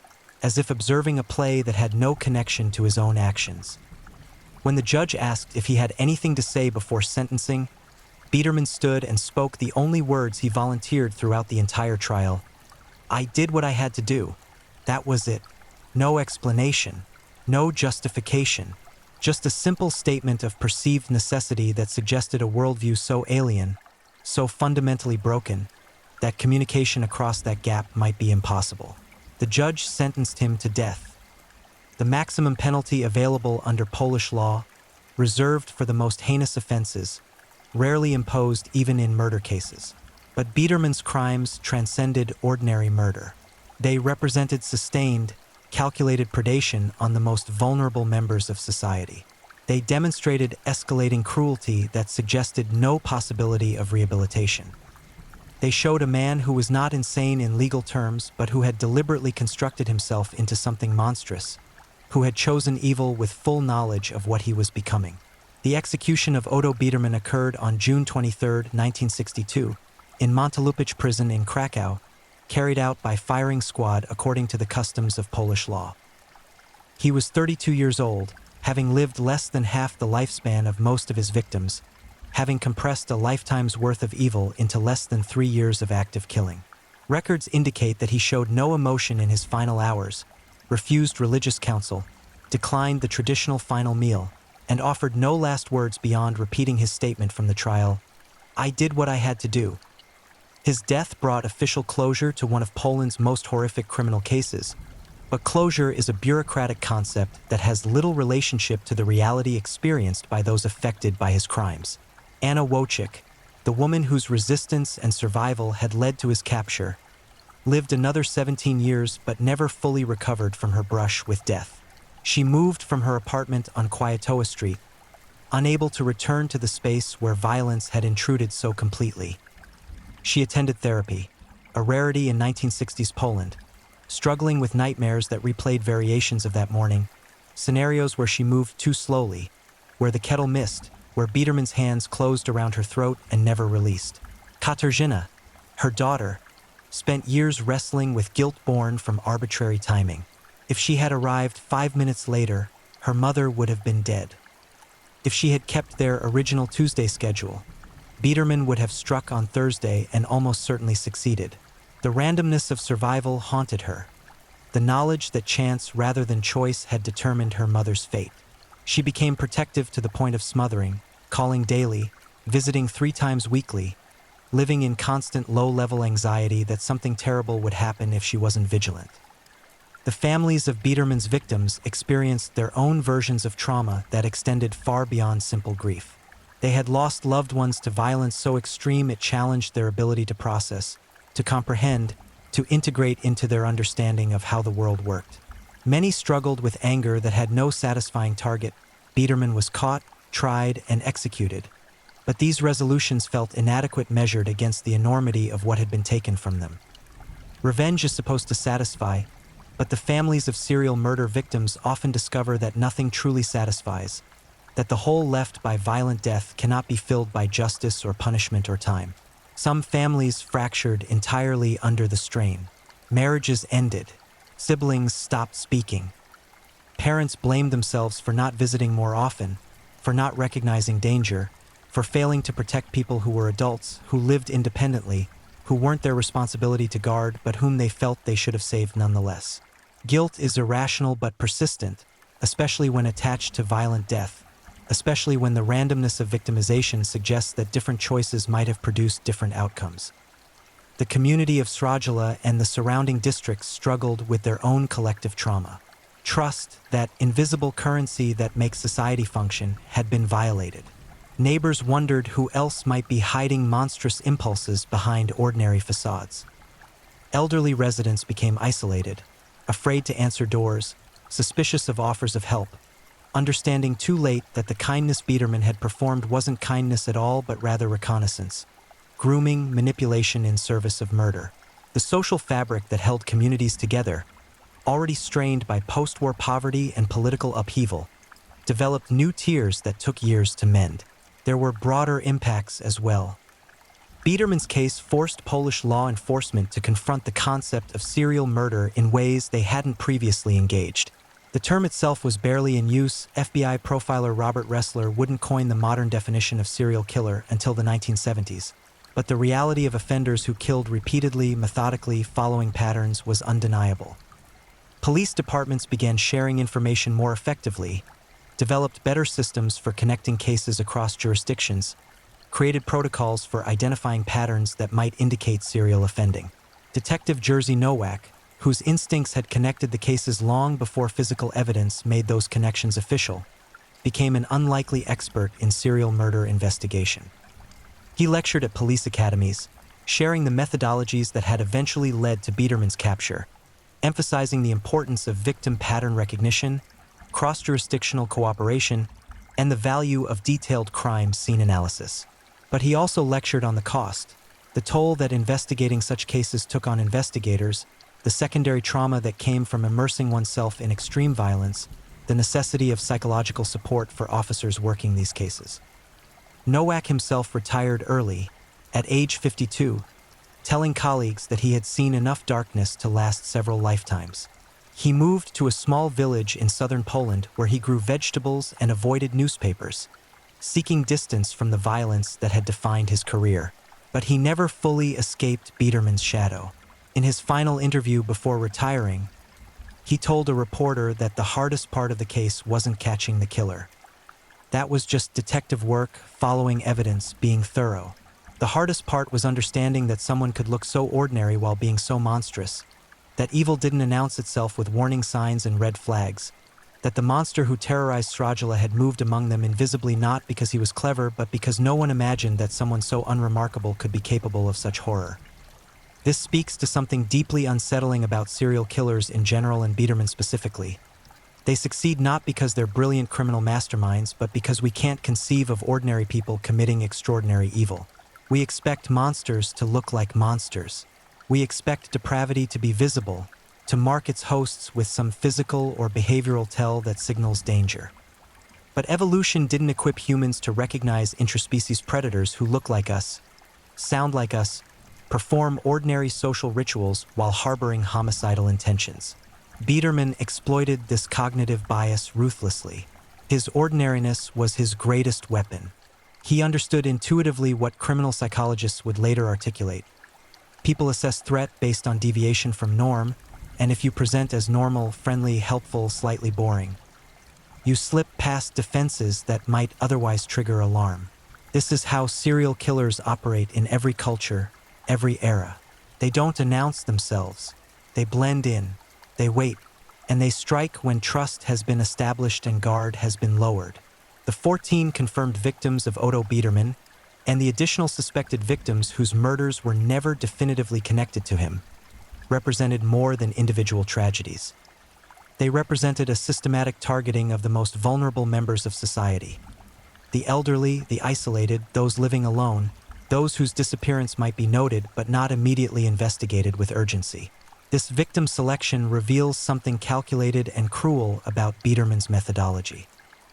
as if observing a play that had no connection to his own actions. When the judge asked if he had anything to say before sentencing, Biedermann stood and spoke the only words he volunteered throughout the entire trial. "I did what I had to do. That was it. No explanation, no justification, just a simple statement of perceived necessity that suggested a worldview so alien, so fundamentally broken, that communication across that gap might be impossible." The judge sentenced him to death, the maximum penalty available under Polish law, reserved for the most heinous offenses, rarely imposed even in murder cases. But Biedermann's crimes transcended ordinary murder. They represented sustained, calculated predation on the most vulnerable members of society. They demonstrated escalating cruelty that suggested no possibility of rehabilitation. They showed a man who was not insane in legal terms, but who had deliberately constructed himself into something monstrous, who had chosen evil with full knowledge of what he was becoming. The execution of Otto Biedermann occurred on June 23, 1962, in Montelupich prison in Krakow, carried out by firing squad according to the customs of Polish law. He was 32 years old, having lived less than half the lifespan of most of his victims, having compressed a lifetime's worth of evil into less than 3 years of active killing. Records indicate that he showed no emotion in his final hours, refused religious counsel, declined the traditional final meal, and offered no last words beyond repeating his statement from the trial, "I did what I had to do." His death brought official closure to one of Poland's most horrific criminal cases, but closure is a bureaucratic concept that has little relationship to the reality experienced by those affected by his crimes. Anna Wojcik, the woman whose resistance and survival had led to his capture, lived another 17 years but never fully recovered from her brush with death. She moved from her apartment on Kwiatowa Street, unable to return to the space where violence had intruded so completely. She attended therapy, a rarity in 1960s Poland, struggling with nightmares that replayed variations of that morning, scenarios where she moved too slowly, where the kettle missed, where Biedermann's hands closed around her throat and never released. Katarzyna, her daughter, spent years wrestling with guilt born from arbitrary timing. If she had arrived 5 minutes later, her mother would have been dead. If she had kept their original Tuesday schedule, Biedermann would have struck on Thursday and almost certainly succeeded. The randomness of survival haunted her, the knowledge that chance rather than choice had determined her mother's fate. She became protective to the point of smothering, calling daily, visiting 3 times weekly, living in constant low-level anxiety that something terrible would happen if she wasn't vigilant. The families of Biedermann's victims experienced their own versions of trauma that extended far beyond simple grief. They had lost loved ones to violence so extreme it challenged their ability to process, to comprehend, to integrate into their understanding of how the world worked. Many struggled with anger that had no satisfying target. Biedermann was caught, tried, and executed. But these resolutions felt inadequate measured against the enormity of what had been taken from them. Revenge is supposed to satisfy, but the families of serial murder victims often discover that nothing truly satisfies, that the hole left by violent death cannot be filled by justice or punishment or time. Some families fractured entirely under the strain. Marriages ended. Siblings stopped speaking. Parents blamed themselves for not visiting more often, for not recognizing danger, for failing to protect people who were adults, who lived independently, who weren't their responsibility to guard, but whom they felt they should have saved nonetheless. Guilt is irrational but persistent, especially when attached to violent death, especially when the randomness of victimization suggests that different choices might have produced different outcomes. The community of Srajala and the surrounding districts struggled with their own collective trauma. Trust, that invisible currency that makes society function, had been violated. Neighbors wondered who else might be hiding monstrous impulses behind ordinary facades. Elderly residents became isolated, afraid to answer doors, suspicious of offers of help, understanding too late that the kindness Biedermann had performed wasn't kindness at all but rather reconnaissance, grooming, manipulation in service of murder. The social fabric that held communities together, already strained by post-war poverty and political upheaval, developed new tiers that took years to mend. There were broader impacts as well. Biedermann's case forced Polish law enforcement to confront the concept of serial murder in ways they hadn't previously engaged. The term itself was barely in use. FBI profiler Robert Ressler wouldn't coin the modern definition of serial killer until the 1970s. But the reality of offenders who killed repeatedly, methodically, following patterns was undeniable. Police departments began sharing information more effectively, developed better systems for connecting cases across jurisdictions, created protocols for identifying patterns that might indicate serial offending. Detective Jerzy Nowak, whose instincts had connected the cases long before physical evidence made those connections official, became an unlikely expert in serial murder investigation. He lectured at police academies, sharing the methodologies that had eventually led to Biedermann's capture, emphasizing the importance of victim pattern recognition, cross-jurisdictional cooperation, and the value of detailed crime scene analysis. But he also lectured on the cost, the toll that investigating such cases took on investigators, the secondary trauma that came from immersing oneself in extreme violence, the necessity of psychological support for officers working these cases. Nowak himself retired early, at age 52, telling colleagues that he had seen enough darkness to last several lifetimes. He moved to a small village in southern Poland where he grew vegetables and avoided newspapers, seeking distance from the violence that had defined his career. But he never fully escaped Biedermann's shadow. In his final interview before retiring, he told a reporter that the hardest part of the case wasn't catching the killer. That was just detective work, following evidence, being thorough. The hardest part was understanding that someone could look so ordinary while being so monstrous, that evil didn't announce itself with warning signs and red flags, that the monster who terrorized Srajala had moved among them invisibly not because he was clever, but because no one imagined that someone so unremarkable could be capable of such horror. This speaks to something deeply unsettling about serial killers in general and Biedermann specifically. They succeed not because they're brilliant criminal masterminds, but because we can't conceive of ordinary people committing extraordinary evil. We expect monsters to look like monsters. We expect depravity to be visible, to mark its hosts with some physical or behavioral tell that signals danger. But evolution didn't equip humans to recognize interspecies predators who look like us, sound like us, perform ordinary social rituals while harboring homicidal intentions. Biedermann exploited this cognitive bias ruthlessly. His ordinariness was his greatest weapon. He understood intuitively what criminal psychologists would later articulate. People assess threat based on deviation from norm, and if you present as normal, friendly, helpful, slightly boring, you slip past defenses that might otherwise trigger alarm. This is how serial killers operate in every culture, every era. They don't announce themselves. They blend in, they wait, and they strike when trust has been established and guard has been lowered. The 14 confirmed victims of Otto Biedermann, and the additional suspected victims whose murders were never definitively connected to him, represented more than individual tragedies. They represented a systematic targeting of the most vulnerable members of society. The elderly, the isolated, those living alone, those whose disappearance might be noted but not immediately investigated with urgency. This victim selection reveals something calculated and cruel about Biedermann's methodology.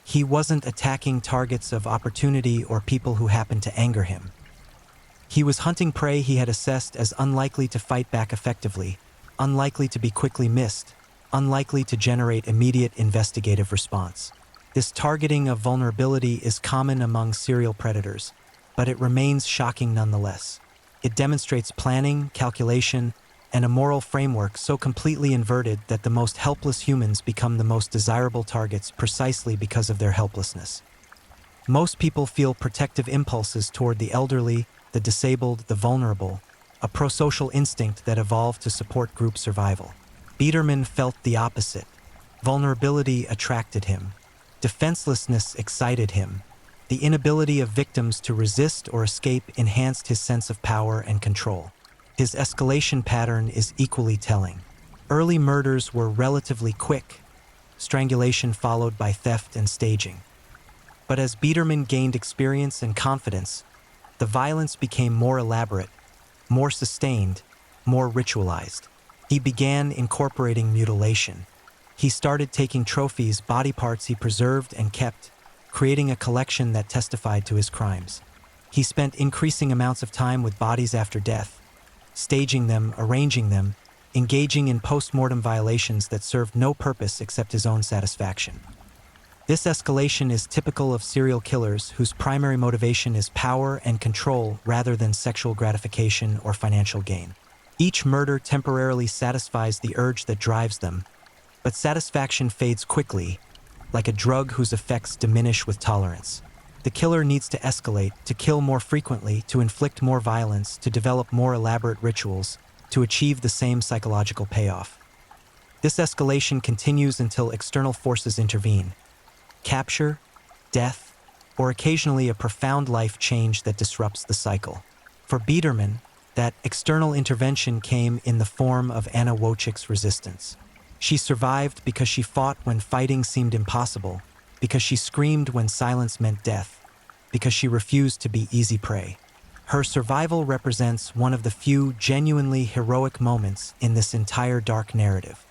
He wasn't attacking targets of opportunity or people who happened to anger him. He was hunting prey he had assessed as unlikely to fight back effectively, unlikely to be quickly missed, unlikely to generate immediate investigative response. This targeting of vulnerability is common among serial predators, but it remains shocking nonetheless. It demonstrates planning, calculation, and a moral framework so completely inverted that the most helpless humans become the most desirable targets precisely because of their helplessness. Most people feel protective impulses toward the elderly, the disabled, the vulnerable, a prosocial instinct that evolved to support group survival. Biedermann felt the opposite. Vulnerability attracted him. Defenselessness excited him. The inability of victims to resist or escape enhanced his sense of power and control. His escalation pattern is equally telling. Early murders were relatively quick, strangulation followed by theft and staging. But as Biedermann gained experience and confidence, the violence became more elaborate, more sustained, more ritualized. He began incorporating mutilation. He started taking trophies, body parts he preserved and kept, creating a collection that testified to his crimes. He spent increasing amounts of time with bodies after death, staging them, arranging them, engaging in post-mortem violations that served no purpose except his own satisfaction. This escalation is typical of serial killers whose primary motivation is power and control rather than sexual gratification or financial gain. Each murder temporarily satisfies the urge that drives them, but satisfaction fades quickly, like a drug whose effects diminish with tolerance. The killer needs to escalate, to kill more frequently, to inflict more violence, to develop more elaborate rituals, to achieve the same psychological payoff. This escalation continues until external forces intervene. Capture, death, or occasionally a profound life change that disrupts the cycle. For Biedermann, that external intervention came in the form of Anna Wojcik's resistance. She survived because she fought when fighting seemed impossible, because she screamed when silence meant death, because she refused to be easy prey. Her survival represents one of the few genuinely heroic moments in this entire dark narrative.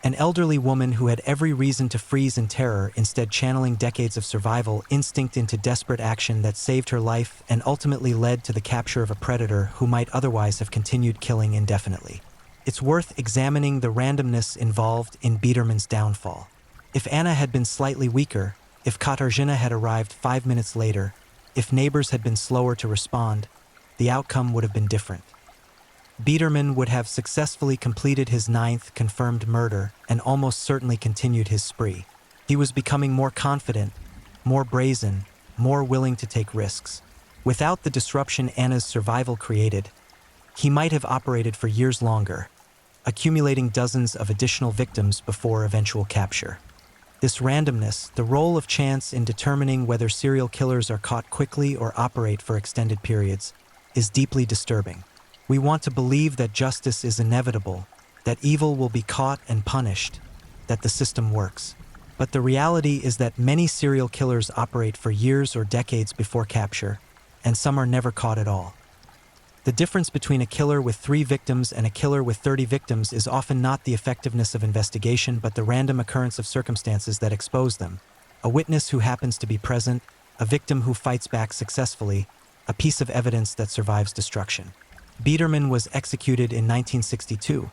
An elderly woman who had every reason to freeze in terror, instead channeling decades of survival instinct into desperate action that saved her life and ultimately led to the capture of a predator who might otherwise have continued killing indefinitely. It's worth examining the randomness involved in Biedermann's downfall. If Anna had been slightly weaker, if Katarzyna had arrived 5 minutes later, if neighbors had been slower to respond, the outcome would have been different. Biedermann would have successfully completed his 9th confirmed murder and almost certainly continued his spree. He was becoming more confident, more brazen, more willing to take risks. Without the disruption Anna's survival created, he might have operated for years longer, accumulating dozens of additional victims before eventual capture. This randomness, the role of chance in determining whether serial killers are caught quickly or operate for extended periods, is deeply disturbing. We want to believe that justice is inevitable, that evil will be caught and punished, that the system works. But the reality is that many serial killers operate for years or decades before capture, and some are never caught at all. The difference between a killer with 3 victims and a killer with 30 victims is often not the effectiveness of investigation, but the random occurrence of circumstances that expose them. A witness who happens to be present, a victim who fights back successfully, a piece of evidence that survives destruction. Biedermann was executed in 1962,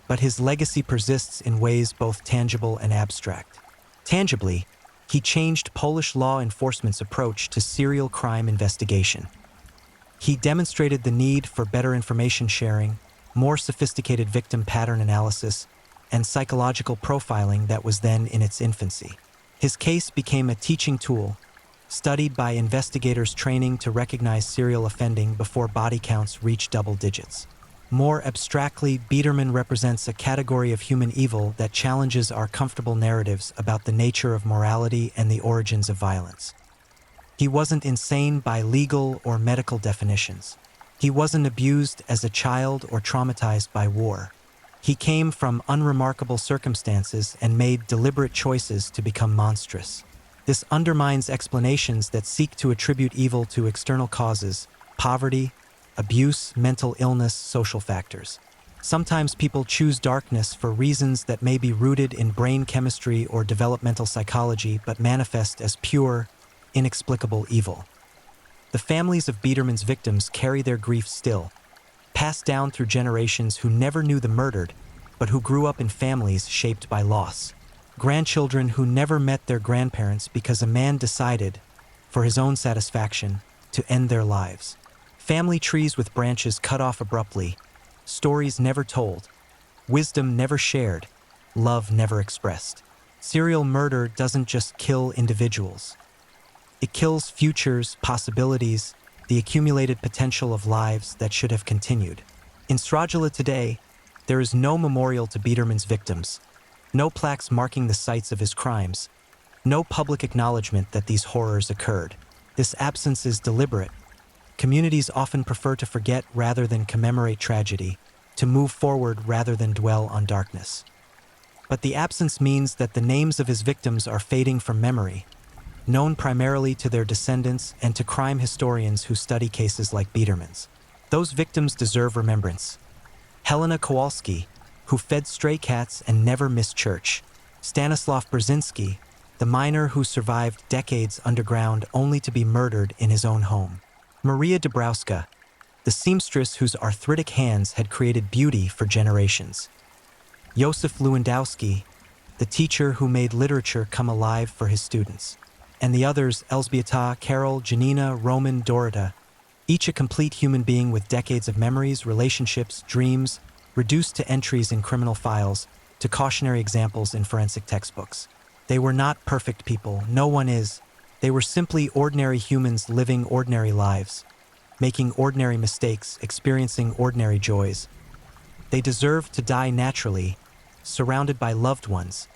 but his legacy persists in ways both tangible and abstract. Tangibly, he changed Polish law enforcement's approach to serial crime investigation. He demonstrated the need for better information sharing, more sophisticated victim pattern analysis, and psychological profiling that was then in its infancy. His case became a teaching tool, studied by investigators training to recognize serial offending before body counts reach double digits. More abstractly, Biederman represents a category of human evil that challenges our comfortable narratives about the nature of morality and the origins of violence. He wasn't insane by legal or medical definitions. He wasn't abused as a child or traumatized by war. He came from unremarkable circumstances and made deliberate choices to become monstrous. This undermines explanations that seek to attribute evil to external causes, poverty, abuse, mental illness, social factors. Sometimes people choose darkness for reasons that may be rooted in brain chemistry or developmental psychology but manifest as pure, inexplicable evil. The families of Biederman's victims carry their grief still, passed down through generations who never knew the murdered, but who grew up in families shaped by loss. Grandchildren who never met their grandparents because a man decided, for his own satisfaction, to end their lives. Family trees with branches cut off abruptly, stories never told, wisdom never shared, love never expressed. Serial murder doesn't just kill individuals. It kills futures, possibilities, the accumulated potential of lives that should have continued. In Stragila today, there is no memorial to Biederman's victims, no plaques marking the sites of his crimes, no public acknowledgement that these horrors occurred. This absence is deliberate. Communities often prefer to forget rather than commemorate tragedy, to move forward rather than dwell on darkness. But the absence means that the names of his victims are fading from memory, known primarily to their descendants and to crime historians who study cases like Biederman's. Those victims deserve remembrance. Helena Kowalski, who fed stray cats and never missed church. Stanislav Brzezinski, the miner who survived decades underground only to be murdered in his own home. Maria Dabrowska, the seamstress whose arthritic hands had created beauty for generations. Josef Lewandowski, the teacher who made literature come alive for his students. And the others, Elzbieta, Carol, Janina, Roman, Dorota, each a complete human being with decades of memories, relationships, dreams, reduced to entries in criminal files, to cautionary examples in forensic textbooks. They were not perfect people, no one is. They were simply ordinary humans living ordinary lives, making ordinary mistakes, experiencing ordinary joys. They deserved to die naturally, surrounded by loved ones,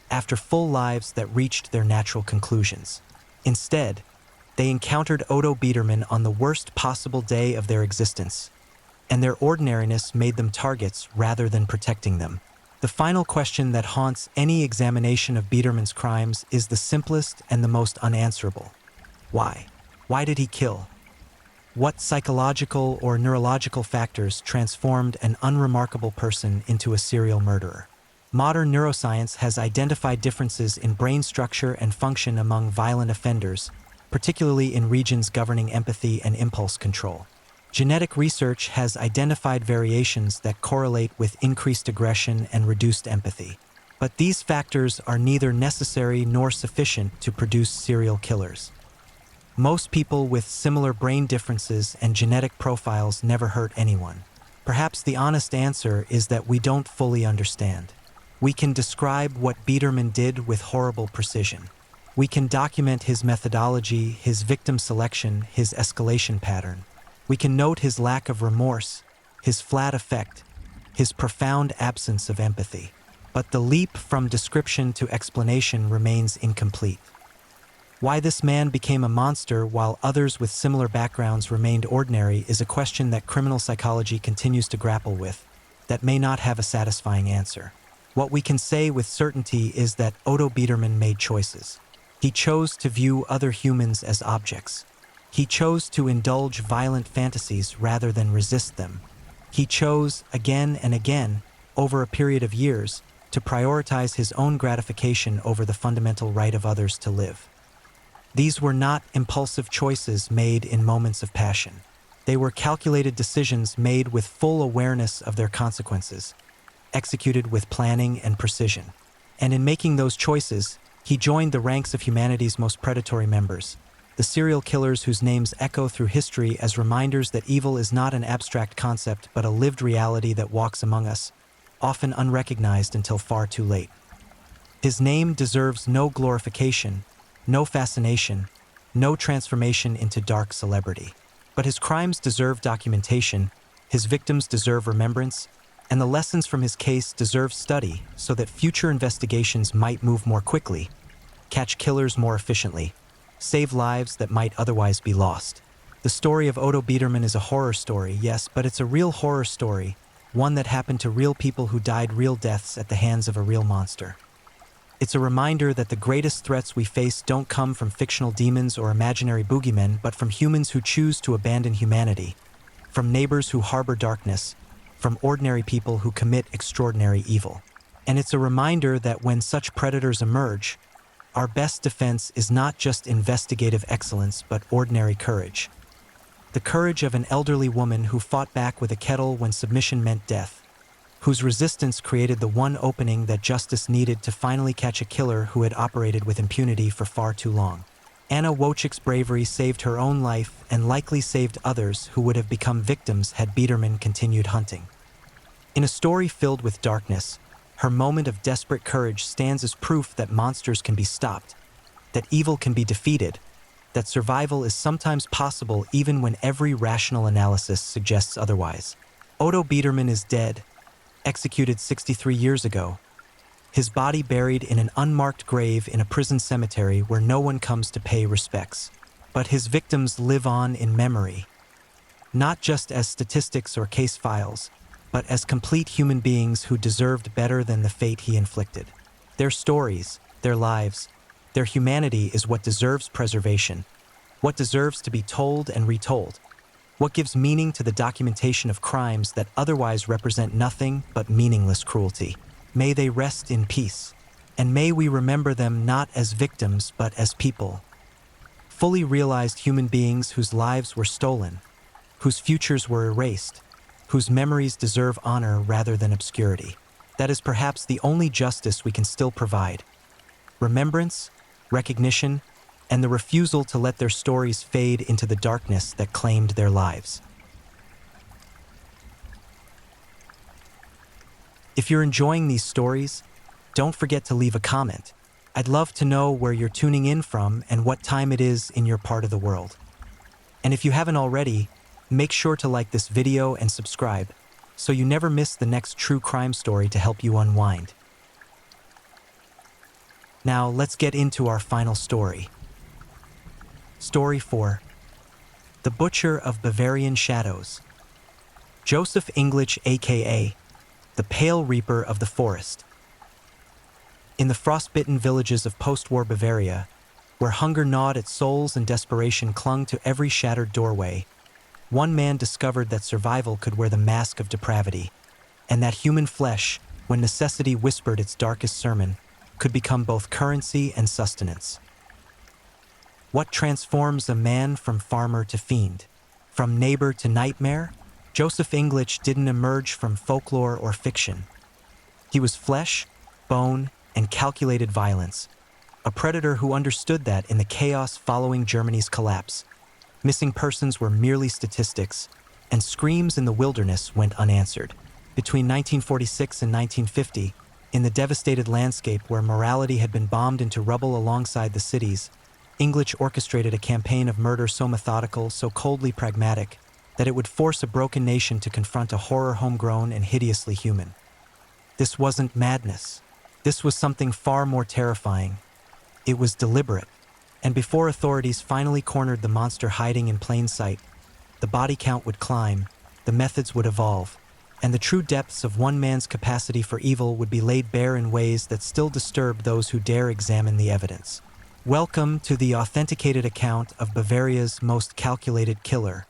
after full lives that reached their natural conclusions. Instead, they encountered Odo Biederman on the worst possible day of their existence, and their ordinariness made them targets rather than protecting them. The final question that haunts any examination of Biederman's crimes is the simplest and the most unanswerable. Why? Why did he kill? What psychological or neurological factors transformed an unremarkable person into a serial murderer? Modern neuroscience has identified differences in brain structure and function among violent offenders, particularly in regions governing empathy and impulse control. Genetic research has identified variations that correlate with increased aggression and reduced empathy. But these factors are neither necessary nor sufficient to produce serial killers. Most people with similar brain differences and genetic profiles never hurt anyone. Perhaps the honest answer is that we don't fully understand. We can describe what Biederman did with horrible precision. We can document his methodology, his victim selection, his escalation pattern. We can note his lack of remorse, his flat affect, his profound absence of empathy. But the leap from description to explanation remains incomplete. Why this man became a monster while others with similar backgrounds remained ordinary is a question that criminal psychology continues to grapple with, that may not have a satisfying answer. What we can say with certainty is that Odo Biederman made choices. He chose to view other humans as objects. He chose to indulge violent fantasies rather than resist them. He chose, again and again, over a period of years, to prioritize his own gratification over the fundamental right of others to live. These were not impulsive choices made in moments of passion. They were calculated decisions made with full awareness of their consequences, executed with planning and precision. And in making those choices, he joined the ranks of humanity's most predatory members, the the serial killers whose names echo through history as reminders that evil is not an abstract concept but a lived reality that walks among us, often unrecognized until far too late. His name deserves no glorification, no fascination, no transformation into dark celebrity. But his crimes deserve documentation, his victims deserve remembrance, and the lessons from his case deserve study so that future investigations might move more quickly, catch killers more efficiently, save lives that might otherwise be lost. The story of Otto Biedermann is a horror story, yes, but it's a real horror story, one that happened to real people who died real deaths at the hands of a real monster. It's a reminder that the greatest threats we face don't come from fictional demons or imaginary boogeymen, but from humans who choose to abandon humanity, from neighbors who harbor darkness, from ordinary people who commit extraordinary evil. And it's a reminder that when such predators emerge, our best defense is not just investigative excellence, but ordinary courage. The courage of an elderly woman who fought back with a kettle when submission meant death, whose resistance created the one opening that justice needed to finally catch a killer who had operated with impunity for far too long. Anna Wojcik's bravery saved her own life and likely saved others who would have become victims had Biedermann continued hunting. In a story filled with darkness, her moment of desperate courage stands as proof that monsters can be stopped, that evil can be defeated, that survival is sometimes possible even when every rational analysis suggests otherwise. Otto Biedermann is dead, executed 63 years ago, his body buried in an unmarked grave in a prison cemetery where no one comes to pay respects. But his victims live on in memory, not just as statistics or case files, but as complete human beings who deserved better than the fate he inflicted. Their stories, their lives, their humanity is what deserves preservation, what deserves to be told and retold, what gives meaning to the documentation of crimes that otherwise represent nothing but meaningless cruelty. May they rest in peace, and may we remember them not as victims but as people, fully realized human beings whose lives were stolen, whose futures were erased, whose memories deserve honor rather than obscurity. That is perhaps the only justice we can still provide: remembrance, recognition, and the refusal to let their stories fade into the darkness that claimed their lives. If you're enjoying these stories, don't forget to leave a comment. I'd love to know where you're tuning in from and what time it is in your part of the world. And if you haven't already, make sure to like this video and subscribe so you never miss the next true crime story to help you unwind. Now, let's get into our final story. Story 4. The Butcher of Bavarian Shadows. Joseph English, aka the Pale Reaper of the Forest. In the frostbitten villages of post-war Bavaria, where hunger gnawed at souls and desperation clung to every shattered doorway, one man discovered that survival could wear the mask of depravity, and that human flesh, when necessity whispered its darkest sermon, could become both currency and sustenance. What transforms a man from farmer to fiend? From neighbor to nightmare? Joseph English didn't emerge from folklore or fiction. He was flesh, bone, and calculated violence, a predator who understood that in the chaos following Germany's collapse, missing persons were merely statistics, and screams in the wilderness went unanswered. Between 1946 and 1950, in the devastated landscape where morality had been bombed into rubble alongside the cities, English orchestrated a campaign of murder so methodical, so coldly pragmatic, that it would force a broken nation to confront a horror homegrown and hideously human. This wasn't madness. This was something far more terrifying. It was deliberate, and before authorities finally cornered the monster hiding in plain sight, the body count would climb, the methods would evolve, and the true depths of one man's capacity for evil would be laid bare in ways that still disturb those who dare examine the evidence. Welcome to the authenticated account of Bavaria's most calculated killer,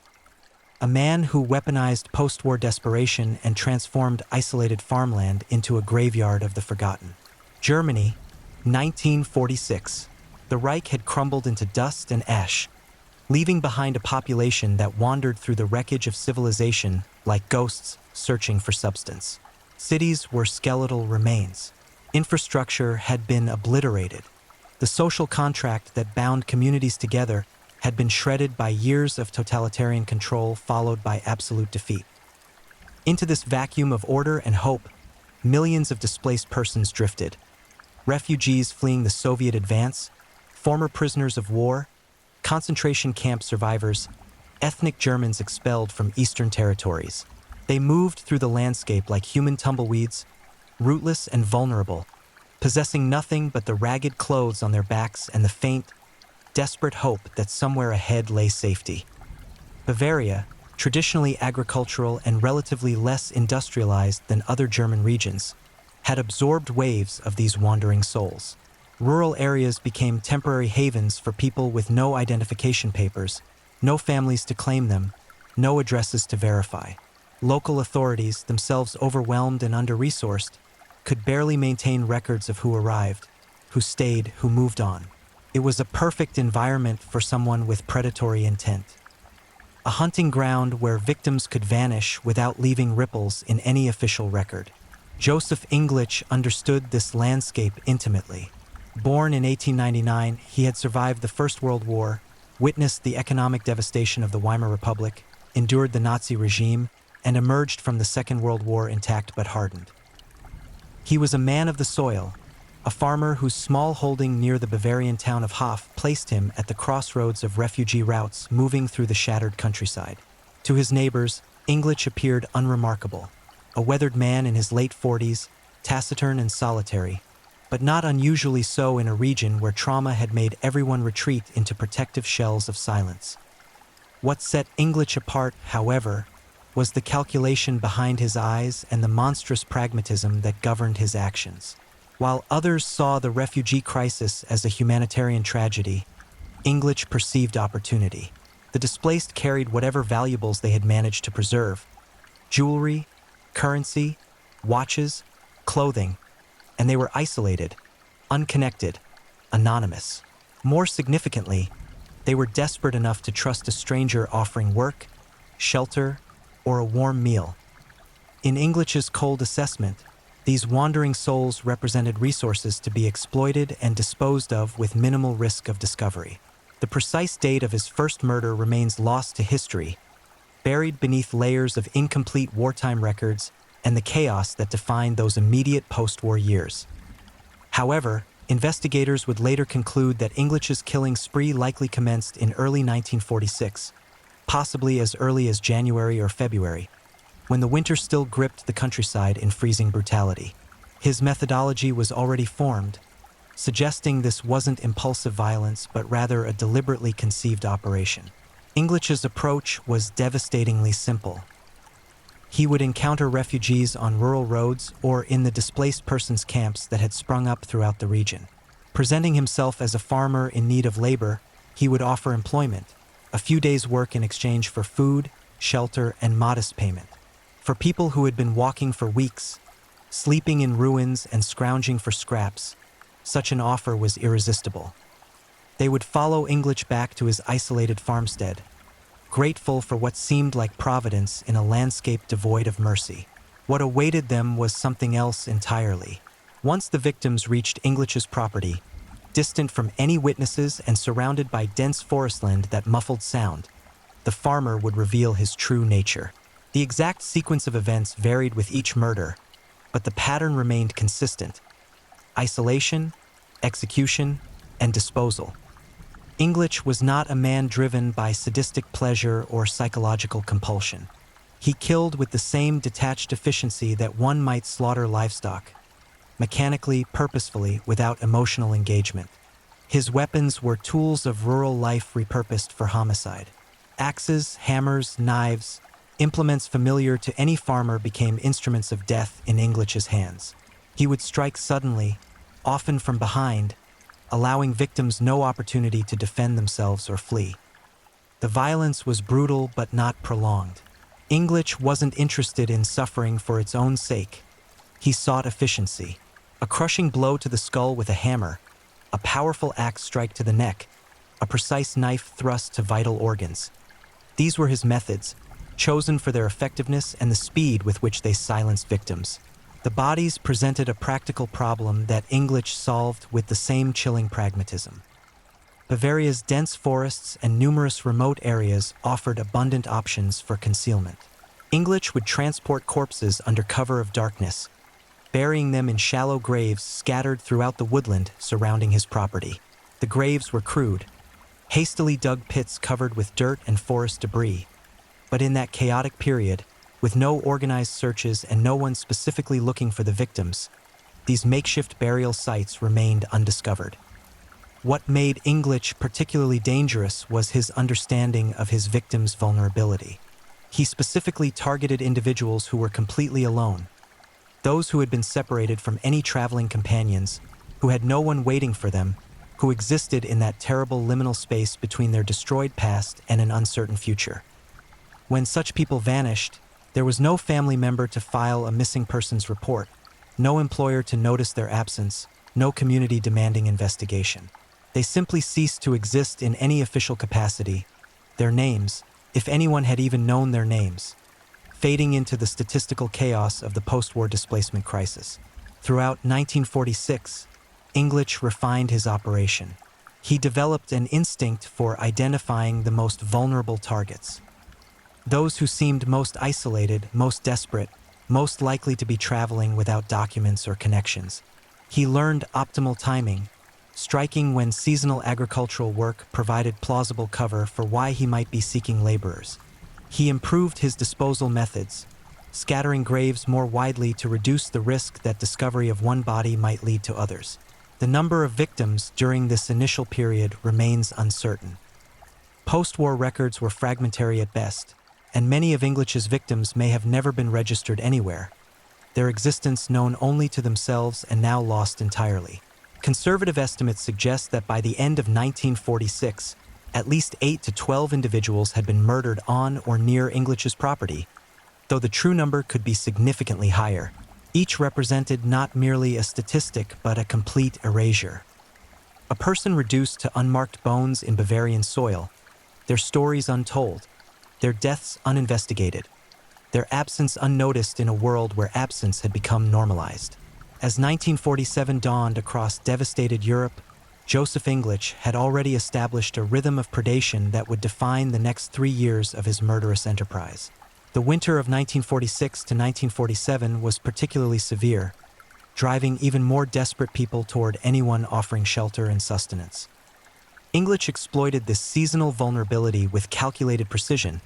a man who weaponized post-war desperation and transformed isolated farmland into a graveyard of the forgotten. Germany, 1946. The Reich had crumbled into dust and ash, leaving behind a population that wandered through the wreckage of civilization like ghosts searching for substance. Cities were skeletal remains. Infrastructure had been obliterated. The social contract that bound communities together had been shredded by years of totalitarian control followed by absolute defeat. Into this vacuum of order and hope, millions of displaced persons drifted. Refugees fleeing the Soviet advance, former prisoners of war, concentration camp survivors, ethnic Germans expelled from Eastern territories. They moved through the landscape like human tumbleweeds, rootless and vulnerable, possessing nothing but the ragged clothes on their backs and the faint, desperate hope that somewhere ahead lay safety. Bavaria, traditionally agricultural and relatively less industrialized than other German regions, had absorbed waves of these wandering souls. Rural areas became temporary havens for people with no identification papers, no families to claim them, no addresses to verify. Local authorities, themselves overwhelmed and under-resourced, could barely maintain records of who arrived, who stayed, who moved on. It was a perfect environment for someone with predatory intent. A hunting ground where victims could vanish without leaving ripples in any official record. Joseph English understood this landscape intimately. Born in 1899, he had survived the First World War, witnessed the economic devastation of the Weimar Republic, endured the Nazi regime, and emerged from the Second World War intact but hardened. He was a man of the soil, a farmer whose small holding near the Bavarian town of Hof placed him at the crossroads of refugee routes moving through the shattered countryside. To his neighbors, English appeared unremarkable, a weathered man in his late 40s, taciturn and solitary, but not unusually so in a region where trauma had made everyone retreat into protective shells of silence. What set English apart, however, was the calculation behind his eyes and the monstrous pragmatism that governed his actions. While others saw the refugee crisis as a humanitarian tragedy, English perceived opportunity. The displaced carried whatever valuables they had managed to preserve: jewelry, currency, watches, clothing, and they were isolated, unconnected, anonymous. More significantly, they were desperate enough to trust a stranger offering work, shelter, or a warm meal. In English's cold assessment, these wandering souls represented resources to be exploited and disposed of with minimal risk of discovery. The precise date of his first murder remains lost to history, buried beneath layers of incomplete wartime records and the chaos that defined those immediate post-war years. However, investigators would later conclude that English's killing spree likely commenced in early 1946, possibly as early as January or February, when the winter still gripped the countryside in freezing brutality. His methodology was already formed, suggesting this wasn't impulsive violence but rather a deliberately conceived operation. English's approach was devastatingly simple. He would encounter refugees on rural roads or in the displaced persons camps that had sprung up throughout the region. Presenting himself as a farmer in need of labor, he would offer employment, a few days' work in exchange for food, shelter, and modest payment. For people who had been walking for weeks, sleeping in ruins and scrounging for scraps, such an offer was irresistible. They would follow English back to his isolated farmstead, grateful for what seemed like providence in a landscape devoid of mercy. What awaited them was something else entirely. Once the victims reached English's property, distant from any witnesses and surrounded by dense forestland that muffled sound, the farmer would reveal his true nature. The exact sequence of events varied with each murder, but the pattern remained consistent: isolation, execution, and disposal. English was not a man driven by sadistic pleasure or psychological compulsion. He killed with the same detached efficiency that one might slaughter livestock, mechanically, purposefully, without emotional engagement. His weapons were tools of rural life repurposed for homicide. Axes, hammers, knives, implements familiar to any farmer became instruments of death in English's hands. He would strike suddenly, often from behind, allowing victims no opportunity to defend themselves or flee. The violence was brutal but not prolonged. English wasn't interested in suffering for its own sake. He sought efficiency. A crushing blow to the skull with a hammer, a powerful axe strike to the neck, a precise knife thrust to vital organs. These were his methods, chosen for their effectiveness and the speed with which they silenced victims. The bodies presented a practical problem that English solved with the same chilling pragmatism. Bavaria's dense forests and numerous remote areas offered abundant options for concealment. English would transport corpses under cover of darkness, burying them in shallow graves scattered throughout the woodland surrounding his property. The graves were crude, hastily dug pits covered with dirt and forest debris. But in that chaotic period, with no organized searches and no one specifically looking for the victims, these makeshift burial sites remained undiscovered. What made English particularly dangerous was his understanding of his victims' vulnerability. He specifically targeted individuals who were completely alone, those who had been separated from any traveling companions, who had no one waiting for them, who existed in that terrible liminal space between their destroyed past and an uncertain future. When such people vanished, there was no family member to file a missing persons report, no employer to notice their absence, no community demanding investigation. They simply ceased to exist in any official capacity, their names, if anyone had even known their names, fading into the statistical chaos of the post-war displacement crisis. Throughout 1946, English refined his operation. He developed an instinct for identifying the most vulnerable targets. Those who seemed most isolated, most desperate, most likely to be traveling without documents or connections. He learned optimal timing, striking when seasonal agricultural work provided plausible cover for why he might be seeking laborers. He improved his disposal methods, scattering graves more widely to reduce the risk that discovery of one body might lead to others. The number of victims during this initial period remains uncertain. Post-war records were fragmentary at best, and many of English's victims may have never been registered anywhere, their existence known only to themselves and now lost entirely. Conservative estimates suggest that by the end of 1946, at least 8 to 12 individuals had been murdered on or near English's property, though the true number could be significantly higher. Each represented not merely a statistic but a complete erasure. A person reduced to unmarked bones in Bavarian soil, their stories untold, their deaths uninvestigated, their absence unnoticed in a world where absence had become normalized. As 1947 dawned across devastated Europe, Joseph English had already established a rhythm of predation that would define the next 3 years of his murderous enterprise. The winter of 1946 to 1947 was particularly severe, driving even more desperate people toward anyone offering shelter and sustenance. English exploited this seasonal vulnerability with calculated precision,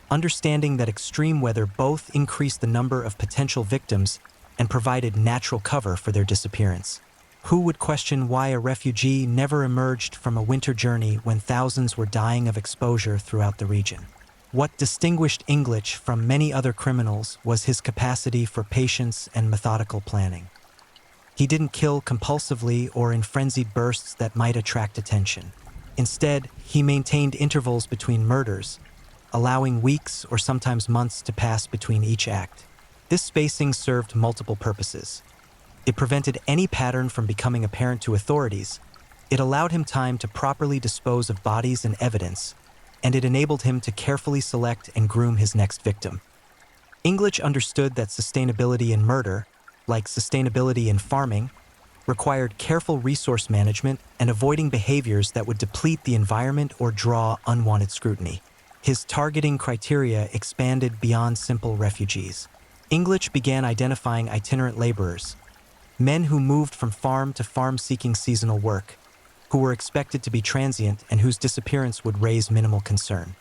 understanding that extreme weather both increased the number of potential victims and provided natural cover for their disappearance. Who would question why a refugee never emerged from a winter journey when thousands were dying of exposure throughout the region? What distinguished English from many other criminals was his capacity for patience and methodical planning. He didn't kill compulsively or in frenzied bursts that might attract attention. Instead, he maintained intervals between murders, allowing weeks or sometimes months to pass between each act. This spacing served multiple purposes. It prevented any pattern from becoming apparent to authorities, it allowed him time to properly dispose of bodies and evidence, and it enabled him to carefully select and groom his next victim. English understood that sustainability in murder, like sustainability in farming, required careful resource management and avoiding behaviors that would deplete the environment or draw unwanted scrutiny. His targeting criteria expanded beyond simple refugees. English began identifying itinerant laborers, men who moved from farm to farm seeking seasonal work, who were expected to be transient and whose disappearance would raise minimal concern.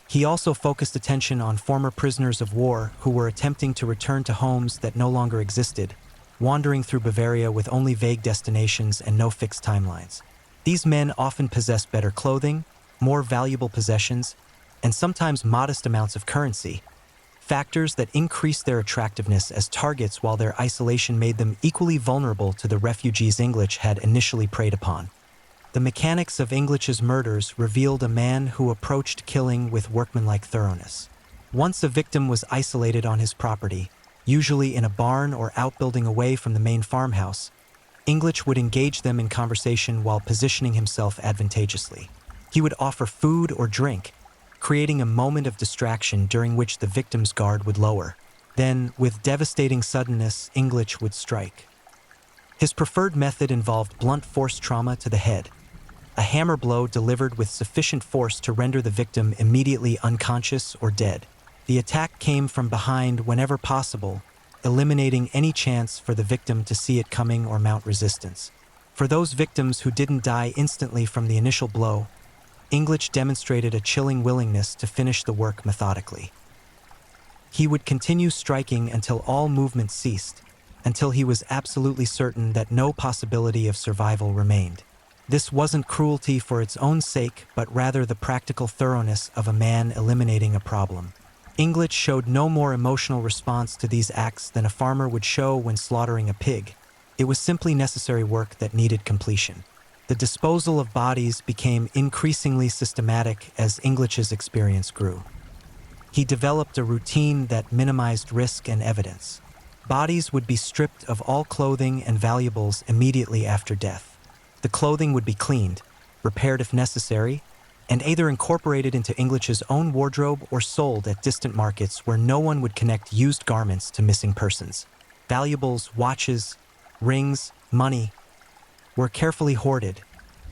He also focused attention on former prisoners of war who were attempting to return to homes that no longer existed, wandering through Bavaria with only vague destinations and no fixed timelines. These men often possessed better clothing, more valuable possessions, and sometimes modest amounts of currency, factors that increased their attractiveness as targets while their isolation made them equally vulnerable to the refugees English had initially preyed upon. The mechanics of English's murders revealed a man who approached killing with workmanlike thoroughness. Once a victim was isolated on his property, usually in a barn or outbuilding away from the main farmhouse, English would engage them in conversation while positioning himself advantageously. He would offer food or drink, creating a moment of distraction during which the victim's guard would lower. Then, with devastating suddenness, English would strike. His preferred method involved blunt force trauma to the head, a hammer blow delivered with sufficient force to render the victim immediately unconscious or dead. The attack came from behind whenever possible, eliminating any chance for the victim to see it coming or mount resistance. For those victims who didn't die instantly from the initial blow, English demonstrated a chilling willingness to finish the work methodically. He would continue striking until all movement ceased, until he was absolutely certain that no possibility of survival remained. This wasn't cruelty for its own sake, but rather the practical thoroughness of a man eliminating a problem. English showed no more emotional response to these acts than a farmer would show when slaughtering a pig. It was simply necessary work that needed completion. The disposal of bodies became increasingly systematic as English's experience grew. He developed a routine that minimized risk and evidence. Bodies would be stripped of all clothing and valuables immediately after death. The clothing would be cleaned, repaired if necessary, and either incorporated into English's own wardrobe or sold at distant markets where no one would connect used garments to missing persons. Valuables, watches, rings, money were carefully hoarded,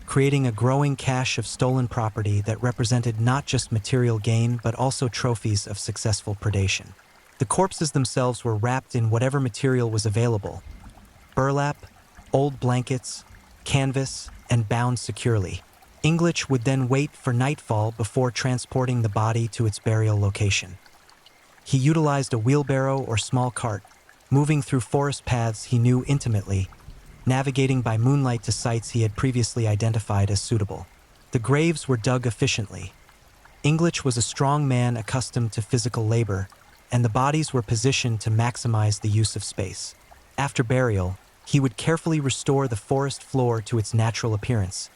creating a growing cache of stolen property that represented not just material gain but also trophies of successful predation. The corpses themselves were wrapped in whatever material was available: burlap, old blankets, canvas, and bound securely. English would then wait for nightfall before transporting the body to its burial location. He utilized a wheelbarrow or small cart, moving through forest paths he knew intimately, navigating by moonlight to sites he had previously identified as suitable. The graves were dug efficiently. English was a strong man accustomed to physical labor, and the bodies were positioned to maximize the use of space. After burial, he would carefully restore the forest floor to its natural appearance,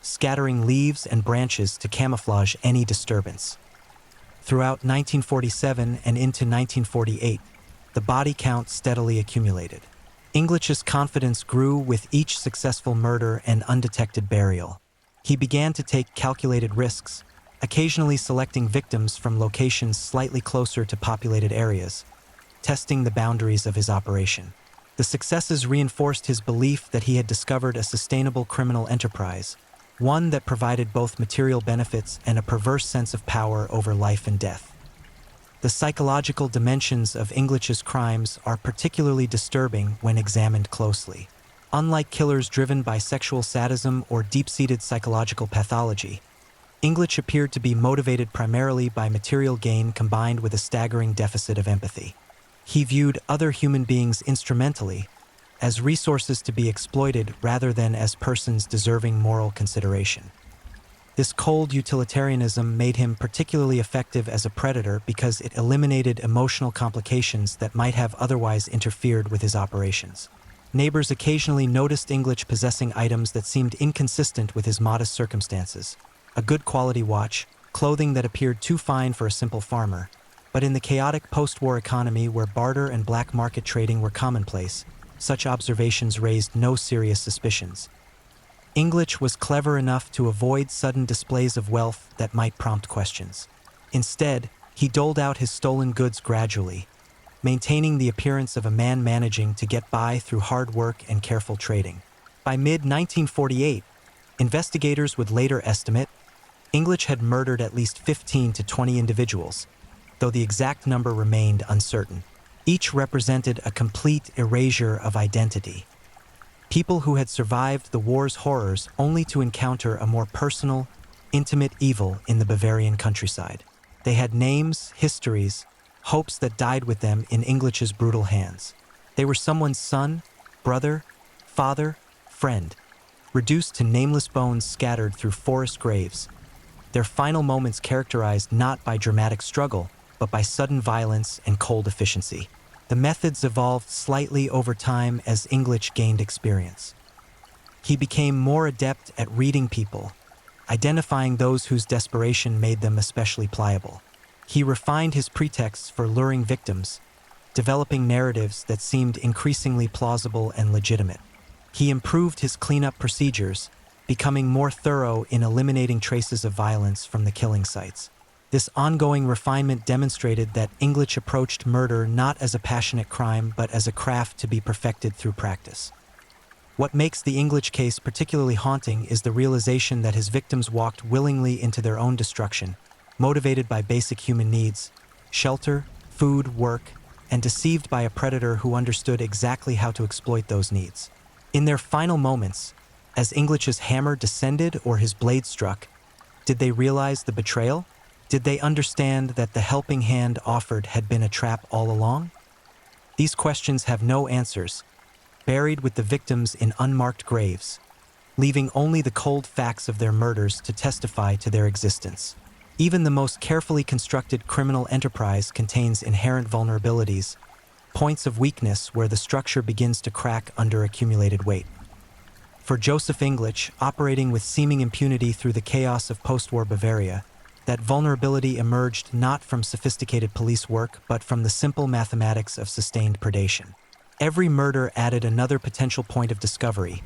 scattering leaves and branches to camouflage any disturbance. Throughout 1947 and into 1948, the body count steadily accumulated. English's confidence grew with each successful murder and undetected burial. He began to take calculated risks, occasionally selecting victims from locations slightly closer to populated areas, testing the boundaries of his operation. The successes reinforced his belief that he had discovered a sustainable criminal enterprise, one that provided both material benefits and a perverse sense of power over life and death. The psychological dimensions of English's crimes are particularly disturbing when examined closely. Unlike killers driven by sexual sadism or deep-seated psychological pathology, English appeared to be motivated primarily by material gain combined with a staggering deficit of empathy. He viewed other human beings instrumentally, as resources to be exploited rather than as persons deserving moral consideration. This cold utilitarianism made him particularly effective as a predator because it eliminated emotional complications that might have otherwise interfered with his operations. Neighbors occasionally noticed English possessing items that seemed inconsistent with his modest circumstances: a good quality watch, clothing that appeared too fine for a simple farmer. But in the chaotic post-war economy where barter and black market trading were commonplace, such observations raised no serious suspicions. English was clever enough to avoid sudden displays of wealth that might prompt questions. Instead, he doled out his stolen goods gradually, maintaining the appearance of a man managing to get by through hard work and careful trading. By mid-1948, investigators would later estimate English had murdered at least 15 to 20 individuals, though the exact number remained uncertain. Each represented a complete erasure of identity. People who had survived the war's horrors only to encounter a more personal, intimate evil in the Bavarian countryside. They had names, histories, hopes that died with them in English's brutal hands. They were someone's son, brother, father, friend, reduced to nameless bones scattered through forest graves, their final moments characterized not by dramatic struggle, but by sudden violence and cold efficiency. The methods evolved slightly over time as English gained experience. He became more adept at reading people, identifying those whose desperation made them especially pliable. He refined his pretexts for luring victims, developing narratives that seemed increasingly plausible and legitimate. He improved his cleanup procedures, becoming more thorough in eliminating traces of violence from the killing sites. This ongoing refinement demonstrated that English approached murder not as a passionate crime but as a craft to be perfected through practice. What makes the English case particularly haunting is the realization that his victims walked willingly into their own destruction, motivated by basic human needs, shelter, food, work, and deceived by a predator who understood exactly how to exploit those needs. In their final moments, as English's hammer descended or his blade struck, did they realize the betrayal? Did they understand that the helping hand offered had been a trap all along? These questions have no answers, buried with the victims in unmarked graves, leaving only the cold facts of their murders to testify to their existence. Even the most carefully constructed criminal enterprise contains inherent vulnerabilities, points of weakness where the structure begins to crack under accumulated weight. For Joseph English, operating with seeming impunity through the chaos of post-war Bavaria, that vulnerability emerged not from sophisticated police work but from the simple mathematics of sustained predation. Every murder added another potential point of discovery,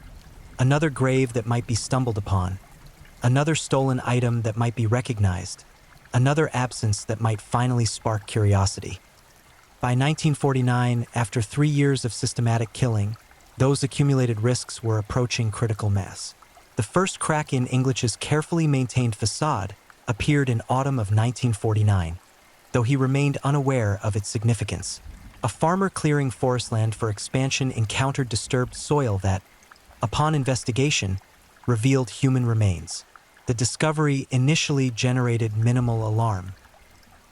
another grave that might be stumbled upon, another stolen item that might be recognized, another absence that might finally spark curiosity. By 1949, after 3 years of systematic killing, those accumulated risks were approaching critical mass. The first crack in English's carefully maintained facade appeared in autumn of 1949, though he remained unaware of its significance. A farmer clearing forest land for expansion encountered disturbed soil that, upon investigation, revealed human remains. The discovery initially generated minimal alarm.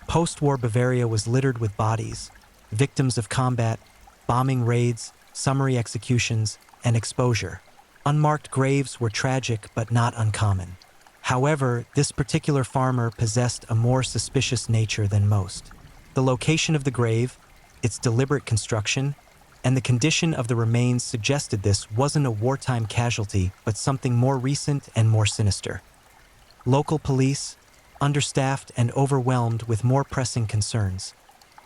Post-war Bavaria was littered with bodies, victims of combat, bombing raids, summary executions, and exposure. Unmarked graves were tragic but not uncommon. However, this particular farmer possessed a more suspicious nature than most. The location of the grave, its deliberate construction, and the condition of the remains suggested this wasn't a wartime casualty but something more recent and more sinister. Local police, understaffed and overwhelmed with more pressing concerns,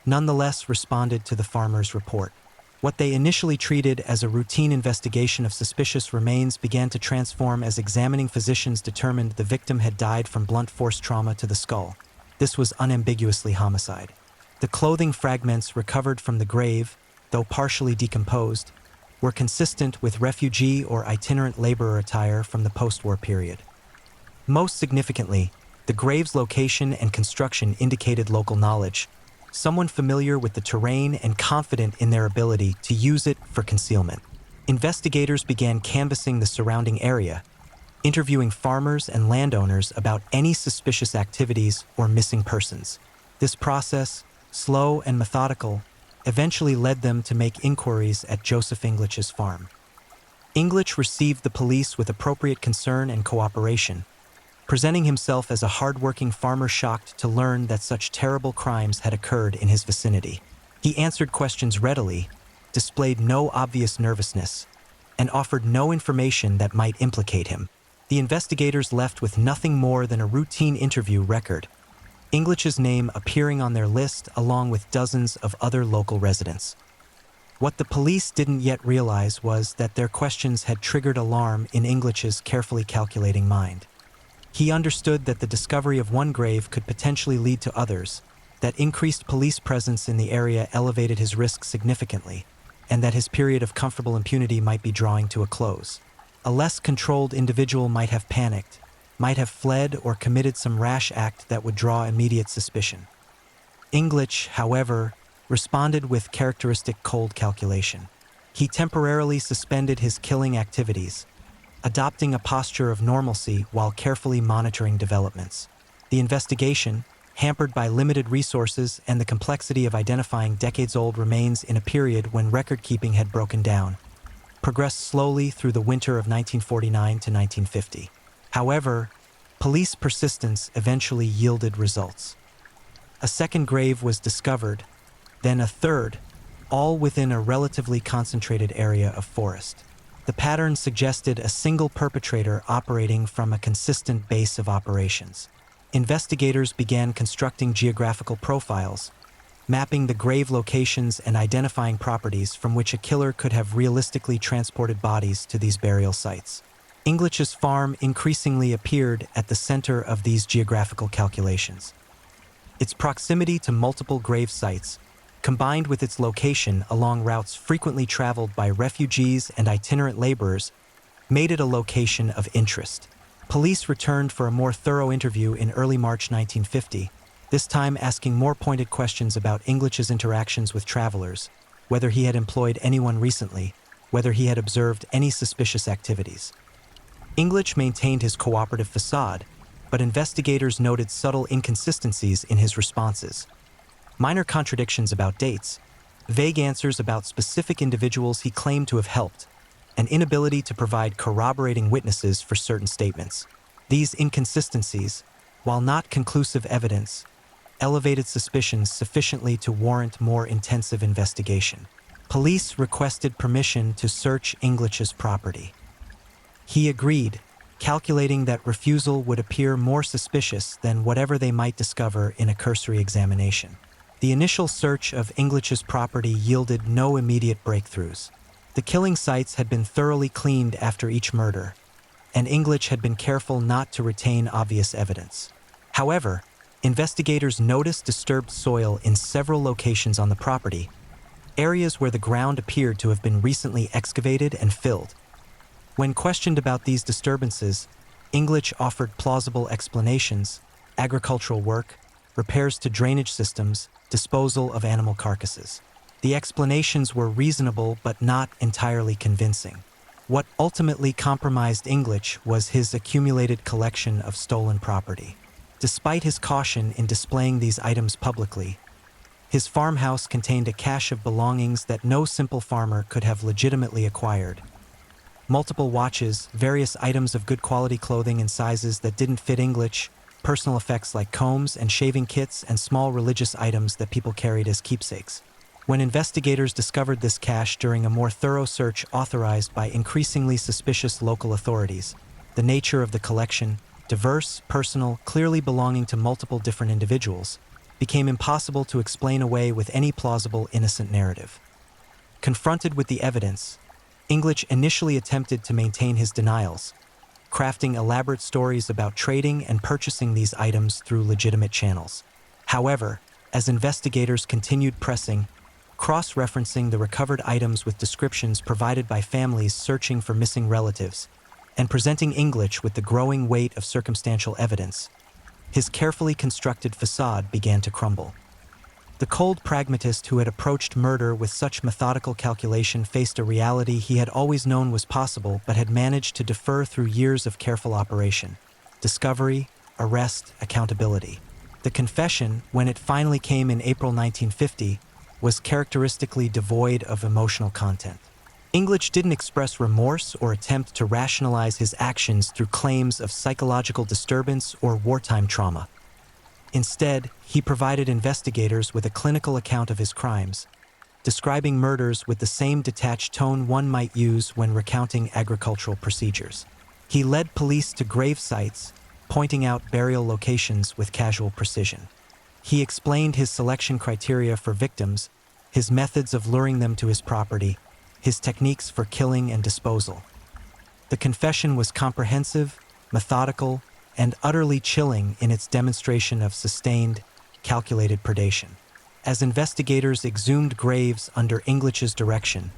nonetheless responded to the farmer's report. What they initially treated as a routine investigation of suspicious remains began to transform as examining physicians determined the victim had died from blunt force trauma to the skull. This was unambiguously homicide. The clothing fragments recovered from the grave, though partially decomposed, were consistent with refugee or itinerant laborer attire from the post-war period. Most significantly, the grave's location and construction indicated local knowledge, someone familiar with the terrain and confident in their ability to use it for concealment. Investigators began canvassing the surrounding area, interviewing farmers and landowners about any suspicious activities or missing persons. This process, slow and methodical, eventually led them to make inquiries at Joseph English's farm. English received the police with appropriate concern and cooperation, presenting himself as a hard-working farmer shocked to learn that such terrible crimes had occurred in his vicinity. He answered questions readily, displayed no obvious nervousness, and offered no information that might implicate him. The investigators left with nothing more than a routine interview record, English's name appearing on their list along with dozens of other local residents. What the police didn't yet realize was that their questions had triggered alarm in English's carefully calculating mind. He understood that the discovery of one grave could potentially lead to others, that increased police presence in the area elevated his risk significantly, and that his period of comfortable impunity might be drawing to a close. A less controlled individual might have panicked, might have fled or committed some rash act that would draw immediate suspicion. English, however, responded with characteristic cold calculation. He temporarily suspended his killing activities, adopting a posture of normalcy while carefully monitoring developments. The investigation, hampered by limited resources and the complexity of identifying decades-old remains in a period when record-keeping had broken down, progressed slowly through the winter of 1949 to 1950. However, police persistence eventually yielded results. A second grave was discovered, then a third, all within a relatively concentrated area of forest. The pattern suggested a single perpetrator operating from a consistent base of operations. Investigators began constructing geographical profiles, mapping the grave locations and identifying properties from which a killer could have realistically transported bodies to these burial sites. English's farm increasingly appeared at the center of these geographical calculations. Its proximity to multiple grave sites, combined with its location along routes frequently traveled by refugees and itinerant laborers, made it a location of interest. Police returned for a more thorough interview in early March 1950, this time asking more pointed questions about Englich's interactions with travelers, whether he had employed anyone recently, whether he had observed any suspicious activities. English maintained his cooperative facade, but investigators noted subtle inconsistencies in his responses. Minor contradictions about dates, vague answers about specific individuals he claimed to have helped, an inability to provide corroborating witnesses for certain statements. These inconsistencies, while not conclusive evidence, elevated suspicions sufficiently to warrant more intensive investigation. Police requested permission to search English's property. He agreed, calculating that refusal would appear more suspicious than whatever they might discover in a cursory examination. The initial search of English's property yielded no immediate breakthroughs. The killing sites had been thoroughly cleaned after each murder, and English had been careful not to retain obvious evidence. However, investigators noticed disturbed soil in several locations on the property, areas where the ground appeared to have been recently excavated and filled. When questioned about these disturbances, English offered plausible explanations: agricultural work, repairs to drainage systems, disposal of animal carcasses. The explanations were reasonable but not entirely convincing. What ultimately compromised English was his accumulated collection of stolen property. Despite his caution in displaying these items publicly, his farmhouse contained a cache of belongings that no simple farmer could have legitimately acquired. Multiple watches, various items of good quality clothing in sizes that didn't fit English, personal effects like combs and shaving kits, and small religious items that people carried as keepsakes. When investigators discovered this cache during a more thorough search authorized by increasingly suspicious local authorities, the nature of the collection, diverse, personal, clearly belonging to multiple different individuals, became impossible to explain away with any plausible innocent narrative. Confronted with the evidence, English initially attempted to maintain his denials, crafting elaborate stories about trading and purchasing these items through legitimate channels. However, as investigators continued pressing, cross-referencing the recovered items with descriptions provided by families searching for missing relatives, and presenting English with the growing weight of circumstantial evidence, his carefully constructed facade began to crumble. The cold pragmatist who had approached murder with such methodical calculation faced a reality he had always known was possible but had managed to defer through years of careful operation: discovery, arrest, accountability. The confession, when it finally came in April 1950, was characteristically devoid of emotional content. English didn't express remorse or attempt to rationalize his actions through claims of psychological disturbance or wartime trauma. Instead, he provided investigators with a clinical account of his crimes, describing murders with the same detached tone one might use when recounting agricultural procedures. He led police to grave sites, pointing out burial locations with casual precision. He explained his selection criteria for victims, his methods of luring them to his property, his techniques for killing and disposal. The confession was comprehensive, methodical, and utterly chilling in its demonstration of sustained, calculated predation. As investigators exhumed graves under English's direction,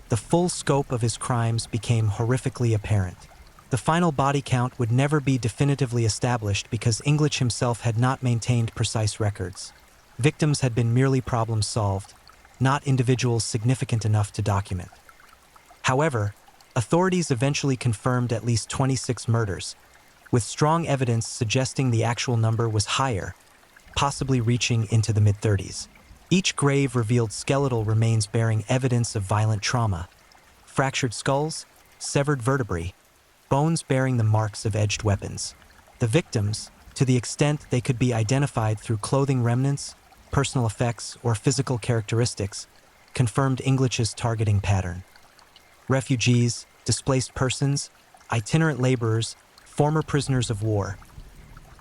the full scope of his crimes became horrifically apparent. The final body count would never be definitively established because English himself had not maintained precise records. Victims had been merely problems solved, not individuals significant enough to document. However, authorities eventually confirmed at least 26 murders, with strong evidence suggesting the actual number was higher, possibly reaching into the mid-30s. Each grave revealed skeletal remains bearing evidence of violent trauma: fractured skulls, severed vertebrae, bones bearing the marks of edged weapons. The victims, to the extent they could be identified through clothing remnants, personal effects, or physical characteristics, confirmed English's targeting pattern. Refugees, displaced persons, itinerant laborers, former prisoners of war.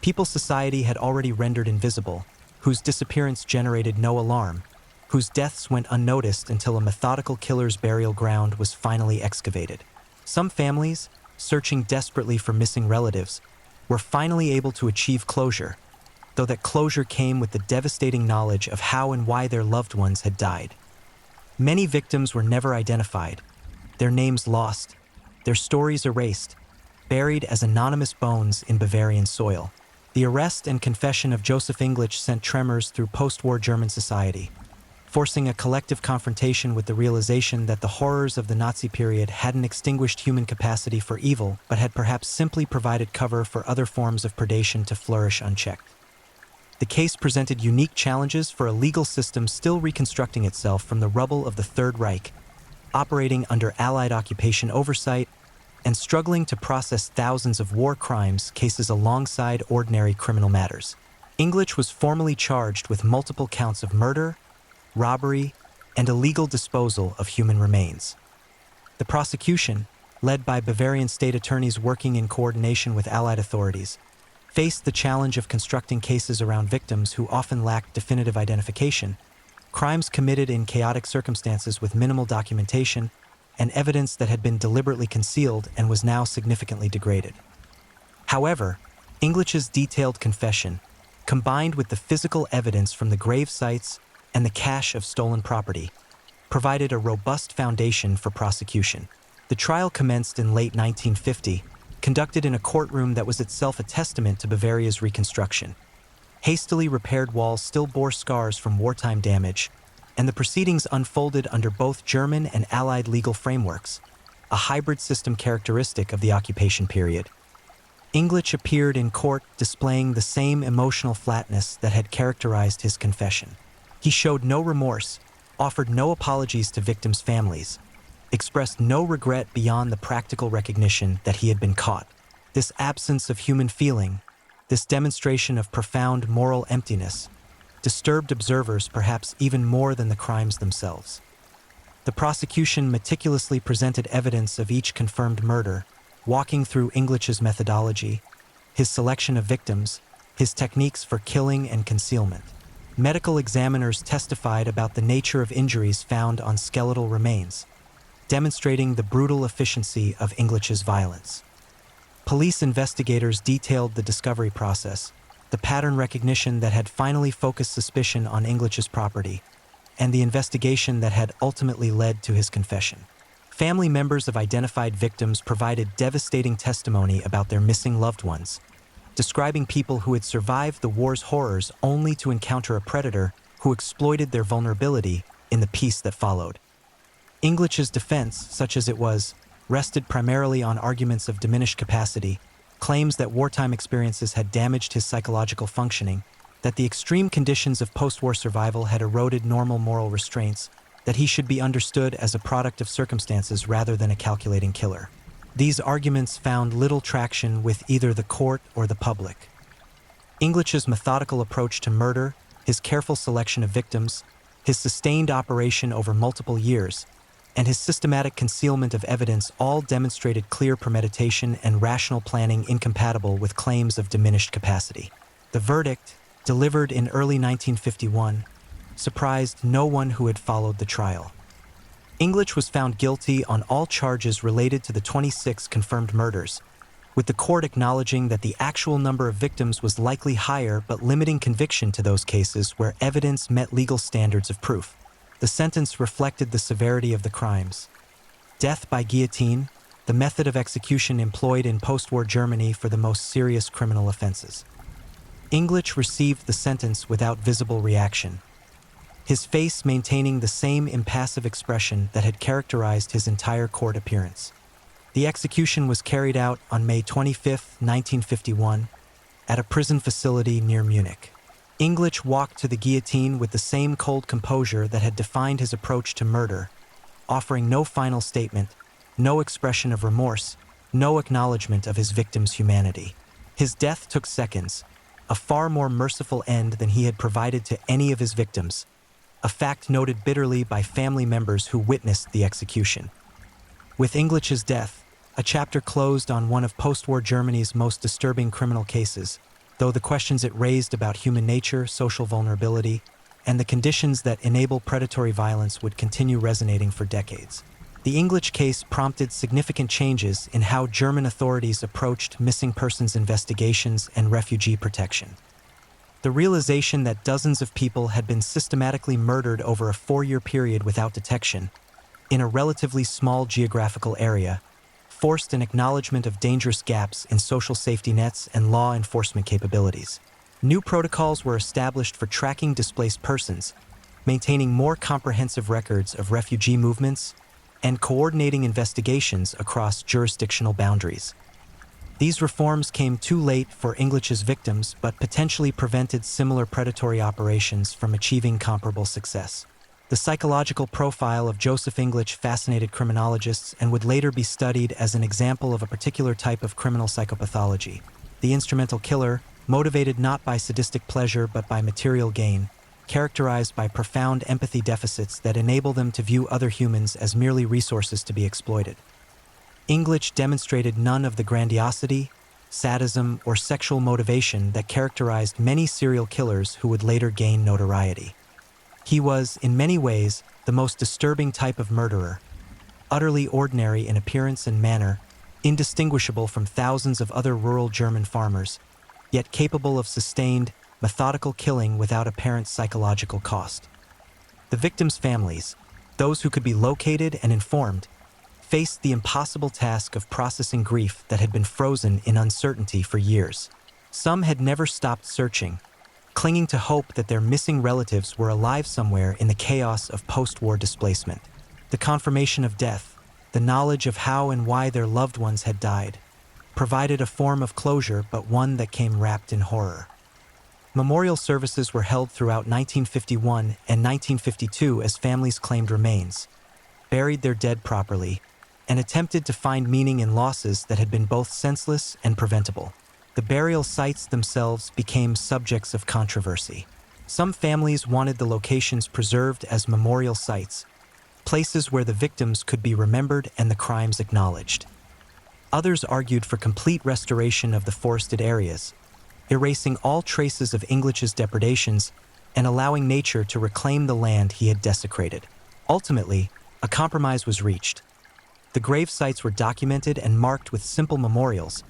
People society had already rendered invisible, whose disappearance generated no alarm, whose deaths went unnoticed until a methodical killer's burial ground was finally excavated. Some families, searching desperately for missing relatives, were finally able to achieve closure. though that closure came with the devastating knowledge of how and why their loved ones had died. Many victims were never identified, their names lost, their stories erased, buried as anonymous bones in Bavarian soil. The arrest and confession of Joseph English sent tremors through post-war German society, forcing a collective confrontation with the realization that the horrors of the Nazi period hadn't extinguished human capacity for evil, but had perhaps simply provided cover for other forms of predation to flourish unchecked. The case presented unique challenges for a legal system still reconstructing itself from the rubble of the Third Reich, operating under Allied occupation oversight, and struggling to process thousands of war crimes cases alongside ordinary criminal matters. English was formally charged with multiple counts of murder, robbery, and illegal disposal of human remains. The prosecution, led by Bavarian state attorneys working in coordination with Allied authorities, faced the challenge of constructing cases around victims who often lacked definitive identification, crimes committed in chaotic circumstances with minimal documentation, and evidence that had been deliberately concealed and was now significantly degraded. However, English's detailed confession, combined with the physical evidence from the grave sites and the cache of stolen property, provided a robust foundation for prosecution. The trial commenced in late 1950, conducted in a courtroom that was itself a testament to Bavaria's reconstruction. Hastily repaired walls still bore scars from wartime damage, and the proceedings unfolded under both German and Allied legal frameworks, a hybrid system characteristic of the occupation period. English appeared in court displaying the same emotional flatness that had characterized his confession. He showed no remorse, offered no apologies to victims' families, expressed no regret beyond the practical recognition that he had been caught. This absence of human feeling, this demonstration of profound moral emptiness, disturbed observers perhaps even more than the crimes themselves. The prosecution meticulously presented evidence of each confirmed murder, walking through English's methodology, his selection of victims, his techniques for killing and concealment. Medical examiners testified about the nature of injuries found on skeletal remains, demonstrating the brutal efficiency of English's violence. Police investigators detailed the discovery process, the pattern recognition that had finally focused suspicion on English's property, and the investigation that had ultimately led to his confession. Family members of identified victims provided devastating testimony about their missing loved ones, describing people who had survived the war's horrors only to encounter a predator who exploited their vulnerability in the peace that followed. English's defense, such as it was, rested primarily on arguments of diminished capacity, claims that wartime experiences had damaged his psychological functioning, that the extreme conditions of post-war survival had eroded normal moral restraints, that he should be understood as a product of circumstances rather than a calculating killer. These arguments found little traction with either the court or the public. English's methodical approach to murder, his careful selection of victims, his sustained operation over multiple years, and his systematic concealment of evidence all demonstrated clear premeditation and rational planning incompatible with claims of diminished capacity. The verdict, delivered in early 1951, surprised no one who had followed the trial. English was found guilty on all charges related to the 26 confirmed murders, with the court acknowledging that the actual number of victims was likely higher but limiting conviction to those cases where evidence met legal standards of proof. The sentence reflected the severity of the crimes. Death by guillotine, the method of execution employed in post-war Germany for the most serious criminal offenses. English received the sentence without visible reaction, his face maintaining the same impassive expression that had characterized his entire court appearance. The execution was carried out on May 25, 1951, at a prison facility near Munich. English walked to the guillotine with the same cold composure that had defined his approach to murder, offering no final statement, no expression of remorse, no acknowledgement of his victim's humanity. His death took seconds, a far more merciful end than he had provided to any of his victims, a fact noted bitterly by family members who witnessed the execution. With English's death, a chapter closed on one of post-war Germany's most disturbing criminal cases, though the questions it raised about human nature, social vulnerability, and the conditions that enable predatory violence would continue resonating for decades. The English case prompted significant changes in how German authorities approached missing persons investigations and refugee protection. The realization that dozens of people had been systematically murdered over a 4-year period without detection, in a relatively small geographical area, forced an acknowledgement of dangerous gaps in social safety nets and law enforcement capabilities. New protocols were established for tracking displaced persons, maintaining more comprehensive records of refugee movements, and coordinating investigations across jurisdictional boundaries. These reforms came too late for English's victims, but potentially prevented similar predatory operations from achieving comparable success. The psychological profile of Joseph English fascinated criminologists and would later be studied as an example of a particular type of criminal psychopathology. The instrumental killer, motivated not by sadistic pleasure but by material gain, characterized by profound empathy deficits that enable them to view other humans as merely resources to be exploited. English demonstrated none of the grandiosity, sadism, or sexual motivation that characterized many serial killers who would later gain notoriety. He was, in many ways, the most disturbing type of murderer, utterly ordinary in appearance and manner, indistinguishable from thousands of other rural German farmers, yet capable of sustained, methodical killing without apparent psychological cost. The victims' families, those who could be located and informed, faced the impossible task of processing grief that had been frozen in uncertainty for years. Some had never stopped searching, clinging to hope that their missing relatives were alive somewhere in the chaos of post-war displacement. The confirmation of death, the knowledge of how and why their loved ones had died, provided a form of closure, but one that came wrapped in horror. Memorial services were held throughout 1951 and 1952 as families claimed remains, buried their dead properly, and attempted to find meaning in losses that had been both senseless and preventable. The burial sites themselves became subjects of controversy. Some families wanted the locations preserved as memorial sites, places where the victims could be remembered and the crimes acknowledged. Others argued for complete restoration of the forested areas, erasing all traces of English's depredations and allowing nature to reclaim the land he had desecrated. Ultimately, a compromise was reached. The grave sites were documented and marked with simple memorials,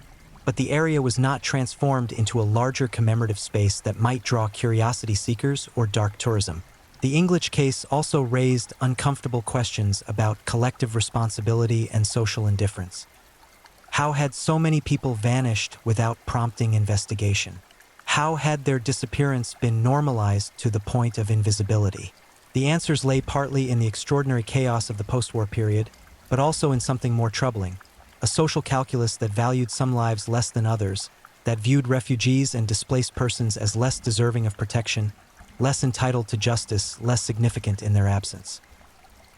but the area was not transformed into a larger commemorative space that might draw curiosity seekers or dark tourism. The English case also raised uncomfortable questions about collective responsibility and social indifference. How had so many people vanished without prompting investigation? How had their disappearance been normalized to the point of invisibility? The answers lay partly in the extraordinary chaos of the post-war period, but also in something more troubling, a social calculus that valued some lives less than others, that viewed refugees and displaced persons as less deserving of protection, less entitled to justice, less significant in their absence.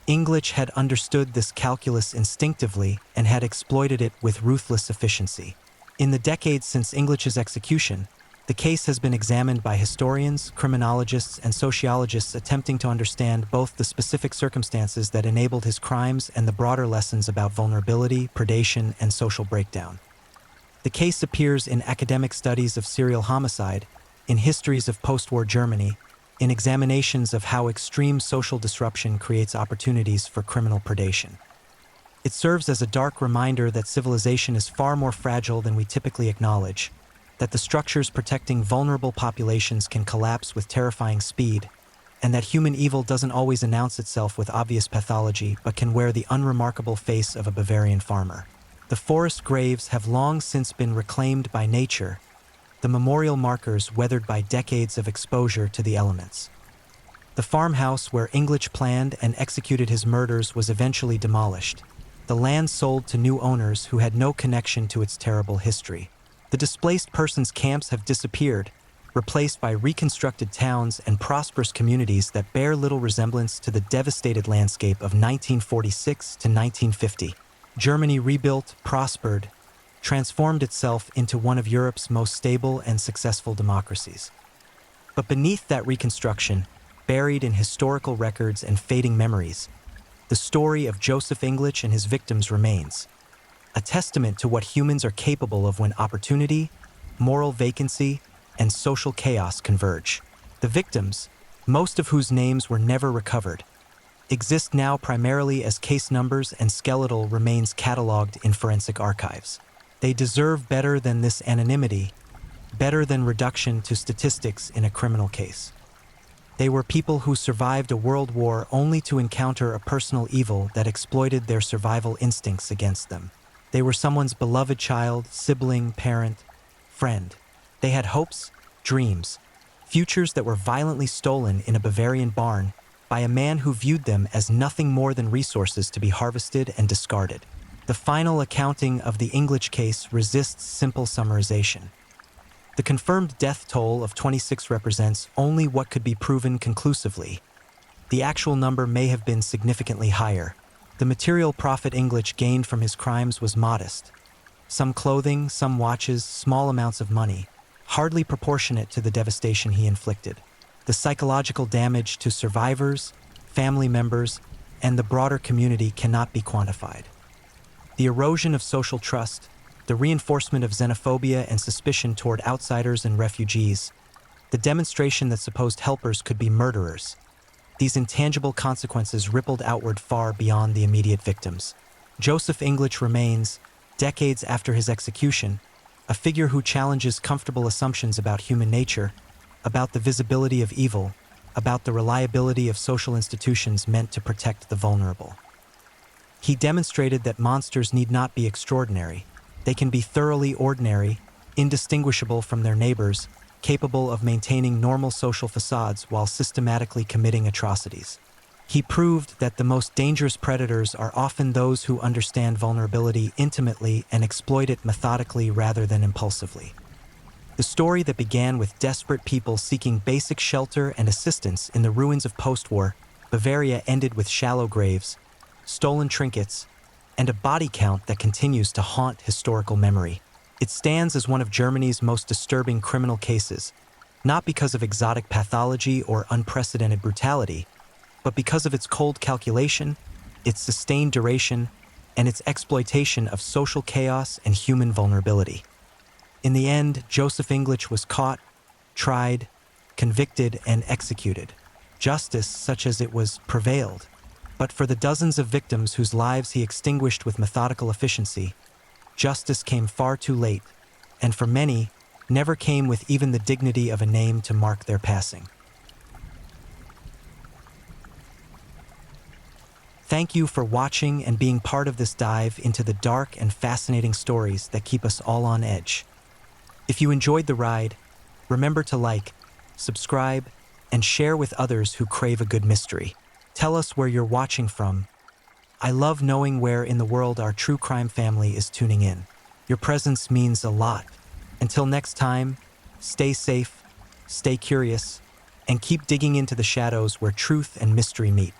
English had understood this calculus instinctively and had exploited it with ruthless efficiency. In the decades since English's execution, the case has been examined by historians, criminologists, and sociologists attempting to understand both the specific circumstances that enabled his crimes and the broader lessons about vulnerability, predation, and social breakdown. The case appears in academic studies of serial homicide, in histories of post-war Germany, in examinations of how extreme social disruption creates opportunities for criminal predation. It serves as a dark reminder that civilization is far more fragile than we typically acknowledge, that the structures protecting vulnerable populations can collapse with terrifying speed, and that human evil doesn't always announce itself with obvious pathology but can wear the unremarkable face of a Bavarian farmer. The forest graves have long since been reclaimed by nature, the memorial markers weathered by decades of exposure to the elements. The farmhouse where English planned and executed his murders was eventually demolished, the land sold to new owners who had no connection to its terrible history. The displaced persons camps have disappeared, replaced by reconstructed towns and prosperous communities that bear little resemblance to the devastated landscape of 1946 to 1950. Germany rebuilt, prospered, transformed itself into one of Europe's most stable and successful democracies. But beneath that reconstruction, buried in historical records and fading memories, the story of Joseph English and his victims remains, a testament to what humans are capable of when opportunity, moral vacancy, and social chaos converge. The victims, most of whose names were never recovered, exist now primarily as case numbers and skeletal remains cataloged in forensic archives. They deserve better than this anonymity, better than reduction to statistics in a criminal case. They were people who survived a world war only to encounter a personal evil that exploited their survival instincts against them. They were someone's beloved child, sibling, parent, friend. They had hopes, dreams, futures that were violently stolen in a Bavarian barn by a man who viewed them as nothing more than resources to be harvested and discarded. The final accounting of the English case resists simple summarization. The confirmed death toll of 26 represents only what could be proven conclusively. The actual number may have been significantly higher. The material profit English gained from his crimes was modest. Some clothing, some watches, small amounts of money, hardly proportionate to the devastation he inflicted. The psychological damage to survivors, family members, and the broader community cannot be quantified. The erosion of social trust, the reinforcement of xenophobia and suspicion toward outsiders and refugees, the demonstration that supposed helpers could be murderers. These intangible consequences rippled outward far beyond the immediate victims. Joseph English remains, decades after his execution, a figure who challenges comfortable assumptions about human nature, about the visibility of evil, about the reliability of social institutions meant to protect the vulnerable. He demonstrated that monsters need not be extraordinary. They can be thoroughly ordinary, indistinguishable from their neighbors, capable of maintaining normal social facades while systematically committing atrocities. He proved that the most dangerous predators are often those who understand vulnerability intimately and exploit it methodically rather than impulsively. The story that began with desperate people seeking basic shelter and assistance in the ruins of post-war Bavaria ended with shallow graves, stolen trinkets, and a body count that continues to haunt historical memory. It stands as one of Germany's most disturbing criminal cases, not because of exotic pathology or unprecedented brutality, but because of its cold calculation, its sustained duration, and its exploitation of social chaos and human vulnerability. In the end, Joseph English was caught, tried, convicted, and executed. Justice, such as it was, prevailed. But for the dozens of victims whose lives he extinguished with methodical efficiency, justice came far too late, and for many, never came with even the dignity of a name to mark their passing. Thank you for watching and being part of this dive into the dark and fascinating stories that keep us all on edge. If you enjoyed the ride, remember to like, subscribe, and share with others who crave a good mystery. Tell us where you're watching from. I love knowing where in the world our true crime family is tuning in. Your presence means a lot. Until next time, stay safe, stay curious, and keep digging into the shadows where truth and mystery meet.